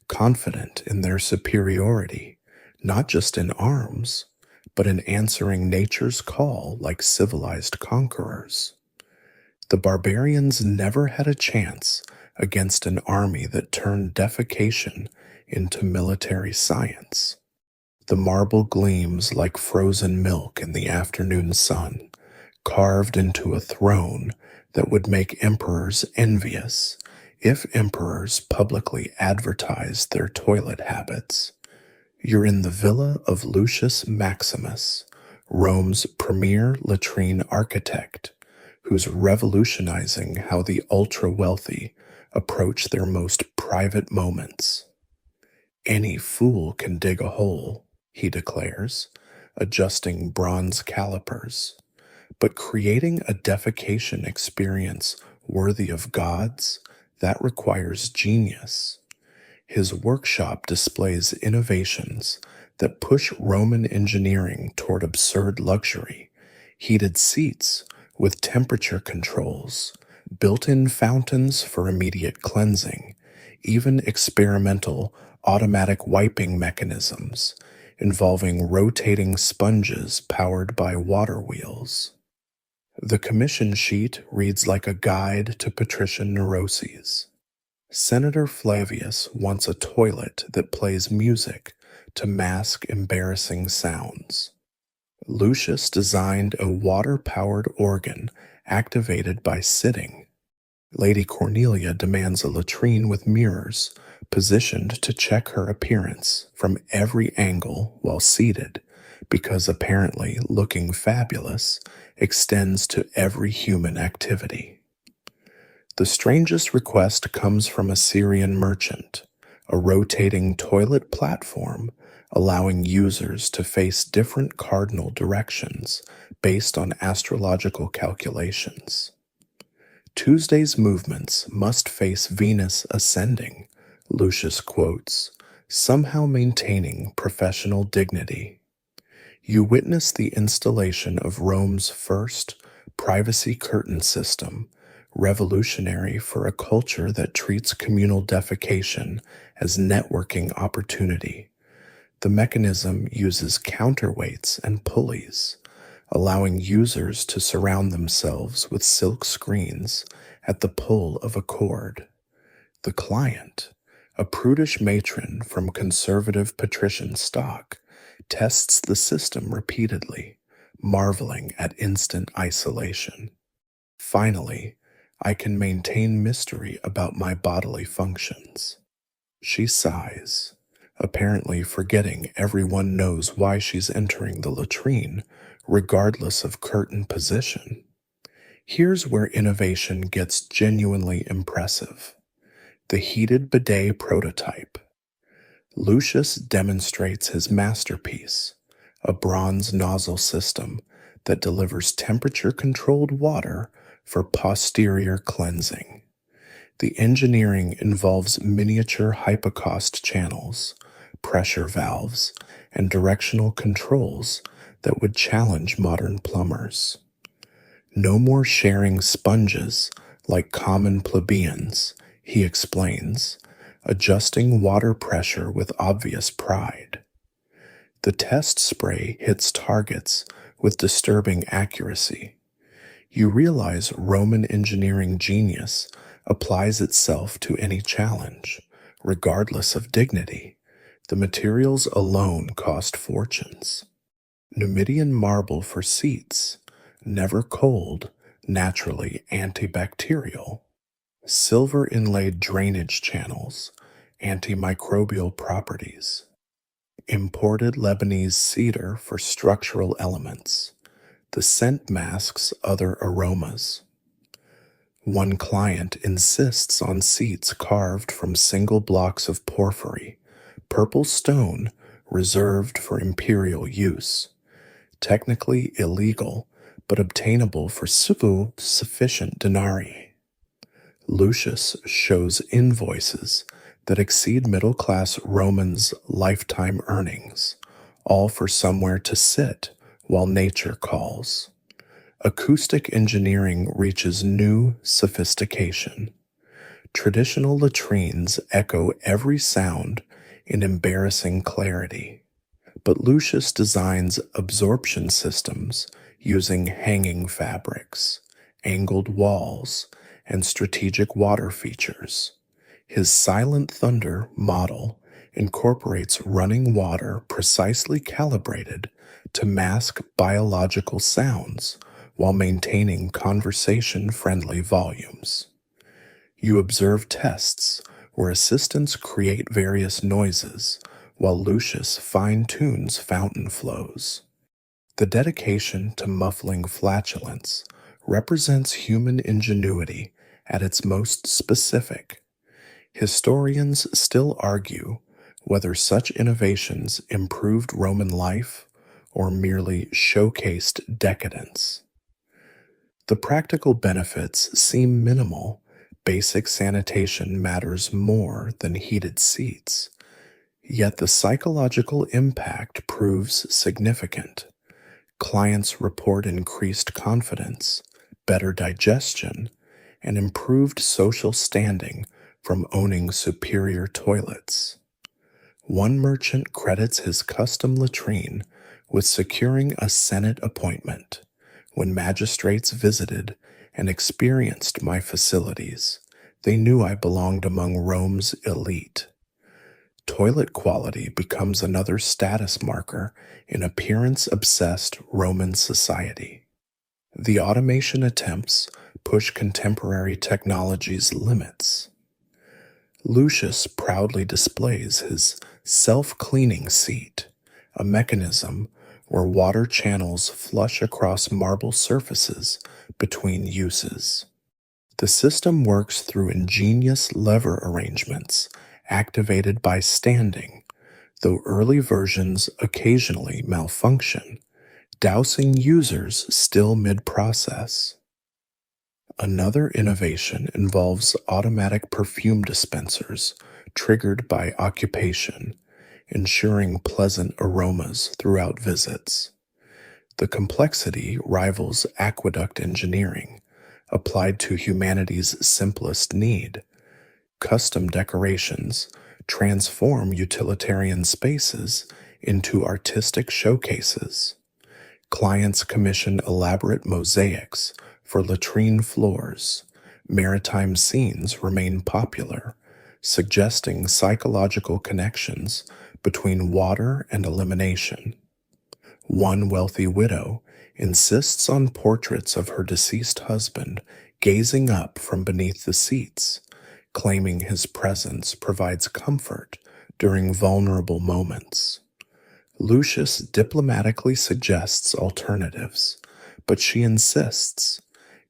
confident in their superiority, not just in arms, but in answering nature's call like civilized conquerors. The barbarians never had a chance against an army that turned defecation into military science. The marble gleams like frozen milk in the afternoon sun, carved into a throne that would make emperors envious if emperors publicly advertised their toilet habits. You're in the villa of Lucius Maximus, Rome's premier latrine architect, who's revolutionizing how the ultra-wealthy approach their most private moments. Any fool can dig a hole, he declares, adjusting bronze calipers. But creating a defecation experience worthy of gods, that requires genius. His workshop displays innovations that push Roman engineering toward absurd luxury: heated seats with temperature controls, built-in fountains for immediate cleansing, even experimental automatic wiping mechanisms involving rotating sponges powered by water wheels. The commission sheet reads like a guide to patrician neuroses. Senator Flavius wants a toilet that plays music to mask embarrassing sounds. Lucius designed a water-powered organ activated by sitting. Lady Cornelia demands a latrine with mirrors positioned to check her appearance from every angle while seated, because apparently looking fabulous extends to every human activity. The strangest request comes from a Syrian merchant, a rotating toilet platform allowing users to face different cardinal directions based on astrological calculations. Tuesday's movements must face Venus ascending, Lucius quotes, somehow maintaining professional dignity. You witness the installation of Rome's first privacy curtain system, revolutionary for a culture that treats communal defecation as networking opportunity. The mechanism uses counterweights and pulleys, allowing users to surround themselves with silk screens at the pull of a cord. The client, a prudish matron from conservative patrician stock, tests the system repeatedly, marveling at instant isolation. Finally, I can maintain mystery about my bodily functions. She sighs, apparently forgetting everyone knows why she's entering the latrine, regardless of curtain position. Here's where innovation gets genuinely impressive. The heated bidet prototype. Lucius demonstrates his masterpiece, a bronze nozzle system that delivers temperature-controlled water for posterior cleansing. The engineering involves miniature hypocaust channels, pressure valves, and directional controls that would challenge modern plumbers. No more sharing sponges like common plebeians, he explains, adjusting water pressure with obvious pride. The test spray hits targets with disturbing accuracy. You realize Roman engineering genius applies itself to any challenge, regardless of dignity. The materials alone cost fortunes. Numidian marble for seats, never cold, naturally antibacterial. Silver inlaid drainage channels, antimicrobial properties. Imported Lebanese cedar for structural elements. The scent masks other aromas. One client insists on seats carved from single blocks of porphyry, purple stone reserved for imperial use. Technically illegal, but obtainable for sufficient denarii. Lucius shows invoices that exceed middle-class Romans' lifetime earnings, all for somewhere to sit while nature calls. Acoustic engineering reaches new sophistication. Traditional latrines echo every sound in embarrassing clarity, but Lucius designs absorption systems using hanging fabrics, angled walls, and strategic water features. His Silent Thunder model incorporates running water precisely calibrated to mask biological sounds while maintaining conversation-friendly volumes. You observe tests where assistants create various noises while Lucius fine-tunes fountain flows. The dedication to muffling flatulence represents human ingenuity at its most specific. Historians still argue whether such innovations improved Roman life or merely showcased decadence. The practical benefits seem minimal. Basic sanitation matters more than heated seats, yet the psychological impact proves significant. Clients report increased confidence, better digestion, and improved social standing from owning superior toilets. One merchant credits his custom latrine with securing a Senate appointment. When magistrates visited and experienced my facilities, they knew I belonged among Rome's elite. Toilet quality becomes another status marker in appearance-obsessed Roman society. The automation attempts push contemporary technology's limits. Lucius proudly displays his self-cleaning seat, a mechanism where water channels flush across marble surfaces between uses. The system works through ingenious lever arrangements activated by standing, though early versions occasionally malfunction, dousing users still mid-process. Another innovation involves automatic perfume dispensers triggered by occupation, ensuring pleasant aromas throughout visits. The complexity rivals aqueduct engineering, applied to humanity's simplest need. Custom decorations transform utilitarian spaces into artistic showcases. Clients commission elaborate mosaics for latrine floors. Maritime scenes remain popular, suggesting psychological connections between water and elimination. One wealthy widow insists on portraits of her deceased husband gazing up from beneath the seats, claiming his presence provides comfort during vulnerable moments. Lucius diplomatically suggests alternatives, but she insists,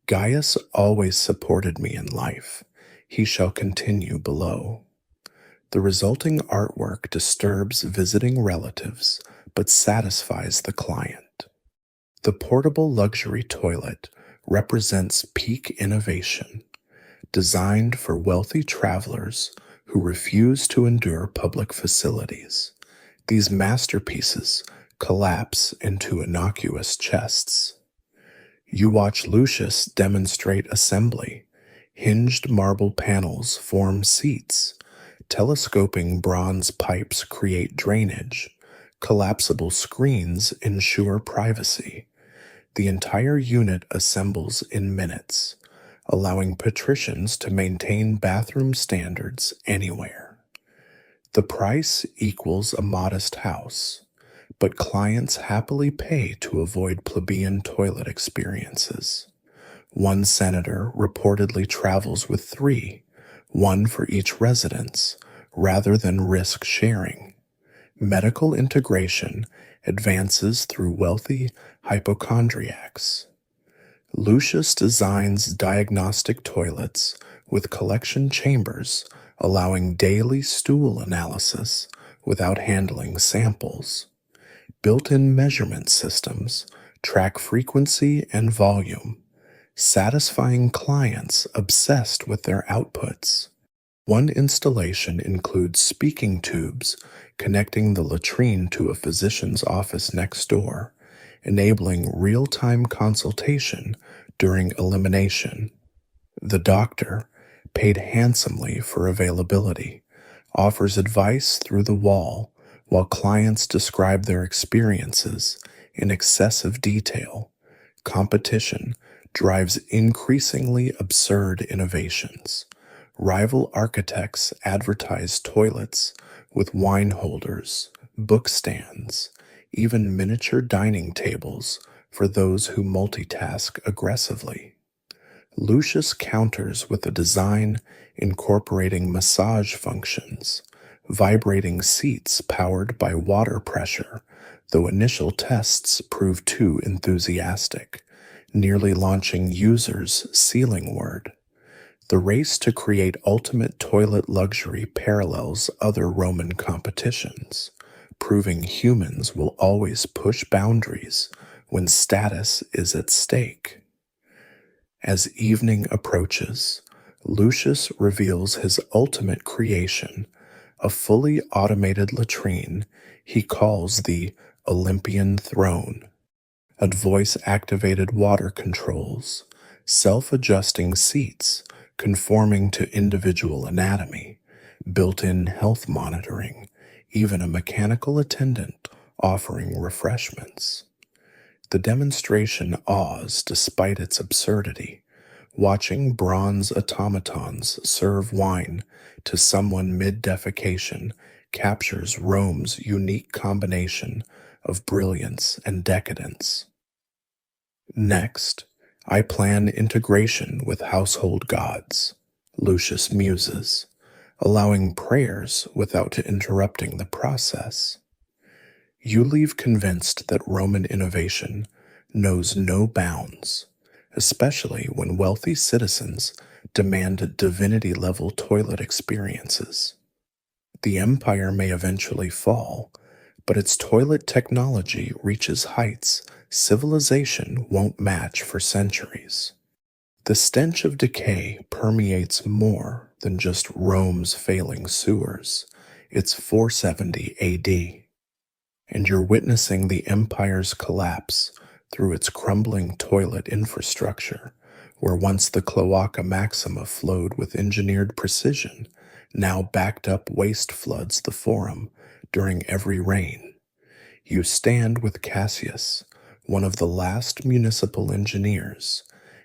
"Gaius always supported me in life. He shall continue below." The resulting artwork disturbs visiting relatives, but satisfies the client. The portable luxury toilet represents peak innovation, designed for wealthy travelers who refuse to endure public facilities. These masterpieces collapse into innocuous chests. You watch Lucius demonstrate assembly. Hinged marble panels form seats. Telescoping bronze pipes create drainage. Collapsible screens ensure privacy. The entire unit assembles in minutes, allowing patricians to maintain bathroom standards anywhere. The price equals a modest house, but clients happily pay to avoid plebeian toilet experiences. One senator reportedly travels with three, one for each residence, rather than risk sharing. Medical integration advances through wealthy hypochondriacs. Lucius designs diagnostic toilets with collection chambers, allowing daily stool analysis without handling samples. Built-in measurement systems track frequency and volume, satisfying clients obsessed with their outputs. One installation includes speaking tubes connecting the latrine to a physician's office next door, enabling real-time consultation during elimination. The doctor, paid handsomely for availability, offers advice through the wall while clients describe their experiences in excessive detail. Competition drives increasingly absurd innovations. Rival architects advertise toilets with wine holders, book stands, even miniature dining tables for those who multitask aggressively. Lucius counters with a design incorporating massage functions, vibrating seats powered by water pressure, though initial tests proved too enthusiastic, nearly launching users ceilingward. The race to create ultimate toilet luxury parallels other Roman competitions, proving humans will always push boundaries when status is at stake. As evening approaches, Lucius reveals his ultimate creation, a fully automated latrine he calls the Olympian Throne. At voice-activated water controls, self-adjusting seats conforming to individual anatomy, built-in health monitoring, even a mechanical attendant offering refreshments. The demonstration awes despite its absurdity. Watching bronze automatons serve wine to someone mid-defecation captures Rome's unique combination of brilliance and decadence. Next, I plan integration with household gods, Lucius muses, allowing prayers without interrupting the process. You leave convinced that Roman innovation knows no bounds, especially when wealthy citizens demand divinity-level toilet experiences. The empire may eventually fall, but its toilet technology reaches heights civilization won't match for centuries. The stench of decay permeates more than just Rome's failing sewers. It's 470 AD. And you're witnessing the empire's collapse through its crumbling toilet infrastructure, where once the Cloaca Maxima flowed with engineered precision, now backed up waste floods the forum during every rain. You stand with Cassius, one of the last municipal engineers,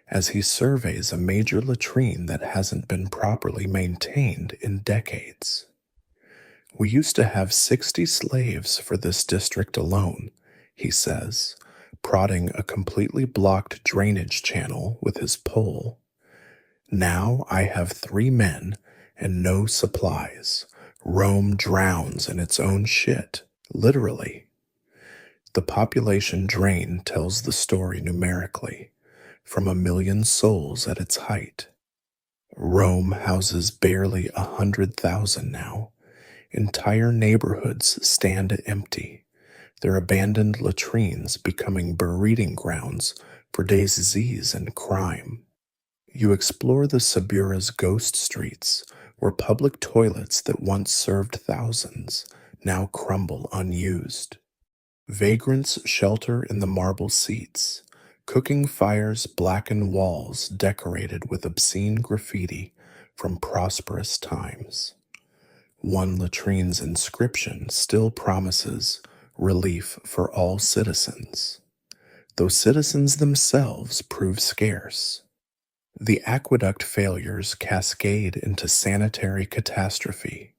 as he surveys a major latrine that hasn't been properly maintained in decades. We used to have 60 slaves for this district alone, he says, prodding a completely blocked drainage channel with his pole. Now I have 3 men and no supplies. Rome drowns in its own shit, literally. The population drain tells the story numerically, from 1,000,000 souls at its height. Rome houses barely 100,000 now. Entire neighborhoods stand empty, their abandoned latrines becoming breeding grounds for disease and crime. You explore the Sabura's ghost streets, where public toilets that once served thousands now crumble unused. Vagrants shelter in the marble seats. Cooking fires blacken walls decorated with obscene graffiti from prosperous times. One latrine's inscription still promises relief for all citizens, though citizens themselves prove scarce. The aqueduct failures cascade into sanitary catastrophe.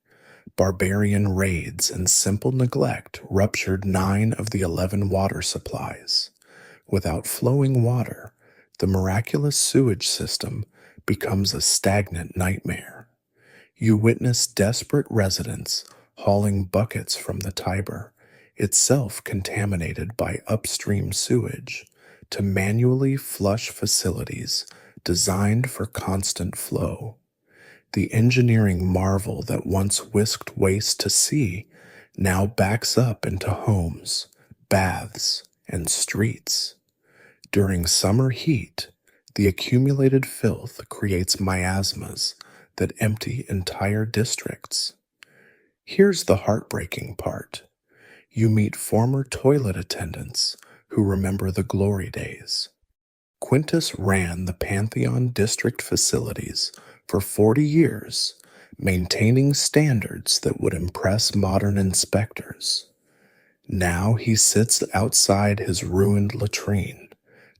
Barbarian raids and simple neglect ruptured 9 of the 11 water supplies. Without flowing water, the miraculous sewage system becomes a stagnant nightmare. You witness desperate residents hauling buckets from the Tiber, itself contaminated by upstream sewage, to manually flush facilities designed for constant flow. The engineering marvel that once whisked waste to sea now backs up into homes, baths, and streets. During summer heat, the accumulated filth creates miasmas that empty entire districts. Here's the heartbreaking part. You meet former toilet attendants who remember the glory days. Quintus ran the Pantheon district facilities for 40 years, maintaining standards that would impress modern inspectors. Now he sits outside his ruined latrine,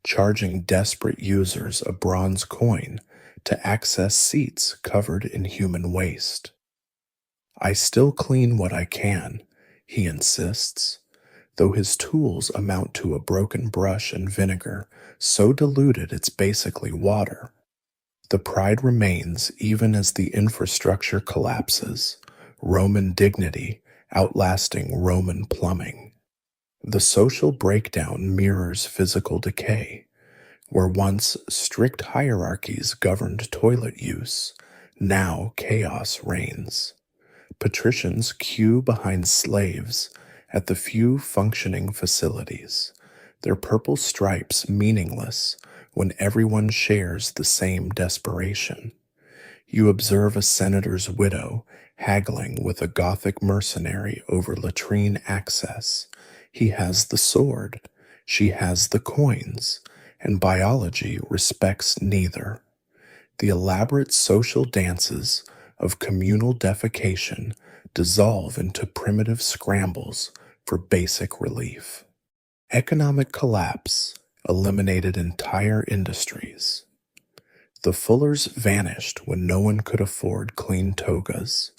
charging desperate users a bronze coin to access seats covered in human waste. I still clean what I can, he insists, though his tools amount to a broken brush and vinegar so diluted it's basically water. The pride remains even as the infrastructure collapses, Roman dignity outlasting Roman plumbing. The social breakdown mirrors physical decay, where once strict hierarchies governed toilet use, now chaos reigns. Patricians queue behind slaves at the few functioning facilities, their purple stripes meaningless when everyone shares the same desperation. You observe a senator's widow haggling with a Gothic mercenary over latrine access. He has the sword, she has the coins, and biology respects neither. The elaborate social dances of communal defecation dissolve into primitive scrambles for basic relief. Economic collapse eliminated entire industries. The fullers vanished when no one could afford clean togas.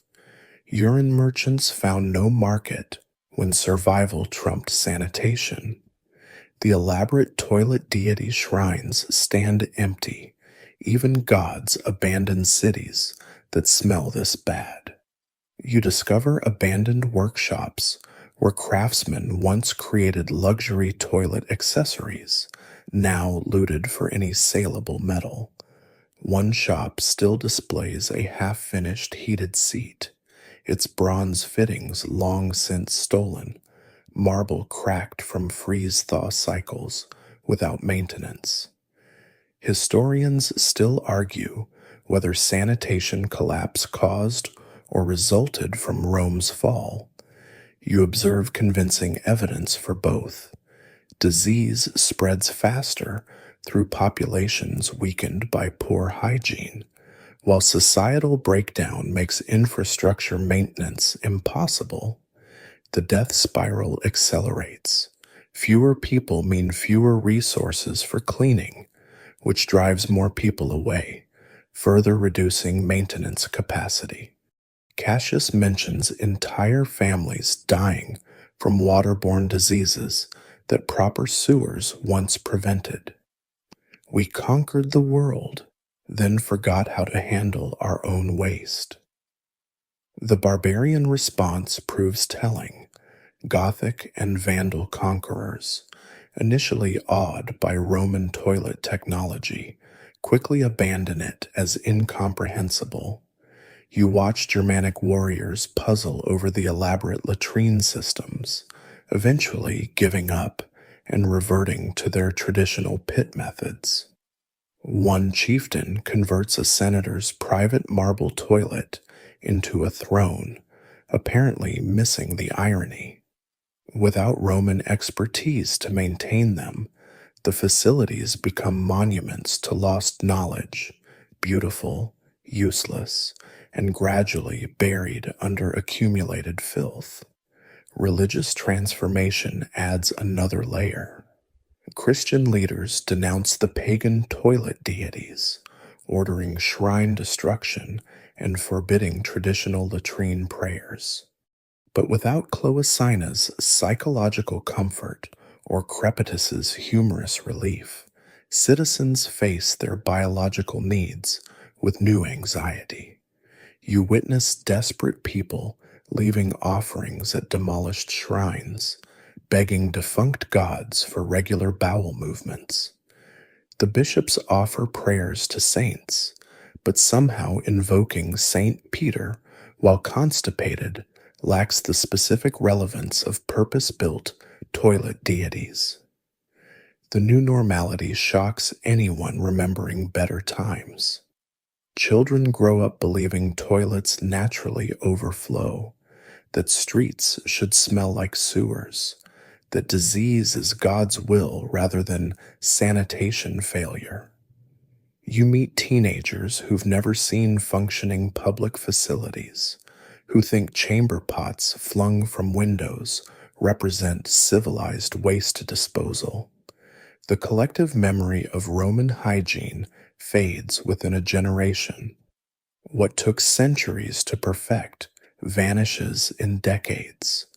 Urine merchants found no market when survival trumped sanitation. The elaborate toilet deity shrines stand empty. Even gods abandon cities that smell this bad. You discover abandoned workshops where craftsmen once created luxury toilet accessories, now looted for any saleable metal. One shop still displays a half-finished heated seat, its bronze fittings long since stolen, marble cracked from freeze-thaw cycles without maintenance. Historians still argue whether sanitation collapse caused or resulted from Rome's fall. You observe convincing evidence for both. Disease spreads faster through populations weakened by poor hygiene, while societal breakdown makes infrastructure maintenance impossible. The death spiral accelerates. Fewer people mean fewer resources for cleaning, which drives more people away, further reducing maintenance capacity. Cassius mentions entire families dying from waterborne diseases that proper sewers once prevented. We conquered the world, then forgot how to handle our own waste. The barbarian response proves telling. Gothic and Vandal conquerors, initially awed by Roman toilet technology, quickly abandon it as incomprehensible. You watch Germanic warriors puzzle over the elaborate latrine systems, eventually giving up and reverting to their traditional pit methods. One chieftain converts a senator's private marble toilet into a throne, apparently missing the irony. Without Roman expertise to maintain them, the facilities become monuments to lost knowledge, beautiful, useless, and gradually buried under accumulated filth. Religious transformation adds another layer. Christian leaders denounce the pagan toilet deities, ordering shrine destruction and forbidding traditional latrine prayers. But without Cloacina's psychological comfort or Crepitus's humorous relief, citizens face their biological needs with new anxiety. You witness desperate people leaving offerings at demolished shrines, begging defunct gods for regular bowel movements. The bishops offer prayers to saints, but somehow invoking Saint Peter while constipated lacks the specific relevance of purpose-built toilet deities. The new normality shocks anyone remembering better times. Children grow up believing toilets naturally overflow, that streets should smell like sewers, that disease is God's will rather than sanitation failure. You meet teenagers who've never seen functioning public facilities, who think chamber pots flung from windows represent civilized waste disposal. The collective memory of Roman hygiene fades within a generation. What took centuries to perfect vanishes in decades,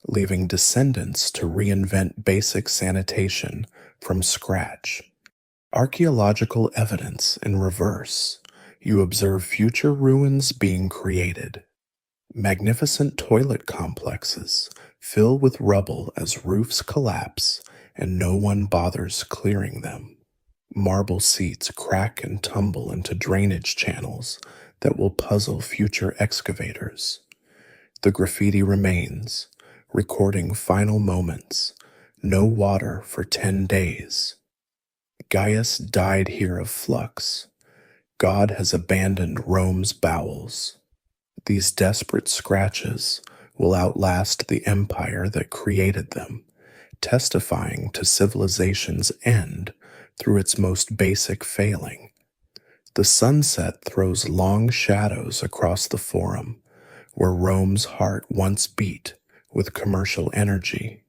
leaving descendants to reinvent basic sanitation from scratch. Archaeological evidence in reverse. You observe future ruins being created. Magnificent toilet complexes fill with rubble as roofs collapse and no one bothers clearing them. Marble seats crack and tumble into drainage channels that will puzzle future excavators. The graffiti remains, recording final moments. No water for 10 days. Gaius died here of flux. God has abandoned Rome's bowels. These desperate scratches will outlast the empire that created them, testifying to civilization's end through its most basic failing. The sunset throws long shadows across the forum, where Rome's heart once beat with commercial energy.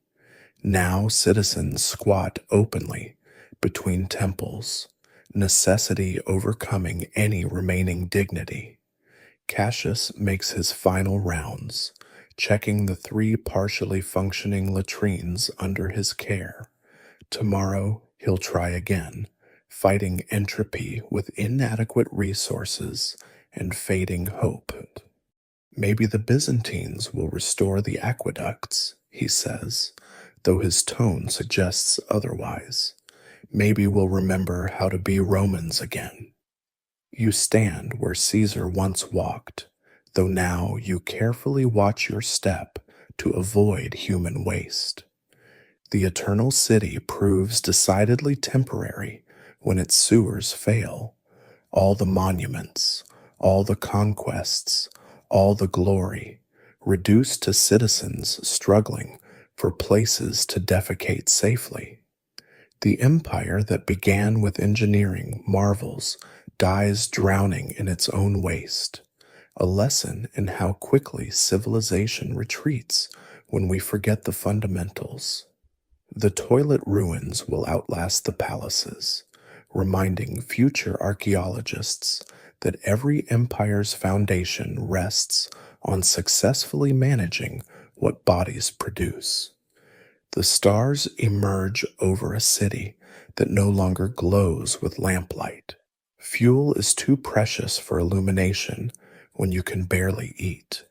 Now citizens squat openly between temples, necessity overcoming any remaining dignity. Cassius makes his final rounds, checking the 3 partially functioning latrines under his care. Tomorrow he'll try again, fighting entropy with inadequate resources and fading hope. Maybe the Byzantines will restore the aqueducts, he says, though his tone suggests otherwise. Maybe we'll remember how to be Romans again. You stand where Caesar once walked, though now you carefully watch your step to avoid human waste. The eternal city proves decidedly temporary when its sewers fail. All the monuments, all the conquests, all the glory, reduced to citizens struggling for places to defecate safely. The empire that began with engineering marvels dies drowning in its own waste, a lesson in how quickly civilization retreats when we forget the fundamentals. The toilet ruins will outlast the palaces, reminding future archaeologists that every empire's foundation rests on successfully managing what bodies produce. The stars emerge over a city that no longer glows with lamplight. Fuel is too precious for illumination when you can barely eat.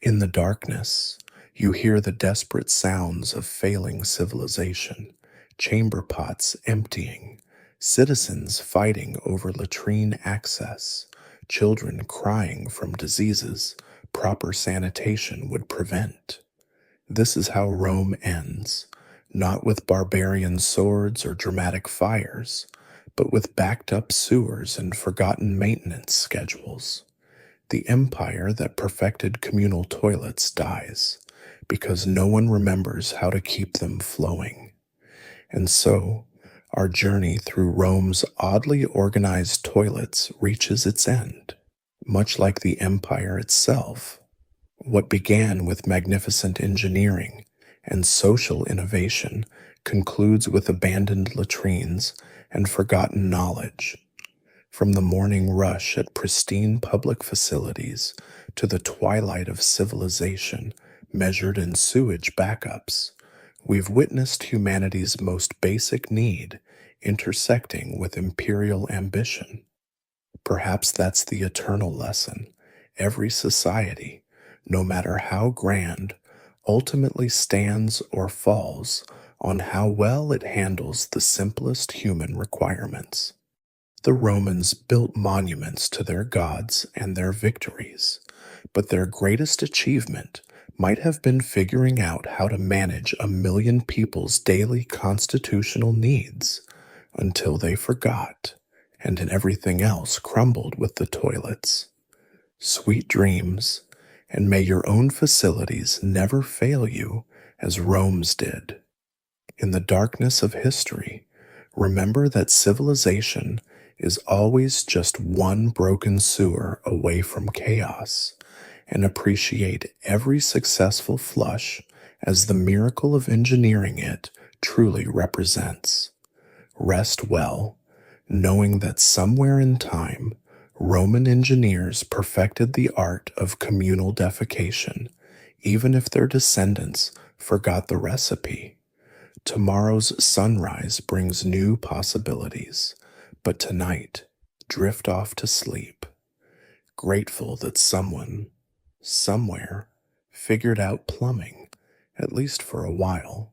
In the darkness, you hear the desperate sounds of failing civilization, chamber pots emptying, citizens fighting over latrine access, children crying from diseases proper sanitation would prevent. This is how Rome ends, not with barbarian swords or dramatic fires, but with backed-up sewers and forgotten maintenance schedules. The empire that perfected communal toilets dies, because no one remembers how to keep them flowing. And so, our journey through Rome's oddly organized toilets reaches its end, much like the empire itself. What began with magnificent engineering and social innovation concludes with abandoned latrines and forgotten knowledge. From the morning rush at pristine public facilities to the twilight of civilization measured in sewage backups, we've witnessed humanity's most basic need intersecting with imperial ambition. Perhaps that's the eternal lesson. Every society, no matter how grand, ultimately stands or falls on how well it handles the simplest human requirements. The Romans built monuments to their gods and their victories, but their greatest achievement might have been figuring out how to manage 1,000,000 people's daily constitutional needs until they forgot, and everything else crumbled with the toilets. Sweet dreams, and may your own facilities never fail you as Rome's did. In the darkness of history, remember that civilization is always just one broken sewer away from chaos, and appreciate every successful flush as the miracle of engineering it truly represents. Rest well, knowing that somewhere in time, Roman engineers perfected the art of communal defecation, even if their descendants forgot the recipe. Tomorrow's sunrise brings new possibilities, but tonight, drift off to sleep, grateful that someone, somewhere, figured out plumbing, at least for a while.